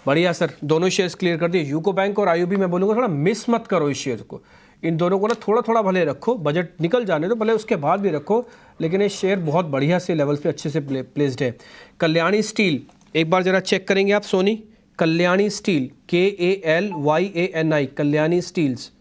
बढ़िया सर, दोनों शेयर्स क्लियर कर दिए। यूको बैंक और IOB मैं बोलूँगा थोड़ा मिस मत करो इस शेयर को, इन दोनों को ना थोड़ा थोड़ा भले रखो, बजट निकल जाने दो भले उसके बाद भी रखो, लेकिन ये शेयर बहुत बढ़िया से लेवल पे अच्छे से प्लेस्ड है। कल्याणी स्टील एक बार जरा चेक करेंगे आप Soni? Kalyani steel KALYANI, Kalyani steels.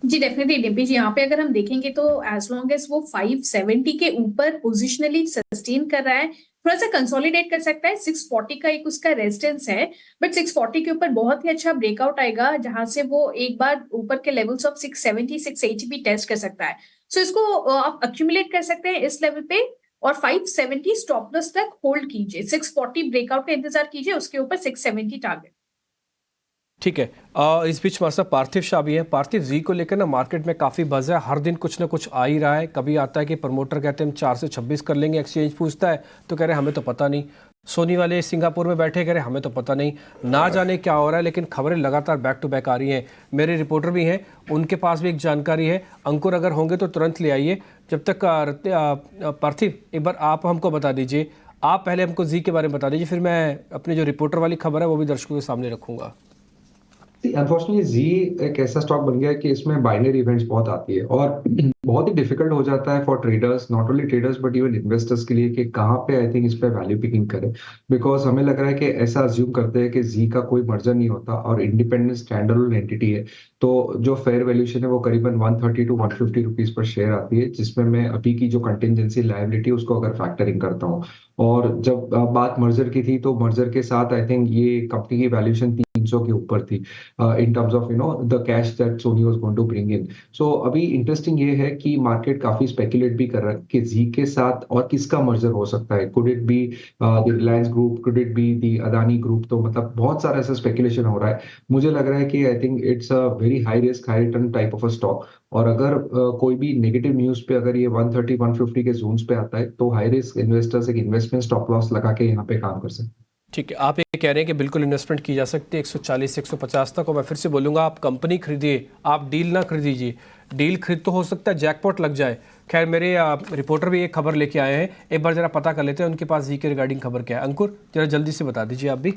जी डेफिनेटली डिम्पी जी, यहाँ पे अगर हम देखेंगे तो एज लॉन्ग एज वो 570 के ऊपर पोजिशनली सस्टेन कर रहा है, थोड़ा सा कंसोलिडेट कर सकता है। 640 का एक उसका रेजिस्टेंस है, बट 640 के ऊपर बहुत ही अच्छा ब्रेकआउट आएगा जहां से वो एक बार ऊपर के लेवल्स ऑफ 670 680 भी टेस्ट कर सकता है। सो इसको आप अक्यूमुलेट कर सकते हैं इस लेवल पे और 570 स्टॉप लॉस तक होल्ड कीजिए। 640 ब्रेकआउट का इंतजार कीजिए, उसके ऊपर 670 टारगेट। ठीक है। इस बीच हमारे साथ पार्थिव शाह भी है। पार्थिव, जी को लेकर ना मार्केट में काफ़ी बज़ है, हर दिन कुछ ना कुछ आ ही रहा है। कभी आता है कि प्रमोटर कहते हैं हम 4 से 26 कर लेंगे, एक्सचेंज पूछता है तो कह रहे हैं हमें तो पता नहीं। सोनी वाले सिंगापुर में बैठे कह रहे हैं हमें तो पता नहीं, ना जाने क्या हो रहा है, लेकिन खबरें लगातार बैक टू बैक आ रही हैं। मेरे रिपोर्टर भी हैं, उनके पास भी एक जानकारी है। अंकुर अगर होंगे तो तुरंत ले आइए। जब तक पार्थिव एक बार आप हमको बता दीजिए, आप पहले हमको जी के बारे में बता दीजिए, फिर मैं अपनी जो रिपोर्टर वाली खबर है वो भी दर्शकों के सामने रखूंगा। अनफॉर्चुनेटली जी एक ऐसा स्टॉक बन गया है कि इसमें बाइनरी इवेंट्स बहुत आती है और बहुत ही डिफिकल्ट हो जाता है for traders, not only traders but even investors के लिए कि कहाँ पे आई थिंक इस पे वैल्यू पिकिंग करें। बिकॉज हमें लग रहा है कि ऐसा अज्यूम करते हैं कि जी का कोई मर्जर नहीं होता और इंडिपेंडेंट स्टैंडअलोन एंटिटी है, तो जो फेयर वैल्यूएशन है वो करीबन 130 टू 150 रुपीज पर शेयर आती है, जिसमें मैं अभी की जो कंटिजेंसी लायबिलिटी उसको अगर फैक्टरिंग करता हूँ। और जब बात मर्जर की थी तो मर्जर के साथ आई थिंक ये कंपनी की वैल्यूएशन 300 के ऊपर थी in terms of the cash that Sony was going to bring in. So अभी इंटरेस्टिंग ये है कि मार्केट काफी स्पेकुलेट भी कर रहा है कि जी के साथ और किसका मर्जर हो सकता है। Could it be the Reliance group, could it be the Adani group. तो मतलब बहुत सारा ऐसा स्पेकुलेशन हो रहा है। मुझे लग रहा है कि I think it's a very high risk high return type of a stock, और अगर कोई भी नेगेटिव न्यूज पे अगर ये 130 150 के जोन्स पे आता है तो हाई रिस्क इन्वेस्टर्स एक इन्वेस्टमेंट स्टॉप लॉस लगा के यहाँ पे काम कर सकते हैं। ठीक है, आप ये कह रहे हैं कि बिल्कुल इन्वेस्टमेंट की जा सकती है 140 से 150 तक। और मैं फिर से बोलूँगा, आप कंपनी खरीदिए, आप डील ना खरीदीजिए। डील खरीद तो हो सकता है जैकपॉट लग जाए। खैर, मेरे रिपोर्टर भी एक खबर लेके आए हैं, एक बार जरा पता कर लेते हैं उनके पास जी के रिगार्डिंग खबर क्या है। अंकुर, जरा जल्दी से बता दीजिए आप भी।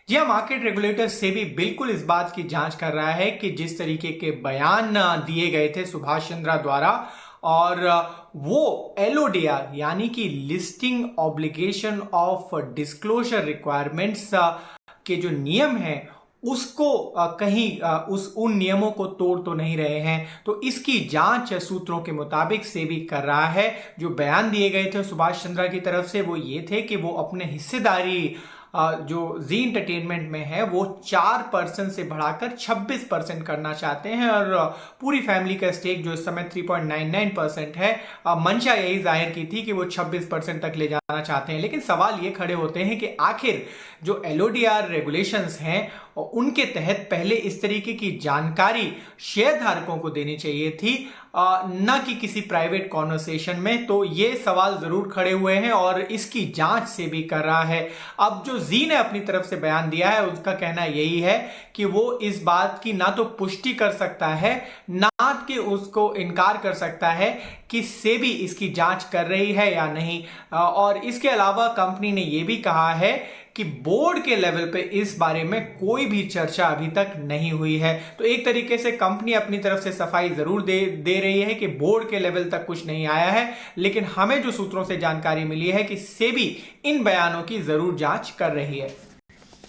जी हाँ, मार्केट रेगुलेटर सेबी बिल्कुल इस बात की जांच कर रहा है कि जिस तरीके के बयान दिए गए थे सुभाष चंद्रा द्वारा, और वो एलओडीआर यानी कि listing obligation of disclosure requirements के जो नियम हैं उसको कहीं उन नियमों को तोड़ तो नहीं रहे हैं। तो इसकी जांच सूत्रों के मुताबिक सेबी कर रहा है। जो बयान दिए गए थे सुभाष चंद्रा की तरफ से वो ये थे कि वो अपने हिस्सेदारी जो जी एंटरटेनमेंट में है वो 4% से बढ़ाकर 26% करना चाहते हैं, और पूरी फैमिली का स्टेक जो इस समय 3.99% है, मंशा यही जाहिर की थी कि वो 26% तक ले जाना चाहते हैं। लेकिन सवाल ये खड़े होते हैं कि आखिर जो एलओडीआर रेगुलेशंस हैं उनके तहत पहले इस तरीके की जानकारी शेयर धारकों को देनी चाहिए थी, न कि किसी प्राइवेट कॉन्वर्सेशन में। तो ये सवाल जरूर खड़े हुए हैं और इसकी जांच से भी कर रहा है। अब जो जी ने अपनी तरफ से बयान दिया है उसका कहना यही है कि वो इस बात की ना तो पुष्टि कर सकता है ना कि उसको इनकार कर सकता है कि सेबी इसकी जांच कर रही है या नहीं। और इसके अलावा कंपनी ने यह भी कहा है कि बोर्ड के लेवल पे इस बारे में कोई भी चर्चा अभी तक नहीं हुई है। तो एक तरीके से कंपनी अपनी तरफ से सफाई जरूर दे रही है कि बोर्ड के लेवल तक कुछ नहीं आया है, लेकिन हमें जो सूत्रों से जानकारी मिली है कि सेबी इन बयानों की जरूर जांच कर रही है।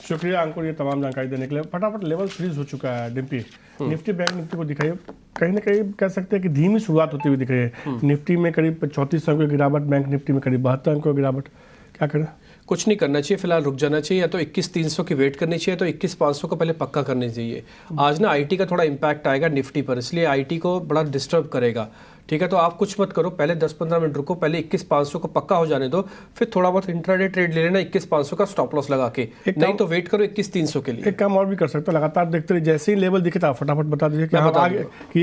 शुक्रिया अंकुर ये तमाम जानकारी देने के लिए। फटाफट लेवल फ्रीज हो चुका है डिम्पी। निफ्टी बैंक निफ्टी को दिखाइए, कहीं ना कहीं कह सकते हैं कि धीमी शुरुआत होती हुई दिख रही है। निफ्टी में करीब 34 अंकों की गिरावट, बैंक निफ्टी में करीब 72 अंकों की गिरावट। क्या करें? कुछ नहीं करना चाहिए, फिलहाल रुक जाना चाहिए, या तो 21,300 की वेट करनी चाहिए, तो 21,500 को पहले पक्का करनी चाहिए। आज ना आईटी का थोड़ा इम्पैक्ट आएगा निफ्टी पर, इसलिए आईटी को बड़ा डिस्टर्ब करेगा। ठीक है, तो आप कुछ मत करो, पहले 10-15 मिनट रुको, पहले 21,500 को पक्का हो जाने दो, फिर थोड़ा बहुत इंट्राडे ट्रेड ले लेना 21,500 का स्टॉप लॉस लगा के, नहीं तो वेट करो 21,300 के लिए। एक काम और भी कर सकते हो, लगातार देखते रहिए, जैसे ही लेवल दिखे था फटाफट बता दीजिए कि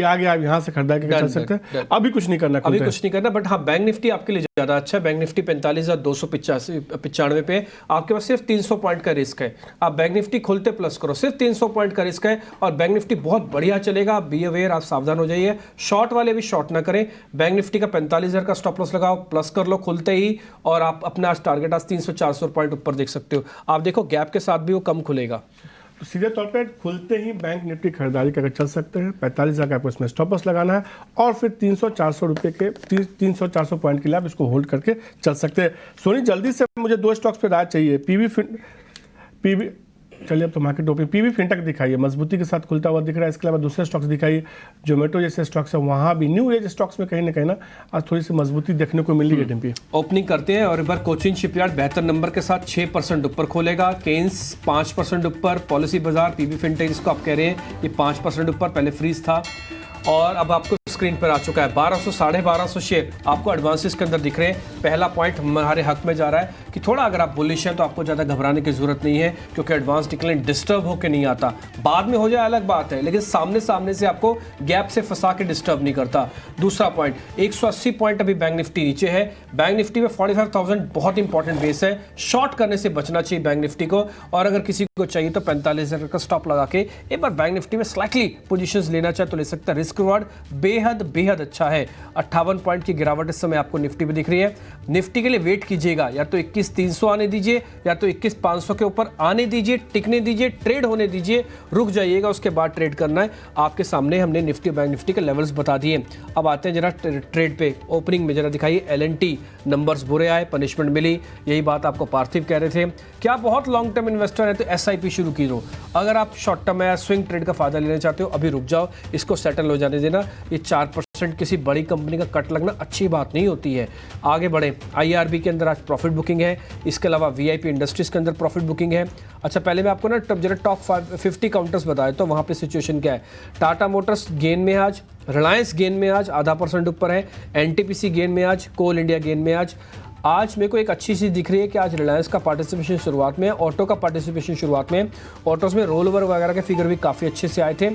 आगे आप यहाँ से खरीदा के चल सकते हैं। अभी कुछ नहीं करना, अभी कुछ नहीं करना। बट हाँ, बैंक निफ्टी आपके लिए ज्यादा अच्छा है। बैंक निफ्टी 45,295 पे है, आपके पास सिर्फ 300 पॉइंट का रिस्क है। आप बैंक निफ्टी खोलते प्लस करो, सिर्फ 300 पॉइंट का रिस्क है और बैंक निफ्टी बहुत बढ़िया चलेगा। बी अवेयर, आप सावधान हो जाइए। शॉर्ट वाले भी शॉर्ट ना करें। बैंक निफ्टी का 45,000 का स्टॉप लॉस लगाओ, प्लस कर लो खुलते ही, और आप अपना आज टारगेट आज 300-400 पॉइंट ऊपर देख सकते हो। आप देखो गैप के साथ भी वो कम खुलेगा। तो सीधे तौर पे खुलते ही बैंक निफ्टी खरीदारी करके चल सकते हैं। 45,000 का आपको इसमें स्टॉप लॉस लगाना है और फिर 300-400 रुपये के 300-400 पॉइंट के लिए आप इसको होल्ड करके चल सकते हैं। सोनी जल्दी से मुझे 2 स्टॉक्स पे राय चाहिए। पीवी चलिए अब तो मार्केट ओपनिंग, पीवी फिनटेक दिखाइए, मजबूती के साथ खुलता हुआ दिख रहा है। इसके अलावा दूसरे स्टॉक्स दिखाइए, जोमेटो जैसे स्टॉक्स है, वहाँ भी न्यू एज स्टॉक्स में कहीं ना आज थोड़ी सी मजबूती देखने को मिली है। डिम्पी ओपनिंग करते हैं और एक बार कोचिन शिपयार्ड बेहतर नंबर के साथ 6% ऊपर खोलेगा। केन्स 5% ऊपर, पॉलिसी बाजार, पीवी फिनटेक जिसको आप कह रहे हैं ये 5% ऊपर, पहले फ्रीज था और अब आपको स्क्रीन पर आ चुका है 1200 1250 शेयर आपको एडवांसेस के अंदर दिख रहे हैं। पहला पॉइंट हमारे हक में जा रहा है कि थोड़ा अगर आप बुलिश हैं तो आपको ज़्यादा घबराने की जरूरत नहीं है, क्योंकि एडवांस डिक्लाइन डिस्टर्ब होकर नहीं आता। बाद में हो जाए अलग बात है, लेकिन सामने से आपको गैप से फंसा के डिस्टर्ब नहीं करता। दूसरा पॉइंट, 180 पॉइंट अभी बैंक निफ्टी नीचे है। बैंक निफ्टी में 45,000 बहुत इंपॉर्टेंट बेस है, शॉर्ट करने से बचना चाहिए बैंक निफ्टी को। और अगर किसी को चाहिए तो 45,000 का स्टॉप लगा के एक बार बैंक निफ्टी में स्लाइटली पोजीशंस लेना चाहे तो ले सकता है। रिस्क रिवॉर्ड बेहद अच्छा है। 58 पॉइंट की गिरावट इस समय आपको निफ्टी में दिख रही है। निफ्टी के लिए वेट कीजिएगा, या तो 21,300 आने दीजिए या तो 21,500 के ऊपर आने दीजिए, टिकने दीजिए, ट्रेड होने दीजिए, रुक जाइएगा, उसके बाद ट्रेड करना है। आपके सामने हमने निफ्टी बैंक निफ्टी के लेवल्स बता दिए। अब आते हैं जरा ट्रेड पे। ओपनिंग में जरा दिखाइए, LNT नंबर्स बुरे आए, पनिशमेंट मिली, यही बात आपको पार्थिव कह रहे थे। क्या बहुत लॉन्ग टर्म इन्वेस्टर है तो SIP शुरू की दो। अगर आप शॉर्ट टर्म या स्विंग ट्रेड का फायदा लेना चाहते हो अभी रुक जाओ, इसको सेटल हो जाने देना। ये 4% किसी बड़ी कंपनी का कट लगना अच्छी बात नहीं होती है। आगे बढ़े, IRB के अंदर आज प्रॉफिट बुकिंग है, इसके अलावा VIP इंडस्ट्रीज के अंदर प्रॉफिट बुकिंग है। अच्छा, पहले मैं आपको ना जरा टॉप 50 काउंटर्स बताया तो वहाँ पे सिचुएशन क्या है। टाटा मोटर्स गेन में आज, रिलायंस गेन में आज 0.5% ऊपर है, NTPC गेन में आज, कोल इंडिया गेन में आज मेरे को एक अच्छी चीज़ दिख रही है कि आज रिलायंस का पार्टिसिपेशन शुरुआत में है, ऑटो का पार्टिसिपेशन शुरुआत में है। ऑटोज़ में रोल ओवर वगैरह के फिगर भी काफ़ी अच्छे से आए थे।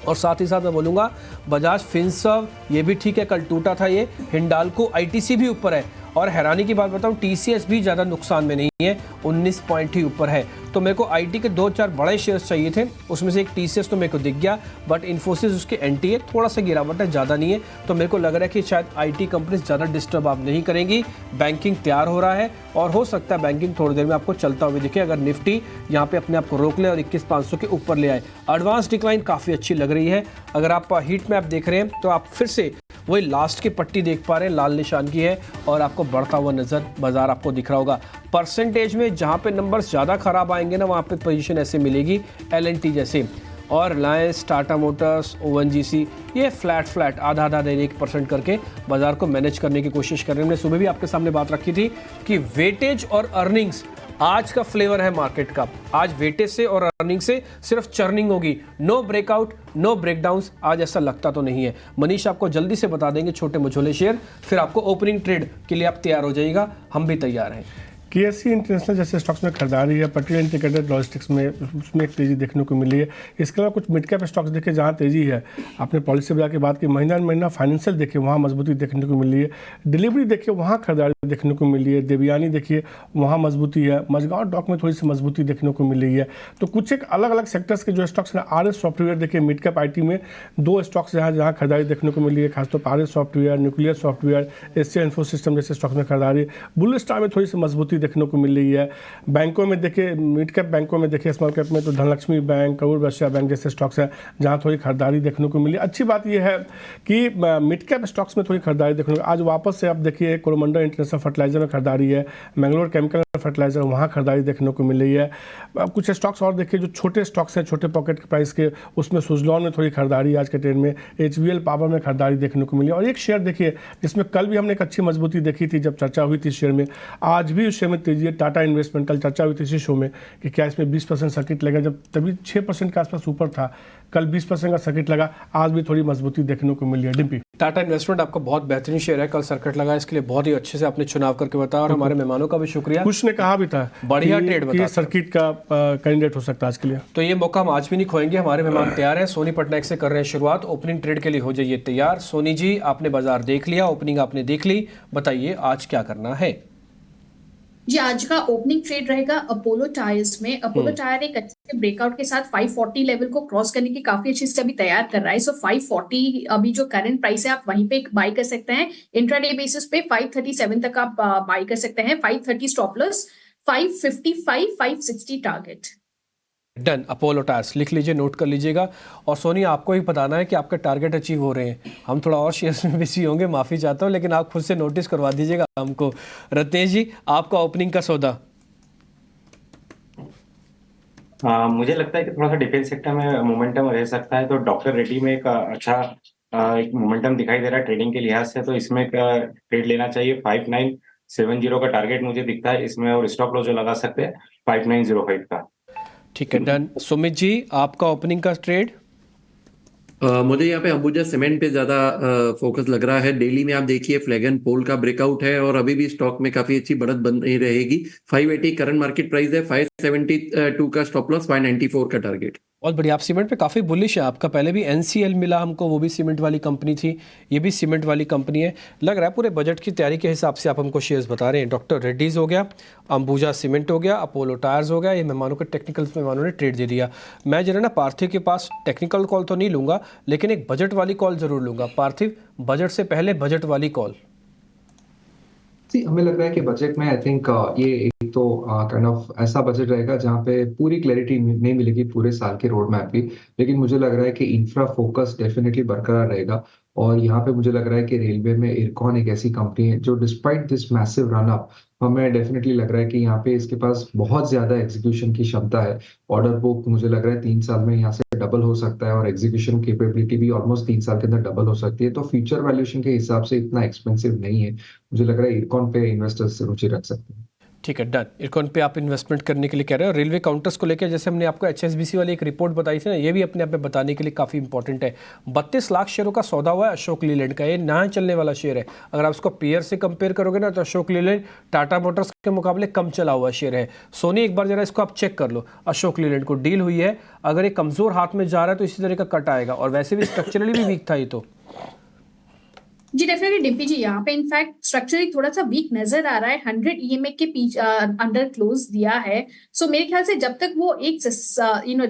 और साथ ही साथ मैं बोलूँगा बजाज फिनसर्व ये भी ठीक है, कल टूटा था ये। हिंडाल्को ITC भी ऊपर है। और हैरानी की बात बताऊं, TCS भी ज़्यादा नुकसान में नहीं है, 19 पॉइंट ही ऊपर है। तो मेरे को IT के 2-4 बड़े शेयर्स चाहिए थे, उसमें से एक TCS तो मेरे को दिख गया, बट इन्फोसिस उसके NT है, थोड़ा सा गिरावट है, ज़्यादा नहीं है। तो मेरे को लग रहा है कि शायद IT कंपनीज ज़्यादा डिस्टर्ब आप नहीं करेंगी। बैंकिंग तैयार हो रहा है और हो सकता है बैंकिंग थोड़ी देर में आपको चलता हुआ दिखे, अगर निफ्टी यहाँ पे अपने आप को रोक ले और 21,500 के ऊपर ले आए। एडवांस डिक्लाइन काफ़ी अच्छी लग रही है। अगर आप हीट मैप देख रहे हैं तो आप फिर से वही लास्ट की पट्टी देख पा रहे हैं, लाल निशान की है, और आपको बढ़ता हुआ नजर बाजार आपको दिख रहा होगा। परसेंटेज में जहां पे नंबर्स ज़्यादा खराब आएंगे ना, वहां पे पोजीशन ऐसे मिलेगी LNT जैसे, और रिलायंस, टाटा मोटर्स, ONGC ये फ्लैट आधा 1% करके बाजार को मैनेज करने की कोशिश कर रहे हैं। हमने सुबह भी आपके सामने बात रखी थी कि वेटेज और अर्निंग्स आज का फ्लेवर है मार्केट का। आज वेटेज से और अर्निंग से सिर्फ चर्निंग होगी, नो ब्रेकआउट, नो ब्रेकडाउन्स। आज ऐसा लगता तो नहीं है। मनीष आपको जल्दी से बता देंगे छोटे मझोले शेयर, फिर आपको ओपनिंग ट्रेड के लिए आप तैयार हो जाइएगा, हम भी तैयार हैं। KSE इंटरनेशनल जैसे स्टॉक्स में खरीदारी है, पर्टिकुलर इंटीग्रेटेड लॉजिस्टिक्स में, उसमें एक तेज़ी देखने को मिली है। इसके अलावा कुछ मिड कैप स्टॉक्स देखे जहाँ तेज़ी है, आपने पॉलिसी बाजार की बात की, महीना फाइनेंशियल देखिए वहाँ मजबूती देखने को मिली है। डिलीवरी देखिए वहाँ खरीदारी देखने को मिली है। देवयानी देखिए वहाँ मजबूती है। मझगांव डॉक में थोड़ी सी मजबूती देखने को मिल रही है। तो कुछ एक अलग अलग सेक्टर्स के जो स्टॉक्स हैं, RS सॉफ्टवेयर देखिए, मिड कैप IT में 2 स्टॉक्स जहाँ खरीदारी देखने को मिली है, खासतौर पर RS software, nuclear software, Asia Infosystem जैसे स्टॉक्स में खरीदारी। बुल स्टार में थोड़ी सी मजबूती देखने को मिल रही है। बैंकों में देखिए, मिड कैप बैंकों में देखिए, स्मॉल कैप में तो धनलक्ष्मी बैंक, करूर वैश्य बैंक जैसे स्टॉक्स हैं जहां थोड़ी खरीदारी देखने को मिली। अच्छी बात यह है कि मिड कैप स्टॉक्स में थोड़ी खरीदारी देखने को, आज वापस से आप देखिए कोरोमंडल इंटरनेशनल फर्टिलाइजर में खरीदारी है, मैंगलोर केमिकल फर्टिलाइजर वहाँ खरीदारी देखने को मिल रही है। कुछ स्टॉक्स और देखिए जो छोटे स्टॉक्स हैं, छोटे पॉकेट के प्राइस के, उसमें सुजलॉन में थोड़ी खरीदारी आज के ट्रेड में, HBL पावर में खरीदारी देखने को मिली। और एक शेयर देखिए जिसमें कल भी हमने एक अच्छी मजबूती देखी थी जब चर्चा हुई थी शेयर में, आज भी उस शेयर में तेजी है। टाटा इन्वेस्टमेंट, कल चर्चा हुई थी इसी शो में कि क्या इसमें 20% सर्किट लगेगा, जब तभी 6% के आसपास ऊपर था, कल 20% का सर्किट लगा, आज भी थोड़ी मजबूती देखने को मिली है। डिम्पी, टाटा इन्वेस्टमेंट आपका बहुत बेहतरीन शेयर है, कल सर्किट लगा, इसके लिए बहुत ही अच्छे से आपने चुनाव करके बताया, और हमारे मेहमानों का भी शुक्रिया। कुछ ने कहा भी था बढ़िया ट्रेड बता, सर्किट का कैंडिडेट हो सकता है आज के लिए, तो ये मौका हम आज भी नहीं खोएंगे। हमारे मेहमान तैयार हैं, सोनी पटनायक से कर रहे हैं शुरुआत। ओपनिंग ट्रेड के लिए हो जाइए तैयार। सोनी जी, आपने बाजार देख लिया, ओपनिंग आपने देख ली, बताइए आज क्या करना है। जी, आज का ओपनिंग ट्रेड रहेगा अपोलो टायर्स में। अपोलो टायर एक अच्छे ब्रेकआउट के साथ 540 लेवल को क्रॉस करने की काफी अच्छे से अभी तैयार कर रहा है। सो 540 अभी जो करंट प्राइस है, आप वहीं पे बाई कर सकते हैं। इंट्राडे बेसिस पे 537 तक आप बाई कर सकते हैं। 530 stop loss, 555, 560 target. Done. Apollo tyres लिख लीजिए, नोट कर लीजिएगा। और सोनी, आपको ही बताना है कि आपके टारगेट अचीव हो रहे हैं। हम थोड़ा और शेयर्स में बिजी होंगे, माफ़ी चाहता हूँ, लेकिन आप खुद से नोटिस करवा दीजिएगा हमको। रत्नेश जी, आपका ओपनिंग का सौदा? मुझे लगता है कि थोड़ा सा डिफेंस सेक्टर में मोमेंटम रह सकता है, तो डॉक्टर रेड्डी में एक अच्छा एक मोमेंटम दिखाई दे रहा है ट्रेडिंग के लिहाज से, तो इसमें ट्रेड लेना चाहिए। 5970 का टारगेट मुझे दिखता है इसमें, और स्टॉप लॉस जो लगा सकते हैं 5905 का। ठीक है, डन। सुमित जी, आपका ओपनिंग का ट्रेड? मुझे यहाँ पे अंबुजा सीमेंट पे ज्यादा फोकस लग रहा है। डेली में आप देखिए फ्लैगन पोल का ब्रेकआउट है और अभी भी स्टॉक में काफी अच्छी बढ़त बन रही रहेगी। 580 करंट मार्केट प्राइस है, 572 का स्टॉप लॉस, 594 का टारगेट। बहुत बढ़िया, आप सीमेंट पे काफ़ी बुलिश है। आपका पहले भी NCL मिला हमको, वो भी सीमेंट वाली कंपनी थी, ये भी सीमेंट वाली कंपनी है। लग रहा है पूरे बजट की तैयारी के हिसाब से आप हमको शेयर्स बता रहे हैं। डॉक्टर रेड्डीज हो गया, अंबुजा सीमेंट हो गया, अपोलो टायर्स हो गया, ये मेहमानों के टेक्निकल्स मेहमानों ने ट्रेड दे दिया। मैं जरा ना पार्थिव के पास टेक्निकल कॉल तो नहीं लूँगा, लेकिन एक बजट वाली कॉल ज़रूर लूँगा। पार्थिव, बजट से पहले बजट वाली कॉल। हमें लग रहा है कि बजट में आई थिंक ये एक तो काइंड ऑफ ऐसा बजट रहेगा जहाँ पे पूरी क्लैरिटी नहीं मिलेगी पूरे साल के रोड मैप की, लेकिन मुझे लग रहा है कि इंफ्रा फोकस डेफिनेटली बरकरार रहेगा। और यहाँ पे मुझे लग रहा है कि रेलवे में इरकॉन एक ऐसी कंपनी है जो despite this massive run up, हमें डेफिनेटली लग रहा है कि यहाँ पे इसके पास बहुत ज्यादा एग्जीक्यूशन की क्षमता है। ऑर्डर बुक मुझे लग रहा है 3 साल में यहाँ से डबल हो सकता है और एग्जीक्यूशन कैपेबिलिटी भी ऑलमोस्ट 3 साल के अंदर डबल हो सकती है। तो फ्यूचर वैल्यूएशन के हिसाब से इतना एक्सपेंसिव नहीं है। मुझे लग रहा है इरकॉन पे इन्वेस्टर्स रुचि रख सकते हैं। ठीक है, डन। इरकॉन पे आप इन्वेस्टमेंट करने के लिए कह रहे हो। रेलवे काउंटर्स को लेकर जैसे हमने आपको HSBC वाली एक रिपोर्ट बताई थी ना, ये भी अपने आप में बताने के लिए काफ़ी इंपॉर्टेंट है। 32 लाख शेयरों का सौदा हुआ है अशोक लीलैंड का। ये नया चलने वाला शेयर है। अगर आप इसको पेयर से कंपेयर करोगे ना, तो अशोक लीलैंड टाटा मोटर्स के मुकाबले कम चला हुआ शेयर है। सोनी, एक बार जरा इसको आप चेक कर लो। अशोक लीलैंड को डील हुई है, अगर ये कमज़ोर हाथ में जा रहा है तो इसी तरह का कट आएगा, और वैसे भी स्ट्रक्चरली भी वीक था ये तो। जी डेफिनेटली डिम्पी जी, यहाँ पे इनफैक्ट स्ट्रक्चरली थोड़ा सा वीक नजर आ रहा है। 100 EMA के अंडर क्लोज दिया है। सो मेरे ख्याल से जब तक वो एक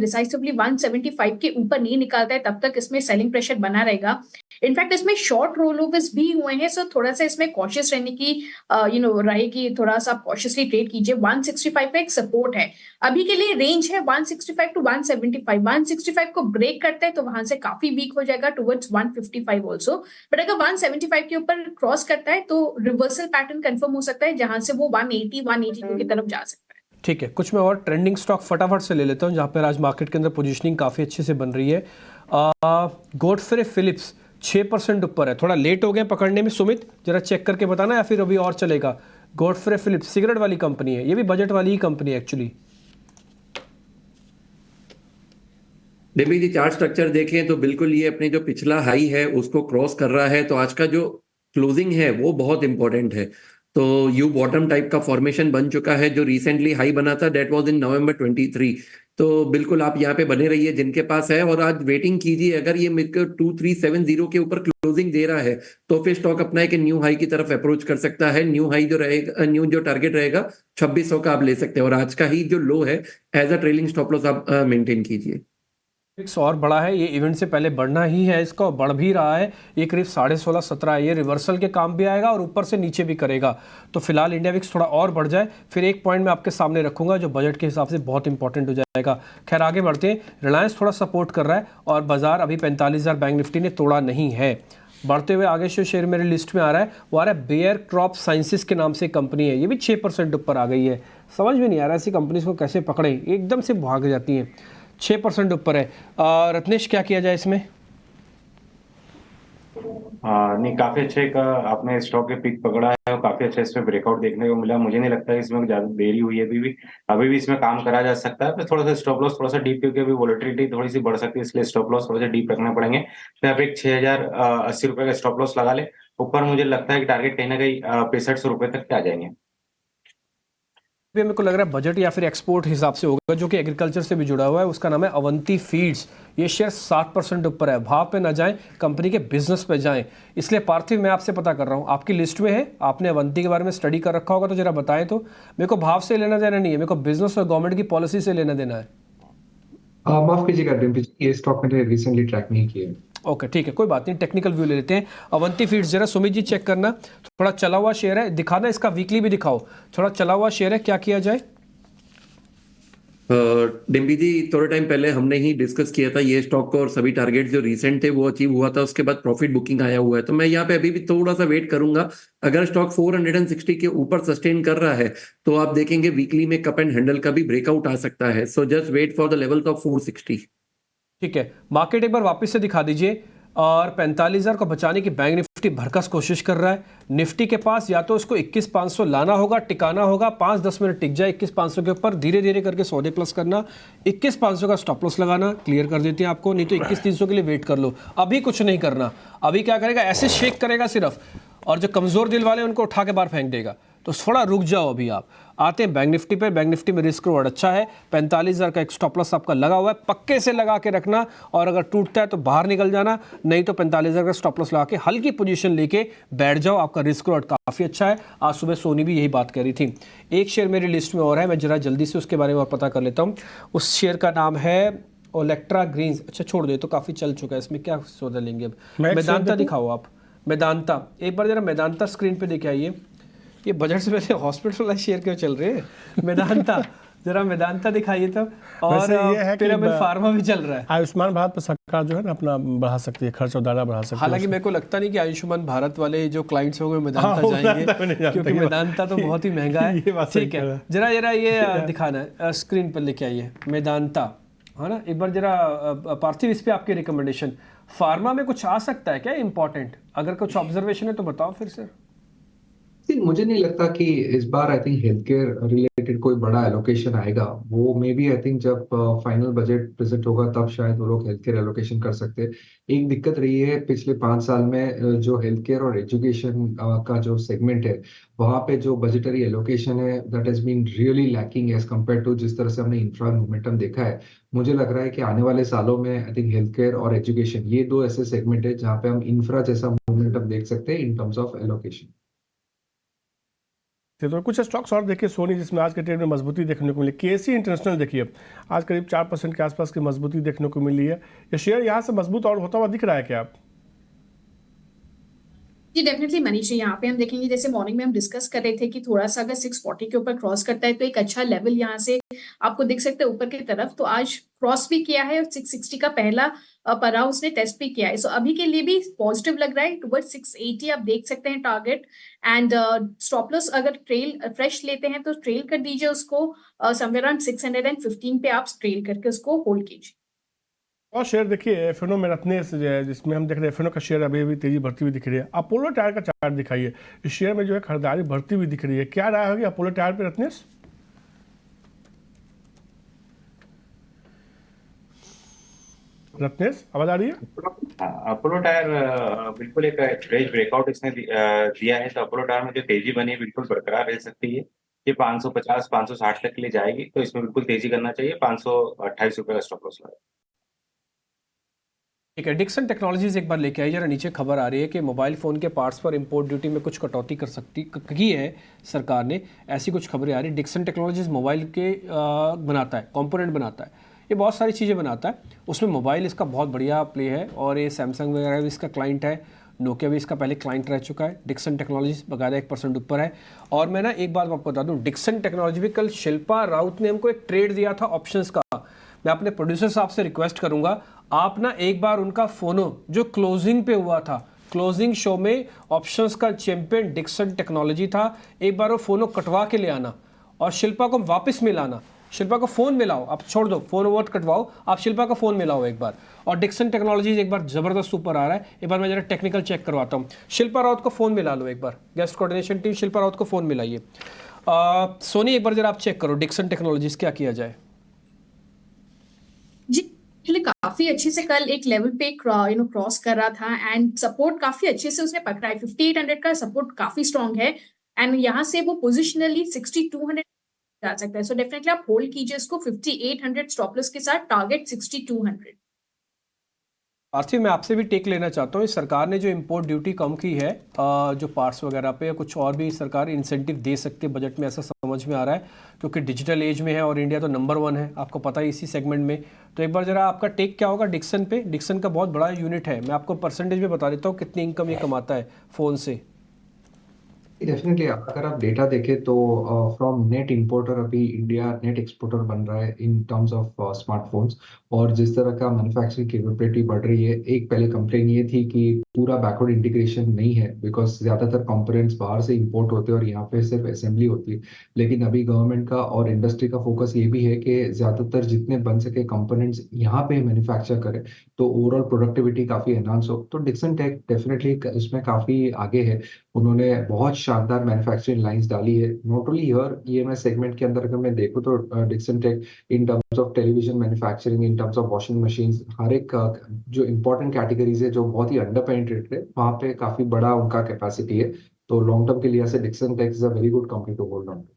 डिसाइसिवली 175 के ऊपर नहीं निकालता है, तब तक इसमें सेलिंग प्रेशर बना रहेगा। इनफैक्ट इसमें शॉर्ट रोल ओवर्स भी हुए हैं, सो थोड़ा सा इसमें कॉशियस रहने की रहेगी। थोड़ा सा कॉशियसली ट्रेड कीजिए। 165 का एक सपोर्ट है, अभी के लिए रेंज है 165 टू 175। 165 को ब्रेक करता है तो वहां से काफी वीक हो जाएगा टुवर्ड्स 155 ऑल्सो। बट अगर 175 के ऊपर क्रॉस करता है तो रिवर्सल पैटर्न कंफर्म हो सकता है, जहां से वो 180 182 की तरफ जा सकता है। ठीक है, कुछ मैं और ट्रेंडिंग स्टॉक फटाफट से ले लेता हूँ, जहाँ पर आज मार्केट के अंदर पोजीशनिंग काफ़ी अच्छे से बन रही है। गॉडफ्रे फिलिप्स 6% ऊपर है। थोड़ा लेट हो गए पकड़ने में। सुमित, जरा चेक करके बताना, या फिर अभी और चलेगा। गॉडफ्रे फिलिप्स सिगरेट वाली कंपनी है, ये भी बजट वाली ही कंपनी है एक्चुअली। डेबी जी, चार्ट स्ट्रक्चर देखें तो बिल्कुल ये अपने जो पिछला हाई है उसको क्रॉस कर रहा है। तो आज का जो क्लोजिंग है वो बहुत इंपॉर्टेंट है। तो यू बॉटम टाइप का फॉर्मेशन बन चुका है। जो रिसेंटली हाई बना था दैट वाज इन नवंबर 23। तो बिल्कुल आप यहाँ पे बने रहिए जिनके पास है, और आज वेटिंग कीजिए। अगर ये मिलकर 2370 के ऊपर क्लोजिंग दे रहा है तो फिर स्टॉक अपना एक न्यू हाई की तरफ अप्रोच कर सकता है। न्यू हाई जो रहेगा, न्यू जो टारगेट रहेगा 2600 का आप ले सकते हैं, और आज का ही जो लो है as a trailing stop loss आप मेंटेन कीजिए। और बड़ा है, ये इवेंट से पहले बढ़ना ही है इसका, और बढ़ भी रहा है। ये करीब 16.5-17 है। ये रिवर्सल के काम भी आएगा और ऊपर से नीचे भी करेगा। तो फिलहाल इंडिया विक्स थोड़ा और बढ़ जाए, फिर एक पॉइंट मैं आपके सामने रखूंगा जो बजट के हिसाब से बहुत इंपॉर्टेंट हो जाएगा। खैर आगे बढ़ते हैं। रिलायंस थोड़ा सपोर्ट कर रहा है और बाजार अभी 45,000 बैंक निफ्टी ने तोड़ा नहीं है। बढ़ते हुए आगे जो शेयर मेरे लिस्ट में आ रहा है वो आ रहा है बेयर क्रॉप साइंसेस के नाम से कंपनी है। ये भी 6% ऊपर आ गई है। समझ में नहीं आ रहा ऐसी कंपनीज को कैसे पकड़े, एकदम से भाग जाती हैं। 6% ऊपर है। रत्नेश, क्या किया जाए इसमें? नहीं, काफी अच्छे का आपने स्टॉक के पिक पकड़ा है और काफी अच्छा इसमें ब्रेकआउट देखने को मिला। मुझे नहीं लगता है इसमें ज्यादा देरी हुई है। अभी भी इसमें काम करा जा सकता है। थोड़ा सा स्टॉप लॉस थोड़ा सा डीप, क्योंकि अभी वोलेटिलिटी थोड़ी सी बढ़ सकती है, इसलिए स्टॉप लॉस थोड़ा सा डीप रखने पड़ेंगे। तो यहाँ पे एक 6080 रुपए का स्टॉप लॉस लगा ले। ऊपर मुझे लगता है कि टारगेट कहीं ना कहीं 6500 रुपए तक आ जाएंगे। मेरे को लग रहा है बजट या फिर एक्सपोर्ट हिसाब से होगा, जो कि एग्रीकल्चर से भी जुड़ा हुआ है। उसका नाम है अवंती फीड्स। ये शेयर 7% ऊपर है। भाव पे ना जाएं, कंपनी के बिजनेस पे जाएं। इसलिए पार्थिव, मैं आपसे पता कर रहा हूँ, आपकी लिस्ट में है, आपने अवंती के बारे में स्टडी कर रखा होगा, तो जरा बताएं। तो मेरे को भाव से लेना देना नहीं है, मेरे को बिजनेस और गवर्नमेंट की पॉलिसी से लेना देना है। माफ कीजिएगा डिम्पी जी, ये स्टॉक मैंने रिसेंटली ट्रैक नहीं किया। ओके, ठीक है, कोई बात नहीं, टेक्निकल व्यू ले लेते हैं। अवंती फीड्स जरा सुमित जी चेक करना। थोड़ा चला हुआ शेयर है, दिखाना इसका वीकली भी दिखाओ। थोड़ा चला हुआ शेयर है, क्या किया जाए? डिम्बी जी, थोड़े टाइम पहले हमने ही डिस्कस किया था ये स्टॉक को, और सभी टारगेट जो रीसेंट थे वो अचीव हुआ था। उसके बाद प्रॉफिट बुकिंग आया हुआ है। तो मैं यहाँ पे अभी भी थोड़ा सा वेट करूंगा। अगर स्टॉक 460 के ऊपर सस्टेन कर रहा है तो आप देखेंगे वीकली में कप एंड हैंडल का भी ब्रेकआउट आ सकता है। So just wait for the levels of 460। ठीक है, मार्केट एक बार वापस से दिखा दीजिए। और 45,000 को बचाने की बैंक निफ्टी निफ्टी भरकस कोशिश कर रहा है। निफ्टी के पास या तो इसको 21,500 लाना होगा, टिकाना होगा, 5-10 मिनट टिक जाए 21,500 के ऊपर, धीरे धीरे करके सौदे प्लस करना, 21,500 का स्टॉप लॉस लगाना, क्लियर कर देते हैं आपको, नहीं तो 21,300 के लिए वेट कर लो। अभी कुछ नहीं करना, अभी क्या करेगा, ऐसे शेक करेगा सिर्फ, और जो कमजोर दिल वाले उनको उठा के बाहर फेंक देगा। तो थोड़ा रुक जाओ अभी आप। आते हैं बैंक निफ्टी पे। बैंक निफ्टी में रिस्क रिवॉर्ड अच्छा है, 45,000 का एक स्टॉप लॉस आपका लगा हुआ है, पक्के से लगा के रखना, और अगर टूटता है तो बाहर निकल जाना, नहीं तो 45,000 का स्टॉप लॉस लगा के हल्की पोजीशन लेके बैठ जाओ, आपका रिस्क रिवॉर्ड काफ़ी अच्छा है। आज सुबह सोनी भी यही बात कह रही थी। एक शेयर मेरी लिस्ट में और है, मैं जरा जल्दी से उसके बारे में और पता कर लेता हूँ। उस शेयर का नाम है ओलेक्ट्रा ग्रीन्स। अच्छा छोड़ दे, तो काफ़ी चल चुका है, इसमें क्या सौदा लेंगे अब। मेदांता दिखाओ आप, मेदांता एक बार जरा मेदांता स्क्रीन पे देखे आइए। ये बजट से पहले हॉस्पिटल वाला शेयर क्यों चल रहे हैं, मेदांता जरा मेदांता दिखाइए तब। और ये है पिरामिड फार्मा भी चल रहा है। आयुष्मान भारत पर सरकार जो है ना अपना बढ़ा सकती है, खर्च और दायरा बढ़ा सकती है। हालांकि मेरे को लगता नहीं कि आयुष्मान भारत वाले जो क्लाइंट्स होंगे मेदांता जाएंगे, क्योंकि मेदांता तो बहुत ही महंगा है। ठीक है, जरा जरा ये दिखाना है, स्क्रीन पर लेके आइए मेदांता, है ना। एक बार जरा पार्थिव इस पे आपकी रिकमेंडेशन। फार्मा में कुछ आ सकता है क्या इंपॉर्टेंट? अगर कुछ ऑब्जर्वेशन है तो बताओ फिर से। मुझे नहीं लगता कि इस बार I think health care related कोई बड़ा एलोकेशन आएगा। वो मे बी आई थिंक जब फाइनल बजट प्रेजेंट होगा तब शायद वो लोग हेल्थ केयर एलोकेशन कर सकते हैं। एक दिक्कत रही है पिछले 5 साल में, जो हेल्थ केयर और एजुकेशन का जो सेगमेंट है वहां पे जो बजटरी एलोकेशन है that has been really lacking as compared to जिस तरह से हमने इंफ्रा मोमेंटम देखा है। मुझे लग रहा है कि आने वाले सालों में आई थिंक हेल्थ केयर और एजुकेशन ये दो ऐसे सेगमेंट है जहाँ पे हम इंफ्रा जैसा मोमेंटम देख सकते हैं इन टर्म्स ऑफ एलोकेशन। तो कुछ स्टॉक्स और देखिए सोनी, जिसमें आज के ट्रेड में मजबूती देखने को मिली। केसी इंटरनेशनल देखिए आज करीब 4% के आसपास की मजबूती देखने को मिली है। ये शेयर यहाँ से मजबूत और होता हुआ दिख रहा है क्या आप? जी डेफिनेटली मनीष, यहाँ पे हम देखेंगे जैसे मॉर्निंग में हम डिस्कस कर रहे थे कि थोड़ा सा अगर 640 के ऊपर क्रॉस करता है तो एक अच्छा लेवल यहाँ से आपको दिख सकता है ऊपर की तरफ। तो आज क्रॉस भी किया है और 660 का पहला पड़ाव उसने टेस्ट भी किया है। सो अभी के लिए भी पॉजिटिव लग रहा है टुवर्ड 680 आप देख सकते हैं टारगेट। एंड स्टॉप लॉस अगर ट्रेल फ्रेश लेते हैं तो ट्रेल कर दीजिए उसको, समवेयर अराउंड 615 पे आप ट्रेल करके उसको होल्ड कीजिए। और शेयर देखिए एफएनओ में रत्नेश जिसमें हम देख रहे हैं एफएनओ का शेयर अभी भी तेजी बढ़ती हुई दिख रही है। अपोलो टायर का चार्ट दिखाइए, इस शेयर में जो है खरीदारी बढ़ती हुई दिख रही है। क्या राय होगी अपोलो टायर पे रत्नेश? रत्नेश आवाज आ रही है? अपोलो टायर बिल्कुल एक फ्रेश ब्रेकआउट इसने दिया है, तो अपोलो टायर में जो तेजी बनी है बिल्कुल बरकरार रह सकती है। ये 550-560 तक के लिए जाएगी, तो इसमें बिल्कुल तेजी करना चाहिए। 528 रुपये का स्टॉप लॉस लगा। ठीक है, डिक्सन टेक्नोलॉजीज एक बार लेके आई। जरा नीचे खबर आ रही है कि मोबाइल फ़ोन के पार्ट्स पर इंपोर्ट ड्यूटी में कुछ कटौती की है सरकार ने, ऐसी कुछ खबरें आ रही है। डिक्सन टेक्नोलॉजीज मोबाइल के बनाता है, कंपोनेंट बनाता है, ये बहुत सारी चीज़ें बनाता है, उसमें मोबाइल इसका बहुत बढ़िया प्ले है। और ये सैमसंग वगैरह भी इसका क्लाइंट है, नोकिया भी इसका पहले क्लाइंट रह चुका है। डिक्सन टेक्नोलॉजीज बकायदा 1% ऊपर है। और मैं ना एक बात आपको बता दूँ, डिक्सन टेक्नोलॉजी भी कल शिल्पा राउत ने हमको एक ट्रेड दिया था ऑप्शंस का। मैं अपने प्रोड्यूसर साहब से रिक्वेस्ट करूंगा, आप ना एक बार उनका फोनो जो क्लोजिंग पे हुआ था, क्लोजिंग शो में ऑप्शंस का चैंपियन डिक्सन टेक्नोलॉजी था, एक बार वो फोनो कटवा के ले आना और शिल्पा को वापस मिलाना। शिल्पा को फोन मिलाओ, आप छोड़ दो फोन वोट कटवाओ, आप शिल्पा का फोन मिलाओ एक बार। और डिक्सन टेक्नोलॉजीज एक बार जबरदस्त ऊपर आ रहा है। एक बार मैं जरा टेक्निकल चेक करवाता हूँ। शिल्पा राउत को फोन मिला लो एक बार, guest coordination team Shilpa Raut को फोन मिलाइए। सोनी एक बार जरा आप चेक करो डिक्सन टेक्नोलॉजीज क्या किया जाए। जी काफी अच्छे से कल एक लेवल पे क्रॉस कर रहा था एंड सपोर्ट काफी अच्छे से उसने पकड़ा है। 5800 का सपोर्ट काफी स्ट्रांग है एंड यहाँ से वो पोजिशनली 6200 जा सकता है। सो डेफिनेटली आप होल्ड कीजिए इसको 5800 स्टॉप लॉस के साथ, टारगेट 6200। पार्थिव मैं आपसे भी टेक लेना चाहता हूँ, सरकार ने जो इंपोर्ट ड्यूटी कम की है जो पार्ट्स वगैरह पे, कुछ और भी सरकार इंसेंटिव दे सकती है बजट में, ऐसा समझ में आ रहा है, क्योंकि डिजिटल एज में है और इंडिया तो नंबर 1 है, आपको पता है इसी सेगमेंट में। तो एक बार जरा आपका टेक क्या होगा डिक्सन पे? डिक्सन का बहुत बड़ा यूनिट है, मैं आपको परसेंटेज में बता देता हूँ कितनी इनकम ये कमाता है फ़ोन से। डेफिनेटली अगर आप डेटा देखें तो फ्रॉम नेट इंपोर्टर अभी इंडिया नेट एक्सपोर्टर बन रहा है इन टर्म्स ऑफ स्मार्टफोन्स। और जिस तरह का मैन्युफैक्चरिंग कैपेबिलिटी बढ़ रही है, एक पहले कंप्लेन ये थी कि पूरा बैकवर्ड इंटीग्रेशन नहीं है बिकॉज ज्यादातर कंपोनेंट्स बाहर से इंपोर्ट होते हैं और यहाँ पे सिर्फ असेंबली होती है। लेकिन अभी गवर्नमेंट का और इंडस्ट्री का फोकस ये भी है कि ज्यादातर जितने बन सके कंपोनेंट्स यहाँ पे मैन्युफैक्चर करें तो ओवरऑल प्रोडक्टिविटी काफी एनहांस हो। तो डिक्सन टेक डेफिनेटली इसमें काफी आगे है। उन्होंने बहुत शानदार मैन्युफैक्चरिंग लाइंस डाली है not only here EMS segment के अंदर। अगर मैं देखूँ तो Dixon tech in terms of television manufacturing, in terms of washing machines, हर एक जो इंपॉर्टेंट कैटेगरीज है जो बहुत ही अंडर पेनिट्रेटेड है वहाँ पे काफी बड़ा उनका कैपेसिटी है। तो लॉन्ग टर्म के लिए से Dixon tech is a very good company to hold on.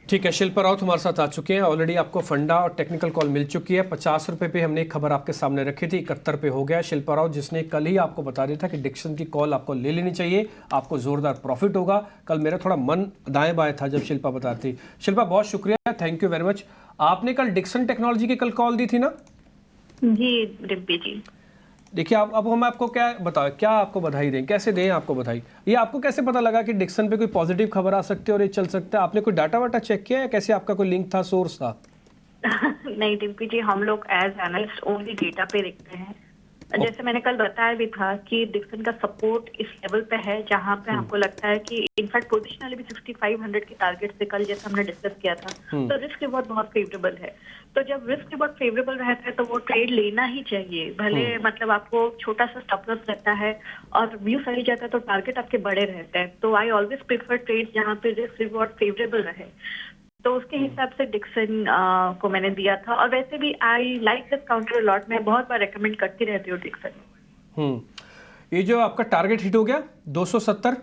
ठीक है, शिल्पा राउत हमारे साथ आ चुके हैं। ऑलरेडी आपको फंडा और टेक्निकल कॉल मिल चुकी है। 50 रुपये पे हमने एक खबर आपके सामने रखी थी, 71 पे हो गया। शिल्पा राउत जिसने कल ही आपको बता दिया था कि डिक्सन की कॉल आपको ले लेनी चाहिए, आपको जोरदार प्रॉफिट होगा। कल मेरा थोड़ा मन दाएं बाएं था जब शिल्पा बताती। शिल्पा बहुत शुक्रिया, थैंक यू वेरी मच। आपने कल डिक्सन टेक्नोलॉजी की कल कॉल दी थी ना? जी डिम्पी जी। देखिए अब हम आपको क्या बताओ, क्या आपको बधाई दें, कैसे दें आपको बधाई? ये आपको कैसे पता लगा कि डिक्सन पे कोई पॉजिटिव खबर आ सकती है और ये चल सकता है? आपने कोई डाटा वाटा चेक किया है? कैसे आपका कोई लिंक था, सोर्स था? नहीं डिम्पी जी, हम लोग एज एनालिस्ट ओनली डेटा पे देखते हैं। जैसे मैंने कल बताया भी था कि डिक्सन का सपोर्ट इस लेवल पे है जहां पे हमको लगता है कि इनफैक्ट पोजिशनली भी 6500 के टारगेट से कल जैसे हमने डिस्कस किया था, तो रिस्क रिवॉर्ड बहुत फेवरेबल है। तो जब रिस्क रिवॉर्ड फेवरेबल रहता है तो वो ट्रेड लेना ही चाहिए, भले मतलब आपको छोटा सा स्टॉप लॉस रहता है और व्यू सही जाता है तो टारगेट आपके बड़े रहते हैं। तो आई ऑलवेज प्रेफर ट्रेड जहाँ पे रिस्क रिवॉर्ड फेवरेबल रहे। तो उसके हिसाब से डिक्सन को मैंने दिया था। और वैसे भी I like this counter lot, मैं बहुत बार रेकमेंड करती रहती हूँ डिक्सन। ये जो आपका टारगेट हिट हो गया 270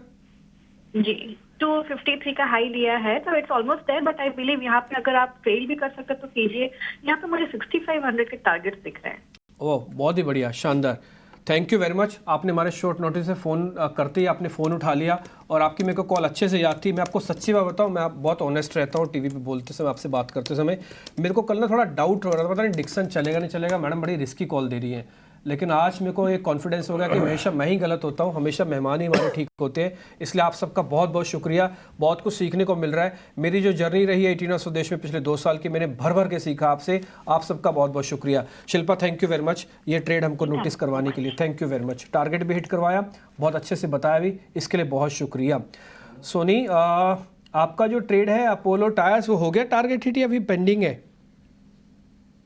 जी, 253 का हाई लिया है तो it's almost there, but I believe यहाँ पे अगर आप फेल भी कर सकते तो कीजिए। यहाँ पे मुझे 6500 के टारगेट दिख रहे हैं। ओह बहुत ही बढ़िया, शानदार, थैंक यू वेरी मच। आपने हमारे शॉर्ट नोटिस से फ़ोन करते ही आपने फ़ोन उठा लिया और आपकी मेरे को कॉल अच्छे से याद थी। मैं आपको सच्ची बात बताऊं, मैं बहुत ऑनेस्ट रहता हूं टीवी पे बोलते समय, आपसे बात करते समय। मेरे को कल ना थोड़ा डाउट हो रहा था, पता नहीं डिक्सन चलेगा नहीं चलेगा, मैडम बड़ी रिस्की कॉल दे रही है। लेकिन आज मेरे को एक कॉन्फिडेंस हो गया कि हमेशा मैं ही गलत होता हूँ, हमेशा मेहमान ही हमारे ठीक होते हैं। इसलिए आप सबका बहुत बहुत शुक्रिया, बहुत कुछ सीखने को मिल रहा है। मेरी जो जर्नी रही है 18 स्वदेश में पिछले 2 साल की, मैंने भर भर के सीखा आपसे। आप सबका बहुत बहुत शुक्रिया। Shilpa thank you very much, ये ट्रेड हमको नोटिस करवाने के लिए thank you very much. Target भी हिट करवाया, बहुत अच्छे से बताया भी, इसके लिए बहुत शुक्रिया। सोनी आपका जो ट्रेड है अपोलो टायर्स, वो हो गया टारगेट हिट या अभी पेंडिंग है?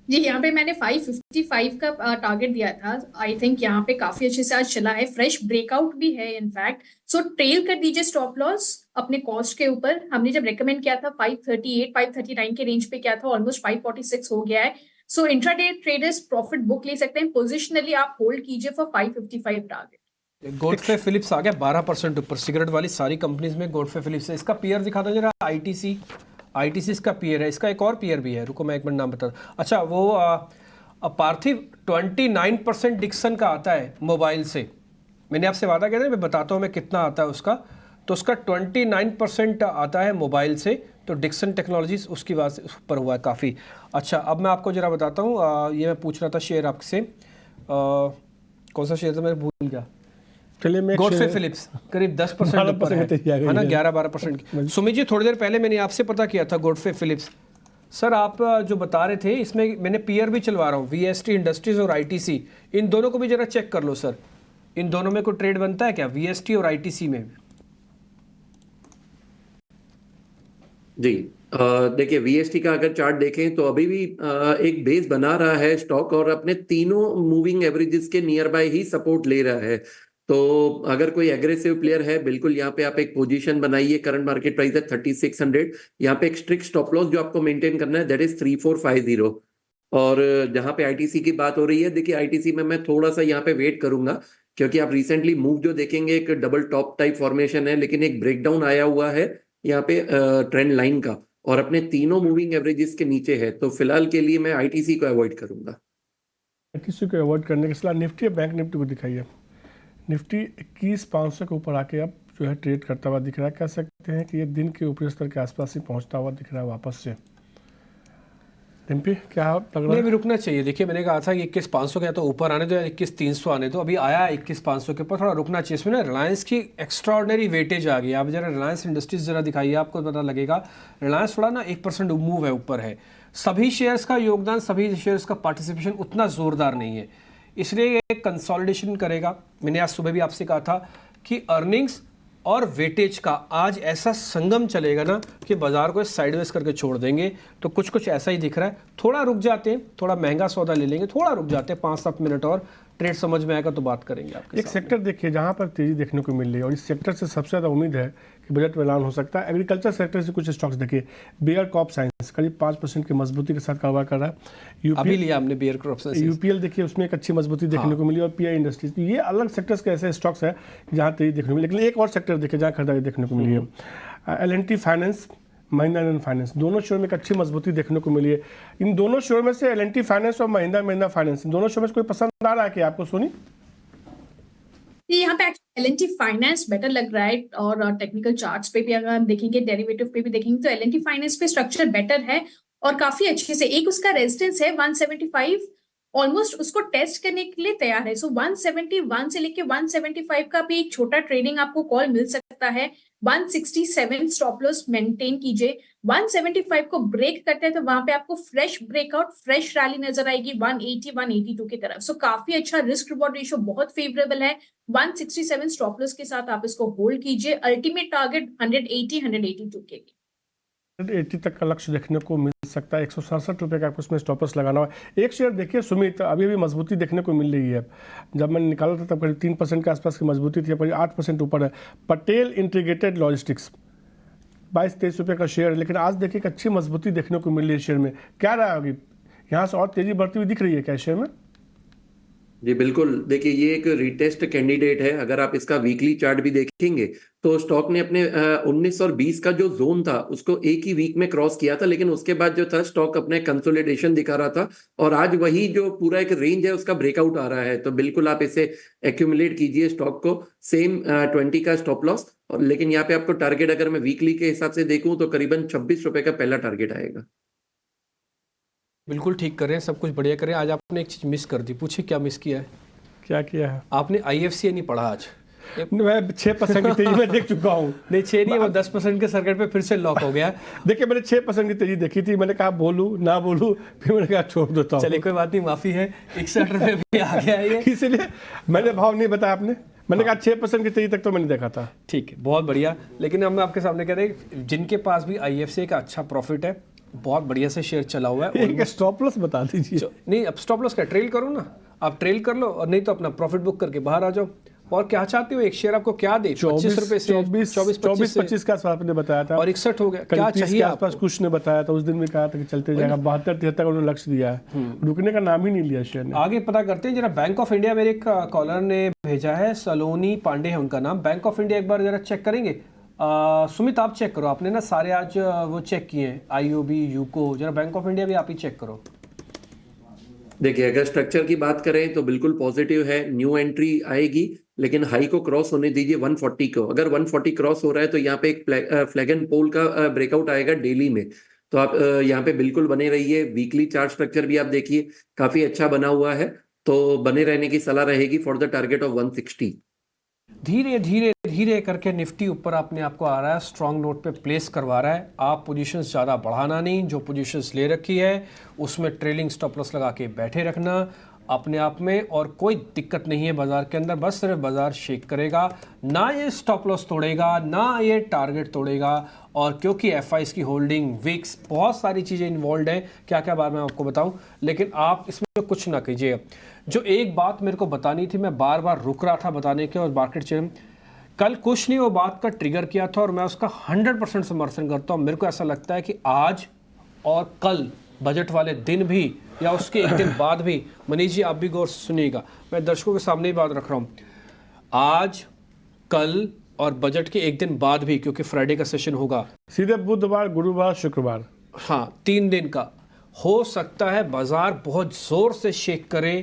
जी, यहाँ पे मैंने 555 का टारगेट दिया था। आई थिंक यहाँ पे काफी अच्छे से आज चला है, फ्रेश ब्रेकआउट भी है इनफैक्ट। सो ट्रेल कर दीजिए स्टॉप लॉस अपने कॉस्ट के ऊपर। हमने जब रेकमेंड किया था 538 539 के रेंज पे किया था, ऑलमोस्ट 546 हो गया है। सो इंट्राडे ट्रेडर्स प्रॉफिट बुक ले सकते हैं। पोजिशनली आप होल्ड कीजिए फॉर 555 टारगेट। गोडफ्रे फिलिप्स आ गया 12% ऊपर, सिगरेट वाली सारी कंपनीज में गोडफ्रे फिलिप्स है। इसका पीयर दिखा दो जरा, आईटीसी इसका पीयर है, इसका एक और पीयर भी है, रुको मैं एक मिनट नाम बता। अच्छा वो पार्थिव 29% डिक्सन का आता है मोबाइल से। मैंने आपसे वादा किया था, मैं बताता हूँ मैं कितना आता है उसका। तो उसका 29% आता है मोबाइल से, तो डिक्सन टेक्नोलॉजीज उसकी बात से ऊपर हुआ है काफ़ी। अच्छा अब मैं आपको जरा बताता हूँ, ये मैं पूछ रहा था शेयर आपसे, कौन सा शेयर था मैं भूल गया। गोडफ्रे फिलिप्स करीब 10% ऊपर है ना, 11-12%। सुमित जी थोड़ी देर पहले मैंने आपसे पता किया था गोडफ्रे फिलिप्स। सर आप जो बता रहे थे इसमें मैंने पीयर भी चलवा रहा हूँ, वीएसटी इंडस्ट्रीज और आईटीसी, इन दोनों को भी जरा चेक कर लो सर। इन दोनों में कोई ट्रेड बनता है क्या, वीएसटी और आईटीसी में? जी देखिए वीएसटी का अगर चार्ट देखें तो अभी भी एक बेस बना रहा है स्टॉक और अपने तीनों मूविंग एवरेजेस के नियर बाय ही सपोर्ट ले रहा है। तो अगर कोई एग्रेसिव प्लेयर है, बिल्कुल यहाँ पे आप एक पोजीशन बनाइए। करंट मार्केट प्राइस है 3600, यहाँ पे एक स्ट्रिक्ट स्टॉप लॉस जो आपको मेंटेन करना है दैट इज 3450। और जहाँ पे आईटीसी की बात हो रही है, देखिए आईटीसी में मैं थोड़ा सा यहाँ पे वेट करूंगा, क्योंकि आप रिसेंटली मूव जो देखेंगे एक डबल टॉप टाइप फॉर्मेशन है, लेकिन एक ब्रेकडाउन आया हुआ है यहाँ पे ट्रेंड लाइन का, और अपने तीनों मूविंग एवरेजेस के नीचे है। तो फिलहाल के लिए मैं आईटीसी को अवॉइड करूंगा। आईटीसी को अवॉइड करने के सलाह निफ्टी या बैंक निफ्टी को दिखाइए। निफ्टी 21,500 के ऊपर आके अब जो है ट्रेड करता हुआ दिख रहा है। कह सकते हैं कि ये दिन के ऊपरी स्तर के आसपास ही पहुंचता हुआ दिख रहा है वापस से। डिम्पी क्या लग रहा नहीं है? अभी रुकना चाहिए। देखिए मैंने कहा था कि 21,500 के या तो ऊपर आने दो या 21,300 आने दो, अभी आया 21,500 के ऊपर, थोड़ा रुकना चाहिए। इसमें ना रिलायंस की एक्स्ट्राऑर्डिनरी वेटेज आ गई। आप जरा रिलायंस इंडस्ट्रीज जरा दिखाइए, आपको पता लगेगा रिलायंस थोड़ा ना 1% मूव है ऊपर है। सभी शेयर्स का योगदान, सभी शेयर्स का पार्टिसिपेशन उतना जोरदार नहीं है, इसलिए ये कंसोलिडेशन करेगा। मैंने आज सुबह भी आपसे कहा था कि अर्निंग्स और वेटेज का आज ऐसा संगम चलेगा ना कि बाजार को साइडवेज करके छोड़ देंगे। तो कुछ ऐसा ही दिख रहा है। थोड़ा रुक जाते हैं, थोड़ा महंगा सौदा ले लेंगे, थोड़ा रुक जाते हैं 5-7 मिनट और ट्रेड समझ में आएगा तो बात करेंगे आपके एक सेक्टर देखिए जहाँ पर तेजी देखने को मिल रही है और इस सेक्टर से सबसे ज़्यादा उम्मीद है कि बजट में ऐलान हो सकता है। एग्रीकल्चर सेक्टर से कुछ स्टॉक्स देखिए, बेयर क्रॉप साइंस करीब 5% की मजबूती के साथ कारोबार कर रहा है। अभी लिया हमने बेयर क्रॉप साइंस, यूपीएल देखिए उसमें एक अच्छी मजबूती देखने को मिली और पीआई इंडस्ट्रीज, तो ये अलग सेक्टर्स के ऐसे स्टॉक्स है जहाँ तेजी देखने को मिली। लेकिन एक और सेक्टर देखिए जहाँ खरीदारी देखने को मिली है, L&T finance, Mahindra and finance, दोनों शेयर में एक अच्छी मजबूती देखने को मिली है। इन दोनों शेयर में से L&T फाइनेंस और महिंद्रा फाइनेंस, इन दोनों शेयर में से कोई पसंद आ रहा है कि आपको? सोनी यहाँ पे L&T फाइनेंस बेटर लग रहा है और टेक्निकल चार्ट्स पे भी अगर हम देखेंगे, डेरिवेटिव पे भी देखेंगे तो L&T फाइनेंस पे स्ट्रक्चर बेटर है और काफी अच्छे से। एक उसका रेजिस्टेंस है 175, ऑलमोस्ट उसको टेस्ट करने के लिए तैयार है। सो 171 से लेके 175 का भी एक छोटा ट्रेडिंग आपको कॉल मिल सकता है। 167 स्टॉप लॉस मेंटेन कीजिए। 175 को ब्रेक करते हैं तो वहां पे आपको फ्रेश ब्रेकआउट, फ्रेश रैली नजर आएगी 180 182 की तरफ। सो काफी अच्छा रिस्क रिवॉर्ड रेशियो बहुत फेवरेबल है। 167 स्टॉप लॉस के साथ आप इसको होल्ड कीजिए। अल्टीमेट टारगेट 180 182 के लिए 80 तक का लक्ष्य देखने को मिल सकता है। 167 रुपये का आपको उसमें स्टॉपर्स लगाना है। एक शेयर देखिए सुमित, अभी भी मजबूती देखने को मिल रही है। जब मैंने निकाला था तब करीब 3% के आसपास की मजबूती थी, करीब 8% ऊपर है। पटेल इंटीग्रेटेड लॉजिस्टिक्स 22-23 रुपये का शेयर है, लेकिन आज देखिए एक अच्छी मजबूती देखने को मिल रही है शेयर में। क्या रहा होगी यहाँ से और तेजी बढ़ती हुई दिख रही है क्या शेयर में? जी बिल्कुल, देखिए ये एक रीटेस्ट कैंडिडेट है। अगर आप इसका वीकली चार्ट भी देखेंगे तो स्टॉक ने अपने 19 और 20 का जो जोन था उसको एक ही वीक में क्रॉस किया था, लेकिन उसके बाद जो था स्टॉक अपने कंसोलिडेशन दिखा रहा था और आज वही जो पूरा एक रेंज है उसका ब्रेकआउट आ रहा है। तो बिल्कुल आप इसे एक्यूमुलेट कीजिए स्टॉक को, सेम 20 का स्टॉप लॉस। और लेकिन यहाँ पे आपको टारगेट अगर मैं वीकली के हिसाब से देखूं तो करीबन 26 रुपए का पहला टारगेट आएगा। बिल्कुल ठीक कर रहे हैं, सब कुछ बढ़िया कर रहे हैं। आज आपने एक चीज़ मिस कर दी, पूछिए क्या मिस किया है? क्या किया है आपने? IFCA नहीं पढ़ा आज। मैं 6% की तेजी में देख चुका हूँ। नहीं 6 नहीं, वो 10% के सर्किट पे फिर से लॉक हो गया। देखिए मैंने 6% की तेजी देखी थी, मैंने कहा बोलूँ ना बोलूँ, फिर मैंने कहा छोड़ देता हूँ। चलिए कोई बात नहीं, माफ़ी है। 61 रुपये भी आ गया है ये, इसीलिए मैंने भाव नहीं बताया आपने। मैंने कहा 6% की तेजी तक तो मैंने देखा था। ठीक है, बहुत बढ़िया। लेकिन हम आपके सामने कह रहे हैं जिनके पास भी IFCA का अच्छा प्रॉफिट है, बहुत बढ़िया से शेयर चला हुआ है। एक स्टॉप लॉस बता दीजिए। नहीं अब स्टॉप लॉस का ट्रेल करो ना, आप ट्रेल कर लो और नहीं तो अपना प्रॉफिट बुक करके बाहर आ जाओ। और क्या चाहते हो, एक शेयर आपको क्या दे? 25 रुपए से 24-25 का आपने बताया था और 61 हो गया। क्या चाहिए आसपास कुछ ने बताया था, उस दिन भी कहा था कि चलते जाएगा। 72-73 उन्होंने लक्ष्य दिया है, रुकने का नाम ही नहीं लिया शेयर ने। आगे पता करते हैं जरा। बैंक ऑफ इंडिया, मेरे एक कॉलर ने भेजा है, सलोनी पांडे है उनका नाम। बैंक ऑफ इंडिया एक बार जरा चेक करेंगे। सुमित आप चेक करो, आपने ना सारे आज वो चेक किए हैं, IOB, यूको, जरा बैंक ऑफ इंडिया भी आप ही चेक करो। देखिए अगर स्ट्रक्चर की बात करें तो बिल्कुल पॉजिटिव है, न्यू एंट्री आएगी, लेकिन हाई को क्रॉस होने दीजिए 140 को। अगर 140 क्रॉस हो रहा है तो यहाँ पे एक फ्लैग एंड पोल का ब्रेकआउट आएगा डेली में, तो आप यहाँ पे बिल्कुल बने रहिए। वीकली चार्ट स्ट्रक्चर भी आप देखिए काफी अच्छा बना हुआ है, तो बने रहने की सलाह रहेगी फॉर द टारगेट ऑफ 160। धीरे धीरे धीरे करके निफ्टी ऊपर अपने आप को आ रहा है, स्ट्रॉन्ग नोट पे प्लेस करवा रहा है। आप पोजीशंस ज़्यादा बढ़ाना नहीं, जो पोजीशंस ले रखी है उसमें ट्रेलिंग स्टॉप लॉस लगा के बैठे रखना अपने आप में, और कोई दिक्कत नहीं है बाजार के अंदर। बस सिर्फ बाजार शेक करेगा, ना ये स्टॉप लॉस तोड़ेगा ना ये टारगेट तोड़ेगा। और क्योंकि FIs की होल्डिंग, विक्स, बहुत सारी चीज़ें इन्वॉल्व हैं, क्या क्या बात मैं आपको बताऊं, लेकिन आप इसमें कुछ ना कीजिए। जो एक बात मेरे को बतानी थी, मैं बार बार रुक रहा था बताने के, और मार्केट चेन कल कुछ नहीं वो बात का ट्रिगर किया था और मैं उसका 100% समर्थन करता हूँ। मेरे को ऐसा लगता है कि आज और कल बजट वाले दिन भी या उसके एक दिन बाद भी, मनीष जी आप भी गौर से सुनिएगा, मैं दर्शकों के सामने ही बात रख रहा हूँ, आज कल और बजट के एक दिन बाद भी, क्योंकि फ्राइडे का सेशन होगा, सीधे बुधवार, गुरुवार, शुक्रवार, हाँ 3 दिन का, हो सकता है बाजार बहुत जोर से शेक करे।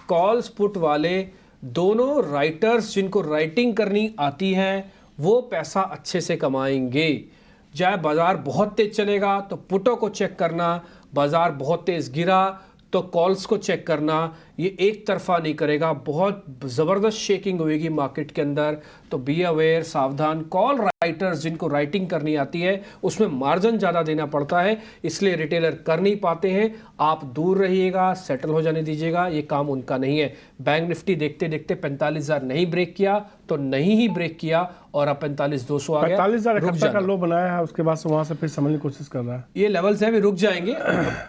कॉल्स पुट वाले दोनों राइटर्स जिनको राइटिंग करनी आती है वो पैसा अच्छे से कमाएंगे। चाहे बाजार बहुत तेज चलेगा तो पुटों को चेक करना, बाजार बहुत तेज गिरा तो कॉल्स को चेक करना, ये एक तरफा नहीं करेगा, बहुत ज़बरदस्त शेकिंग होएगी मार्केट के अंदर। तो बी अवेयर, सावधान। कॉल राइटर्स जिनको राइटिंग करनी आती है उसमें मार्जिन ज़्यादा देना पड़ता है, इसलिए रिटेलर कर नहीं पाते हैं। आप दूर रहिएगा, सेटल हो जाने दीजिएगा, ये काम उनका नहीं है। बैंक निफ्टी देखते देखते 45,000 नहीं ब्रेक किया तो नहीं ही ब्रेक किया और अब 45,200 आ गया। 45,000 का लो बनाया है, उसके बाद से वहां से फिर समझने की कोशिश कर रहा है। ये लेवल्स हैं, भी रुक जाएंगे।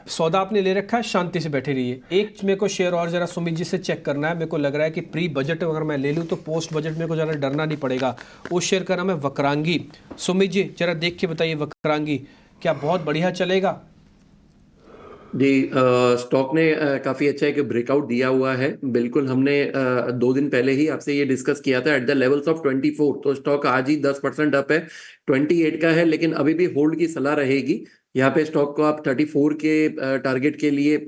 सौदा आपने ले रखा है, शांति से बैठे रहिए। एक मेरे को शेयर और जरा सुमित जी से चेक करना है। मेरे को लग रहा है कि प्री बजट अगर मैं ले लूँ तो पोस्ट बजट मेरे को ज़्यादा डरना नहीं पड़ेगा। उस शेयर का नाम है वक्रांगी। सुमित जी जरा देख के बताइए, वक्रांगी क्या बहुत बढ़िया चलेगा? जी, स्टॉक ने काफी अच्छा एक ब्रेकआउट दिया हुआ है। बिल्कुल, हमने 2 दिन पहले ही आपसे ये डिस्कस किया था एट द लेवल्स ऑफ 24। तो स्टॉक आज ही 10% अप है, 28 का है, लेकिन अभी भी होल्ड की सलाह रहेगी। यहाँ पे स्टॉक को आप 34 के टारगेट के लिए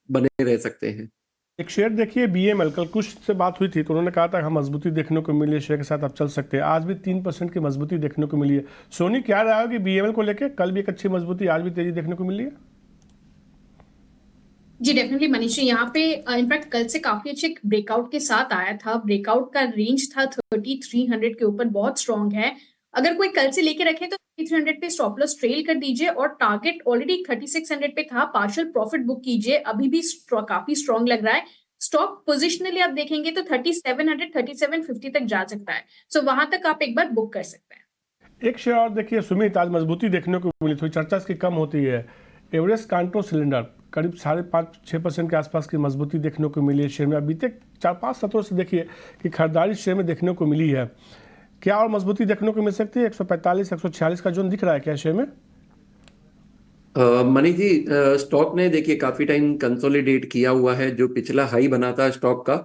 बने रह सकते हैं। एक शेयर देखिए बीएमएल, कल कुछ से बात हुई थी तो उन्होंने कहा था हम मजबूती देखने को मिली है, शेयर के साथ आप चल सकते हैं। आज भी 3% की मजबूती देखने को मिली है। सोनी क्या रहा होगी बीएमएल को लेकर? कल भी एक अच्छी मजबूती, आज भी तेजी देखने को मिली है। जी डेफिनेटली मनीष जी, यहाँ पे इनफैक्ट कल से काफी अच्छे ब्रेकआउट के साथ आया था। ब्रेकआउट का रेंज था 3300 के ऊपर, बहुत स्ट्रांग है। अगर कोई कल से लेके रखे तो 3300 पे स्टॉप लॉस ट्रेल कर दीजिए और टारगेट ऑलरेडी 3600 पे था, पार्शियल प्रॉफिट बुक कीजिए। अभी भी काफी स्ट्रांग लग रहा है स्टॉक। पोजिशनली आप देखेंगे तो 3700 3750 तक जा सकता है, सो वहां तक आप एक बार बुक कर सकते हैं। एक शेयर और देखिए सुमित, आज मजबूती देखने को मिली, थोड़ी चर्चा इसकी कम होती है। एवरेस्ट कांटो सिलेंडर करीब 5.5-6% के आसपास की मजबूती देखने को मिली है शेयर में। अभी तक 4-5 सत्रों से देखिए कि खरीदारी शेयर में देखने को मिली है। क्या और मजबूती देखने को मिल सकती है? 145-146 का जोन दिख रहा है क्या शेयर में? मनी जी, स्टॉक ने देखिए काफी टाइम कंसोलिडेट किया हुआ है। जो पिछला हाई बना था स्टॉक का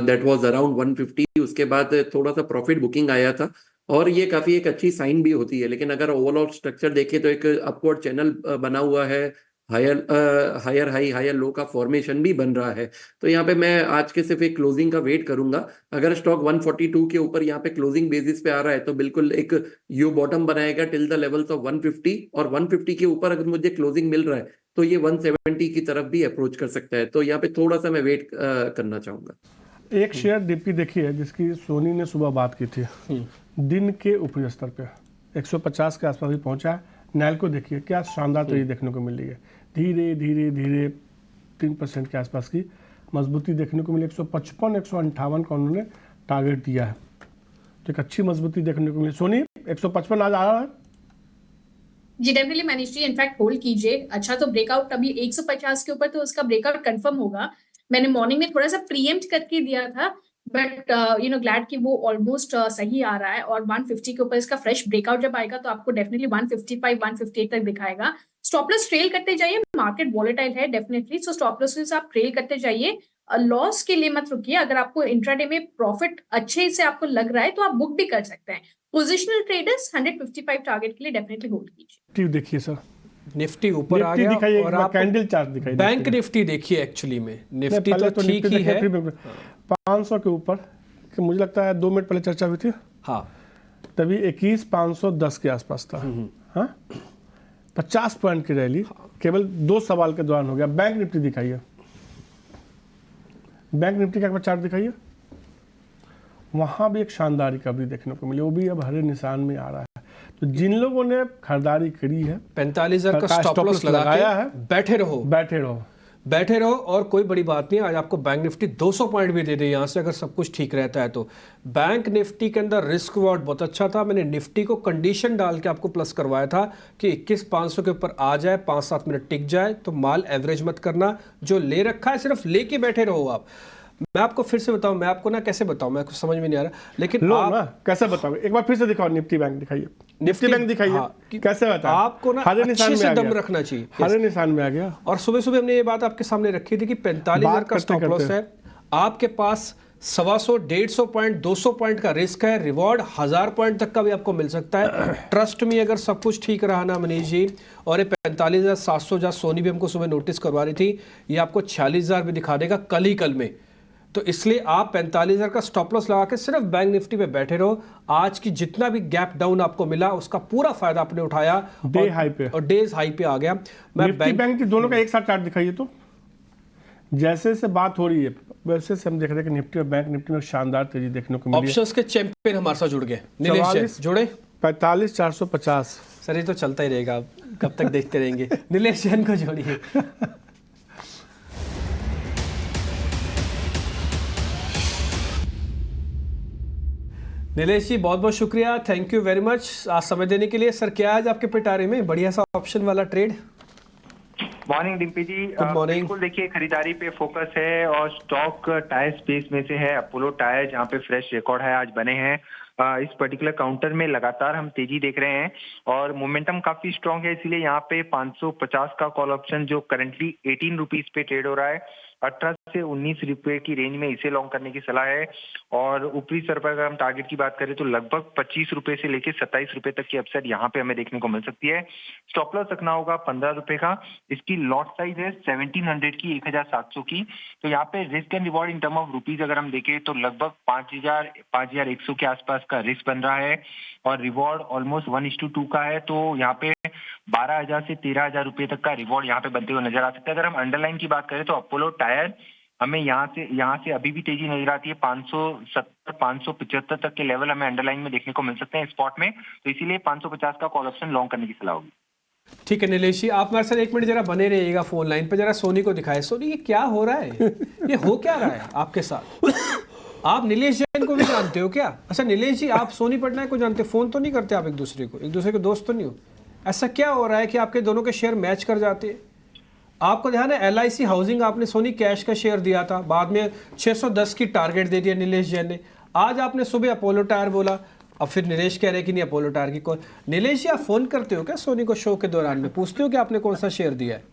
दैट वाज अराउंड 150, उसके बाद थोड़ा सा प्रॉफिट बुकिंग आया था और ये काफी एक अच्छी साइन भी होती है। लेकिन अगर ओवरऑल स्ट्रक्चर देखें तो एक अपवर्ड चैनल बना हुआ है, हायर हाई हायर लो का फॉर्मेशन भी बन रहा है। तो यहाँ पे मैं आज के सिर्फ एक क्लोजिंग का वेट करूंगा। अगर स्टॉक 142 के ऊपर यहाँ पे क्लोजिंग बेसिस पे आ रहा है तो बिल्कुल एक यू बॉटम बनाएगा टिल द लेवल्स ऑफ 150, और 150 के ऊपर अगर मुझे क्लोजिंग मिल रहा है तो ये 170 की तरफ भी अप्रोच कर सकता है। तो यहाँ पे थोड़ा सा मैं वेट करना चाहूंगा। एक शेयर डीपी देखी है जिसकी सोनी ने सुबह बात की थी, दिन के ऊपरी स्तर पे 150 के आसपास भी पहुंचा है। नैल्को देखिए क्या शानदार तेजी देखने को मिल रही है, धीरे धीरे धीरे 3% के आसपास की मजबूती देखने को मिली। 155-158 का उन्होंने टारगेट दिया है, तो एक अच्छी मजबूती देखने को मिली। सोनी 155 आज आ रहा है। जी definitely Manish ji, in fact hold कीजिए। अच्छा तो ब्रेकआउट अभी 150 के ऊपर तो उसका ब्रेकआउट कंफर्म होगा। मैंने मॉर्निंग में थोड़ा सा प्रीएम्प्ट करके दिया था, बट ग्लैड कि वो ऑलमोस्ट सही आ रहा है। और 150 के ऊपर इसका फ्रेश ब्रेकआउट जब आएगा तो आपको डेफिनेटली 155-158 तक दिखाएगा। स्टॉप लॉस ट्रेल करते जाइए, मार्केट वॉलेटाइल है डेफिनेटली, सो स्टॉप लॉस आप ट्रेल करते जाइए, लॉस के लिए मत रुकिए। अगर आपको इंट्राडे में प्रॉफिट अच्छे से आपको लग रहा है तो आप बुक भी कर सकते हैं। पोजिशनल ट्रेडर्स 155 टारगेट के लिए डेफिनेटली होल्ड कीजिए। देखिए सर, निफ्टी ऊपर आ गया और आप कैंडल चार्ट दिखाइए। बैंक निफ्टी देखिए, एक्चुअली में निफ्टी तो ठीक ही है 500 के ऊपर, कि मुझे लगता है 2 मिनट पहले चर्चा हुई थी। हाँ, तभी 21,510 के आसपास था। हाँ, 50 पॉइंट की रैली केवल 2 सवाल के दौरान हो गया। बैंक निफ्टी दिखाइए, बैंक निफ्टी का एक बार चार्ट दिखाइए। वहां भी एक शानदार रिकवरी देखने को मिली, वो भी अब हरे निशान में आ रहा है। तो जिन लोगों ने खरीदारी करी है 45,000 का स्टॉप लॉस लगाया है, बैठे रहो और कोई बड़ी बात नहीं। आज आपको बैंक निफ्टी 200 पॉइंट भी दे दे यहाँ से, अगर सब कुछ ठीक रहता है तो। बैंक निफ्टी के अंदर रिस्क रिवॉर्ड बहुत अच्छा था। मैंने निफ्टी को कंडीशन डाल के आपको प्लस करवाया था कि 21,500 के ऊपर आ जाए, 5-7 मिनट टिक जाए तो माल एवरेज मत करना। जो ले रखा है सिर्फ लेके बैठे रहो आप। मैं आपको फिर से बताऊं, मैं आपको ना कैसे बताऊं, मैं कुछ समझ में नहीं आ रहा, लेकिन आप ना कैसे बताओगे? एक बार फिर से दिखाओ, निफ्टी बैंक दिखाइए, निफ्टी बैंक दिखाइए। हाँ, कैसे बता? आपको ना अच्छे से दम रखना चाहिए, हरे निशान में आ गया। और सुबह सुबह हमने ये बात आपके सामने रखी थी कि 45,000 का स्टॉप लॉस है, आपके पास 125, 150 पॉइंट, 200 पॉइंट का रिस्क है, रिवॉर्ड 1000 पॉइंट तक का भी आपको मिल सकता है। ट्रस्ट में अगर सब कुछ ठीक रहा ना मनीष जी, और ये 45,700 जहाँ सोनी भी हमको सुबह नोटिस करवा रही थी, ये आपको 46,000 भी दिखा देगा कल ही कल में। तो इसलिए आप 45,000 का स्टॉप लॉस लगा के सिर्फ बैंक निफ्टी पे बैठे रहो। आज की जितना भी गैप डाउन आपको मिला उसका पूरा फायदा आपने उठाया, डे हाई पे और डेज हाई पे आ गया। मैं निफ्टी बैंक दोनों का एक साथ चार्ट दिखाइए तो। जैसे से बात हो रही है वैसे से हम देख रहे हैं कि निफ्टी और बैंक निफ्टी में शानदार तेजी देखने को मिली है। ऑप्शंस के चैंपियन हमारे साथ जुड़ गए, नीलेश जैन जुड़े 45,450। सर ये तो चलता ही रहेगा, कब तक देखते रहेंगे। नीलेश जैन को जोड़िए। नीलेश जी बहुत बहुत शुक्रिया, थैंक यू वेरी मच आज समय देने के लिए। सर क्या आज आपके पिटारे में बढ़िया सा ऑप्शन वाला ट्रेड? मॉर्निंग डिम्पी जी, बिल्कुल देखिए खरीदारी पे फोकस है और स्टॉक टायर स्पेस में से है अपोलो टायर, जहाँ पे फ्रेश रिकॉर्ड है आज बने हैं। इस पर्टिकुलर काउंटर में लगातार हम तेजी देख रहे हैं और मोमेंटम काफी स्ट्रांग है, इसीलिए यहाँ पे 550 का कॉल ऑप्शन जो करंटली 18 रुपीज पे ट्रेड हो रहा है, 18 से 19 रुपए की रेंज में इसे लॉन्ग करने की सलाह है। और ऊपरी स्तर पर अगर हम टारगेट की बात करें तो लगभग 25 रुपए से लेकर 27 रुपए तक की अपसाइड यहाँ पे हमें देखने को मिल सकती है। स्टॉप लॉस रखना होगा 15 रुपए का। इसकी लॉट साइज है 1700 की, 1700 की। तो यहाँ पे risk and reward in term of rupees अगर हम देखें तो लगभग 5,100 के आसपास का रिस्क बन रहा है और रिवॉर्ड ऑलमोस्ट 1:2 का है। तो यहाँ पे 12,000 से 13,000 रुपए तक का रिवॉर्ड यहाँ पे बनते हुए नजर आ सकता है। अगर हम अंडरलाइन की बात करें तो अपोलो टायर हमें यहाँ से अभी भी तेजी नजर आती है। 570 575 तक के लेवल हमें अंडरलाइन में देखने को मिल सकते हैं स्पॉट में, तो इसीलिए 550 का कॉल ऑप्शन लॉन्ग करने की सलाह होगी। ठीक है नीलेश जी, आप हमारे साथ एक मिनट जरा बने रहिएगा फोन लाइन पे, जरा सोनी को दिखाए। सोनी ये क्या हो रहा है, ये हो क्या रहा है आपके साथ? आप नीलेश जैन को भी जानते हो क्या? अच्छा नीलेश जी आप सोनी पटनायक को जानते, फोन तो नहीं करते आप एक दूसरे के दोस्त तो नहीं हो? ऐसा क्या हो रहा है कि आपके दोनों के शेयर मैच कर जाते हैं? आपको ध्यान है LIC हाउसिंग आपने सोनी कैश का शेयर दिया था, बाद में 610 की टारगेट दे दिया नीलेश जैन ने। आज आपने सुबह अपोलो टायर बोला, अब फिर नीलेश कह रहे कि नहीं अपोलो टायर की कौन। नीलेश जी आप फोन करते हो क्या सोनी को शो के दौरान में, पूछते हो कि आपने कौन सा शेयर दिया है?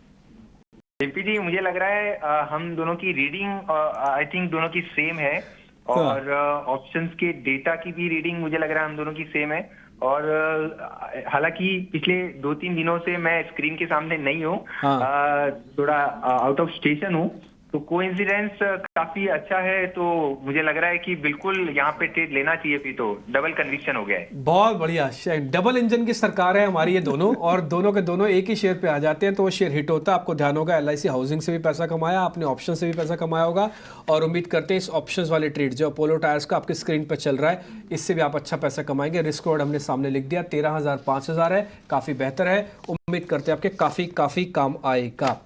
एमपी जी मुझे लग रहा है हम दोनों की रीडिंग आई थिंक दोनों की सेम है और ऑप्शंस के डेटा की भी रीडिंग मुझे लग रहा है हम दोनों की सेम है। और हालांकि पिछले 2-3 दिनों से मैं स्क्रीन के सामने नहीं हूँ, थोड़ा आउट ऑफ स्टेशन हूँ, तो कोइंसिडेंस काफी अच्छा है। तो मुझे लग रहा है कि बिल्कुल यहाँ पे ट्रेड लेना चाहिए, फिर तो डबल कन्विक्शन हो गया है। बहुत बढ़िया, डबल इंजन की सरकार है हमारी ये दोनों, और दोनों के दोनों एक ही शेयर पे आ जाते हैं तो वो शेयर हिट होता है। आपको ध्यान होगा LIC हाउसिंग से भी पैसा कमाया आपने, ऑप्शन से भी पैसा कमाया होगा, और उम्मीद करते हैं इस ऑप्शंस वाले ट्रेड जो अपोलो टायर्स का आपके स्क्रीन पर चल रहा है इससे भी आप अच्छा पैसा कमाएंगे। रिस्क रिवॉर्ड हमने सामने लिख दिया, 13,000 5,000 है, काफी बेहतर है। उम्मीद करते हैं आपके काफी काम आएगा।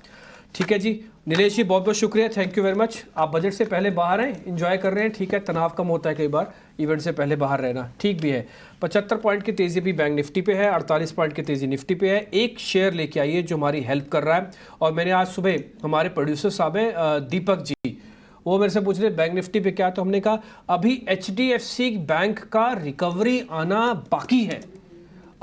ठीक है जी नीलेश जी बहुत बहुत शुक्रिया, थैंक यू वेरी मच। आप बजट से पहले बाहर हैं, एंजॉय कर रहे हैं, ठीक है, तनाव कम होता है कई बार, इवेंट से पहले बाहर रहना ठीक भी है। 75 पॉइंट की तेजी भी बैंक निफ्टी पे है, 48 पॉइंट की तेजी निफ्टी पे है। एक शेयर लेके आइए जो हमारी हेल्प कर रहा है। और मैंने आज सुबह हमारे प्रोड्यूसर साहब हैं दीपक जी, वो मेरे से पूछ रहे बैंक निफ्टी पे क्या, तो हमने कहा अभी HDFC बैंक का रिकवरी आना बाकी है,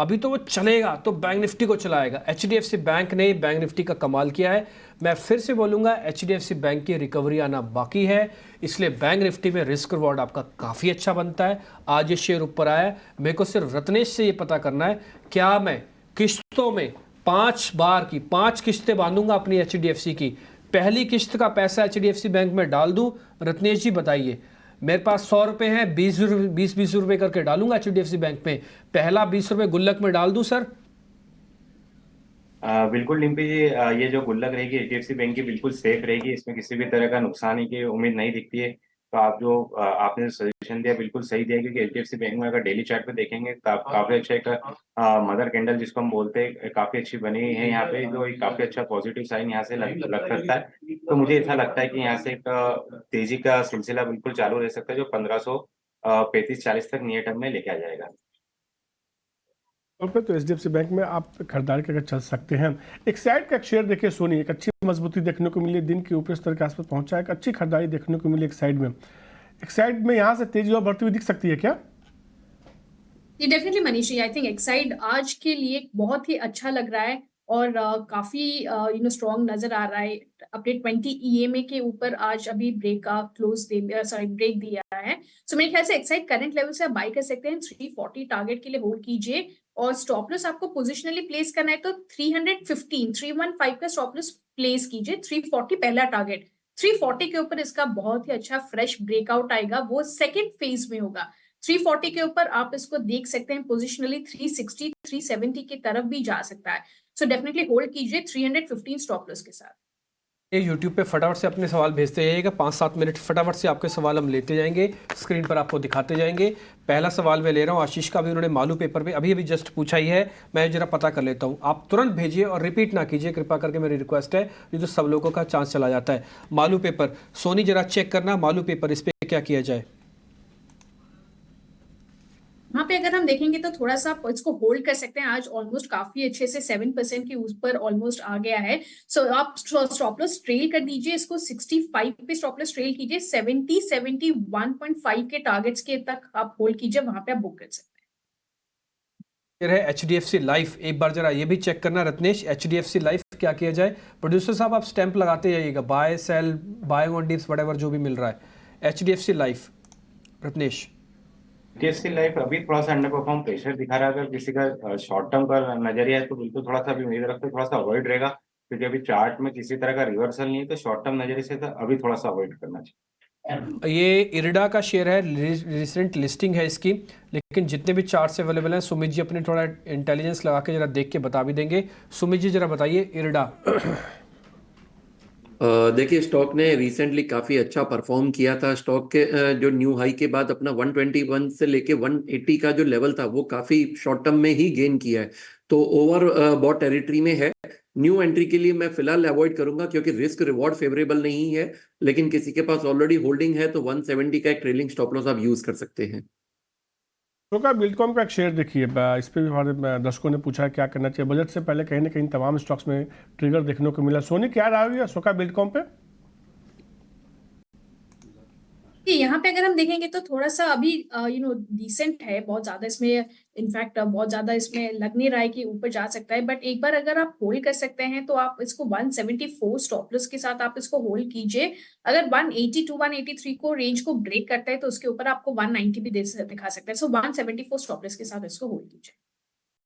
अभी तो वो चलेगा तो बैंक निफ्टी को चलाएगा। HDFC बैंक ने बैंक निफ्टी का कमाल किया है। मैं फिर से बोलूँगा HDFC बैंक की रिकवरी आना बाकी है, इसलिए बैंक निफ्टी में रिस्क रिवॉर्ड आपका काफ़ी अच्छा बनता है। आज ये शेयर ऊपर आया है, मेरे को सिर्फ रत्नेश से ये पता करना है क्या मैं किस्तों में 5 बार की 5 किस्तें बांधूंगा अपनी HDFC की, पहली किस्त का पैसा HDFC बैंक में डाल दूँ? रत्नेश जी बताइए, मेरे पास 100 रुपये हैं, 20 रुपये करके डालूंगा HDFC बैंक में, पहला 20 रुपये गुल्लक में डाल दूं सर? बिल्कुल डिम्पी जी, ये जो गुल्लक रहेगी HDFC बैंक की बिल्कुल सेफ रहेगी, इसमें किसी भी तरह का नुकसान की उम्मीद नहीं दिखती है। तो आप जो आपने सजेशन दिया बिल्कुल सही दिया, क्योंकि HDFC बैंक में अगर डेली चार्ट पे देखेंगे तो काफी अच्छा एक मदर कैंडल जिसको हम बोलते हैं काफी अच्छी बनी हुई है यहाँ पे, जो एक काफी अच्छा पॉजिटिव साइन यहाँ से लग सकता है। तो मुझे ऐसा लगता है कि यहाँ से एक तेजी का सिलसिला बिल्कुल चालू रह सकता है, जो 1535-40 तक नियर टर्म में लेके आ जाएगा। तो HDFC बैंक में आप खरीदारी करके चल सकते हैं। एक साइड का शेयर देखिए सोनी, एक अच्छी मजबूती देखने को मिली, दिन के ऊपरी स्तर के आसपास पहुंचा, एक अच्छी खरीदारी देखने को मिली एक साइड में यहाँ से तेजी और बढ़ती हुई दिख सकती है क्या? ये definitely Manishi, I think Exide आज के लिए बहुत ही अच्छा लग रहा है और काफी स्ट्रॉन्ग नजर आ रहा है। अपने 20 EMA के ऊपर आज अभी ब्रेक दिया है। सो मेरे ख्याल से एक्साइड करंट लेवल से आप बाय कर सकते हैं। 340 टारगेट के लिए होल्ड कीजिए और स्टॉप लॉस आपको पोजिशनली प्लेस करना है तो 315 का स्टॉप लॉस प्लेस कीजिए, 340 पहला टारगेट। 340 के ऊपर इसका बहुत ही अच्छा फ्रेश ब्रेकआउट आएगा, वो सेकेंड फेज में होगा। 340 के ऊपर आप इसको देख सकते हैं पोजिशनली 360 370 की तरफ भी जा सकता है। सो डेफिनेटली होल्ड कीजिए 315 स्टॉप लॉस के साथ। ये यूट्यूब पे फटाफट से अपने सवाल भेजते जाइएगा, 5-7 मिनट फटाफट से आपके सवाल हम लेते जाएंगे, स्क्रीन पर आपको दिखाते जाएंगे। पहला सवाल मैं ले रहा हूँ आशीष का, भी उन्होंने मालू पेपर पे अभी जस्ट पूछा ही है, मैं जरा पता कर लेता हूँ। आप तुरंत भेजिए और रिपीट ना कीजिए कृपा करके, मेरी रिक्वेस्ट है, ये तो सब लोगों का चांस चला जाता है। मालू पेपर, सोनी जरा चेक करना मालू पेपर, इस पर क्या किया जाए। वहां पे अगर हम देखेंगे तो थोड़ा सा इसको होल्ड कर सकते हैं। आज ऑलमोस्ट काफी अच्छे से 7% के ऊपर ऑलमोस्ट आ गया है। सो आप स्टॉप लॉस ट्रेल कर दीजिए इसको, 65 पे स्टॉप लॉस ट्रेल कीजिए, 71.5 के टारगेट्स के तक आप होल्ड कीजिए, वहां पे आप बुक कर सकते हैं। है HDFC लाइफ, एक बार जरा ये भी चेक करना रत्नेश, HDFC लाइफ क्या किया जाए। प्रोड्यूसर साहब आप स्टैंप लगाते जाइएगा, buy sell buy on dips whatever जो भी मिल रहा है। HDFC life Ratnesh. HDFC life अभी थोड़ा सा अंडर परफॉर्म प्रेशर दिखा रहा है। अगर किसी का शॉर्ट टर्म का नजरिया है तो बिल्कुल थोड़ा सा अभी मेरी तरफ से थोड़ा सा अवॉइड रहेगा, क्योंकि अभी चार्ट में किसी तरह का रिवर्सल नहीं है, तो शॉर्ट टर्म नजरिए से तो अभी थोड़ा सा अवॉइड करना चाहिए। ये इरडा का शेयर है, रिसेंट लिस्टिंग है इसकी, लेकिन जितने भी चार्ट्स अवेलेबल हैं सुमित जी अपने थोड़ा इंटेलिजेंस लगा के जरा देख के बता भी देंगे। सुमित जी जरा बताइए इरडा। देखिए स्टॉक ने रिसेंटली काफी अच्छा परफॉर्म किया था। स्टॉक के जो न्यू हाई के बाद अपना 121 से लेके 180 का जो लेवल था वो काफी शॉर्ट टर्म में ही गेन किया है, तो ओवर बॉट टेरिटरी में है। न्यू एंट्री के लिए मैं फिलहाल अवॉइड करूंगा क्योंकि रिस्क रिवॉर्ड फेवरेबल नहीं है, लेकिन किसी के पास ऑलरेडी होल्डिंग है तो 170 का एक ट्रेलिंग स्टॉप लॉस आप यूज कर सकते हैं। सोका बिल्डकॉम का एक शेयर देखिए, इस पर भी हमारे दर्शकों ने पूछा है क्या करना चाहिए। बजट से पहले कहीं ना कहीं तमाम स्टॉक्स में ट्रिगर देखने को मिला। सोनी क्या रहा है सोका बिल्डकॉम पे? यहाँ पे अगर हम देखेंगे तो थोड़ा सा अभी डिसेंट है, बहुत ज्यादा इसमें इनफैक्ट बहुत ज्यादा इसमें लग नहीं रहा है कि ऊपर जा सकता है, बट एक बार अगर आप होल्ड कर सकते हैं तो आप इसको 174 स्टॉप लॉस के साथ आप इसको होल्ड कीजिए। अगर 180 to 183 को रेंज को ब्रेक करता है तो उसके ऊपर आपको 190 भी दिखा सकता है। सो 174 स्टॉप लॉस के साथ इसको होल्ड कीजिए।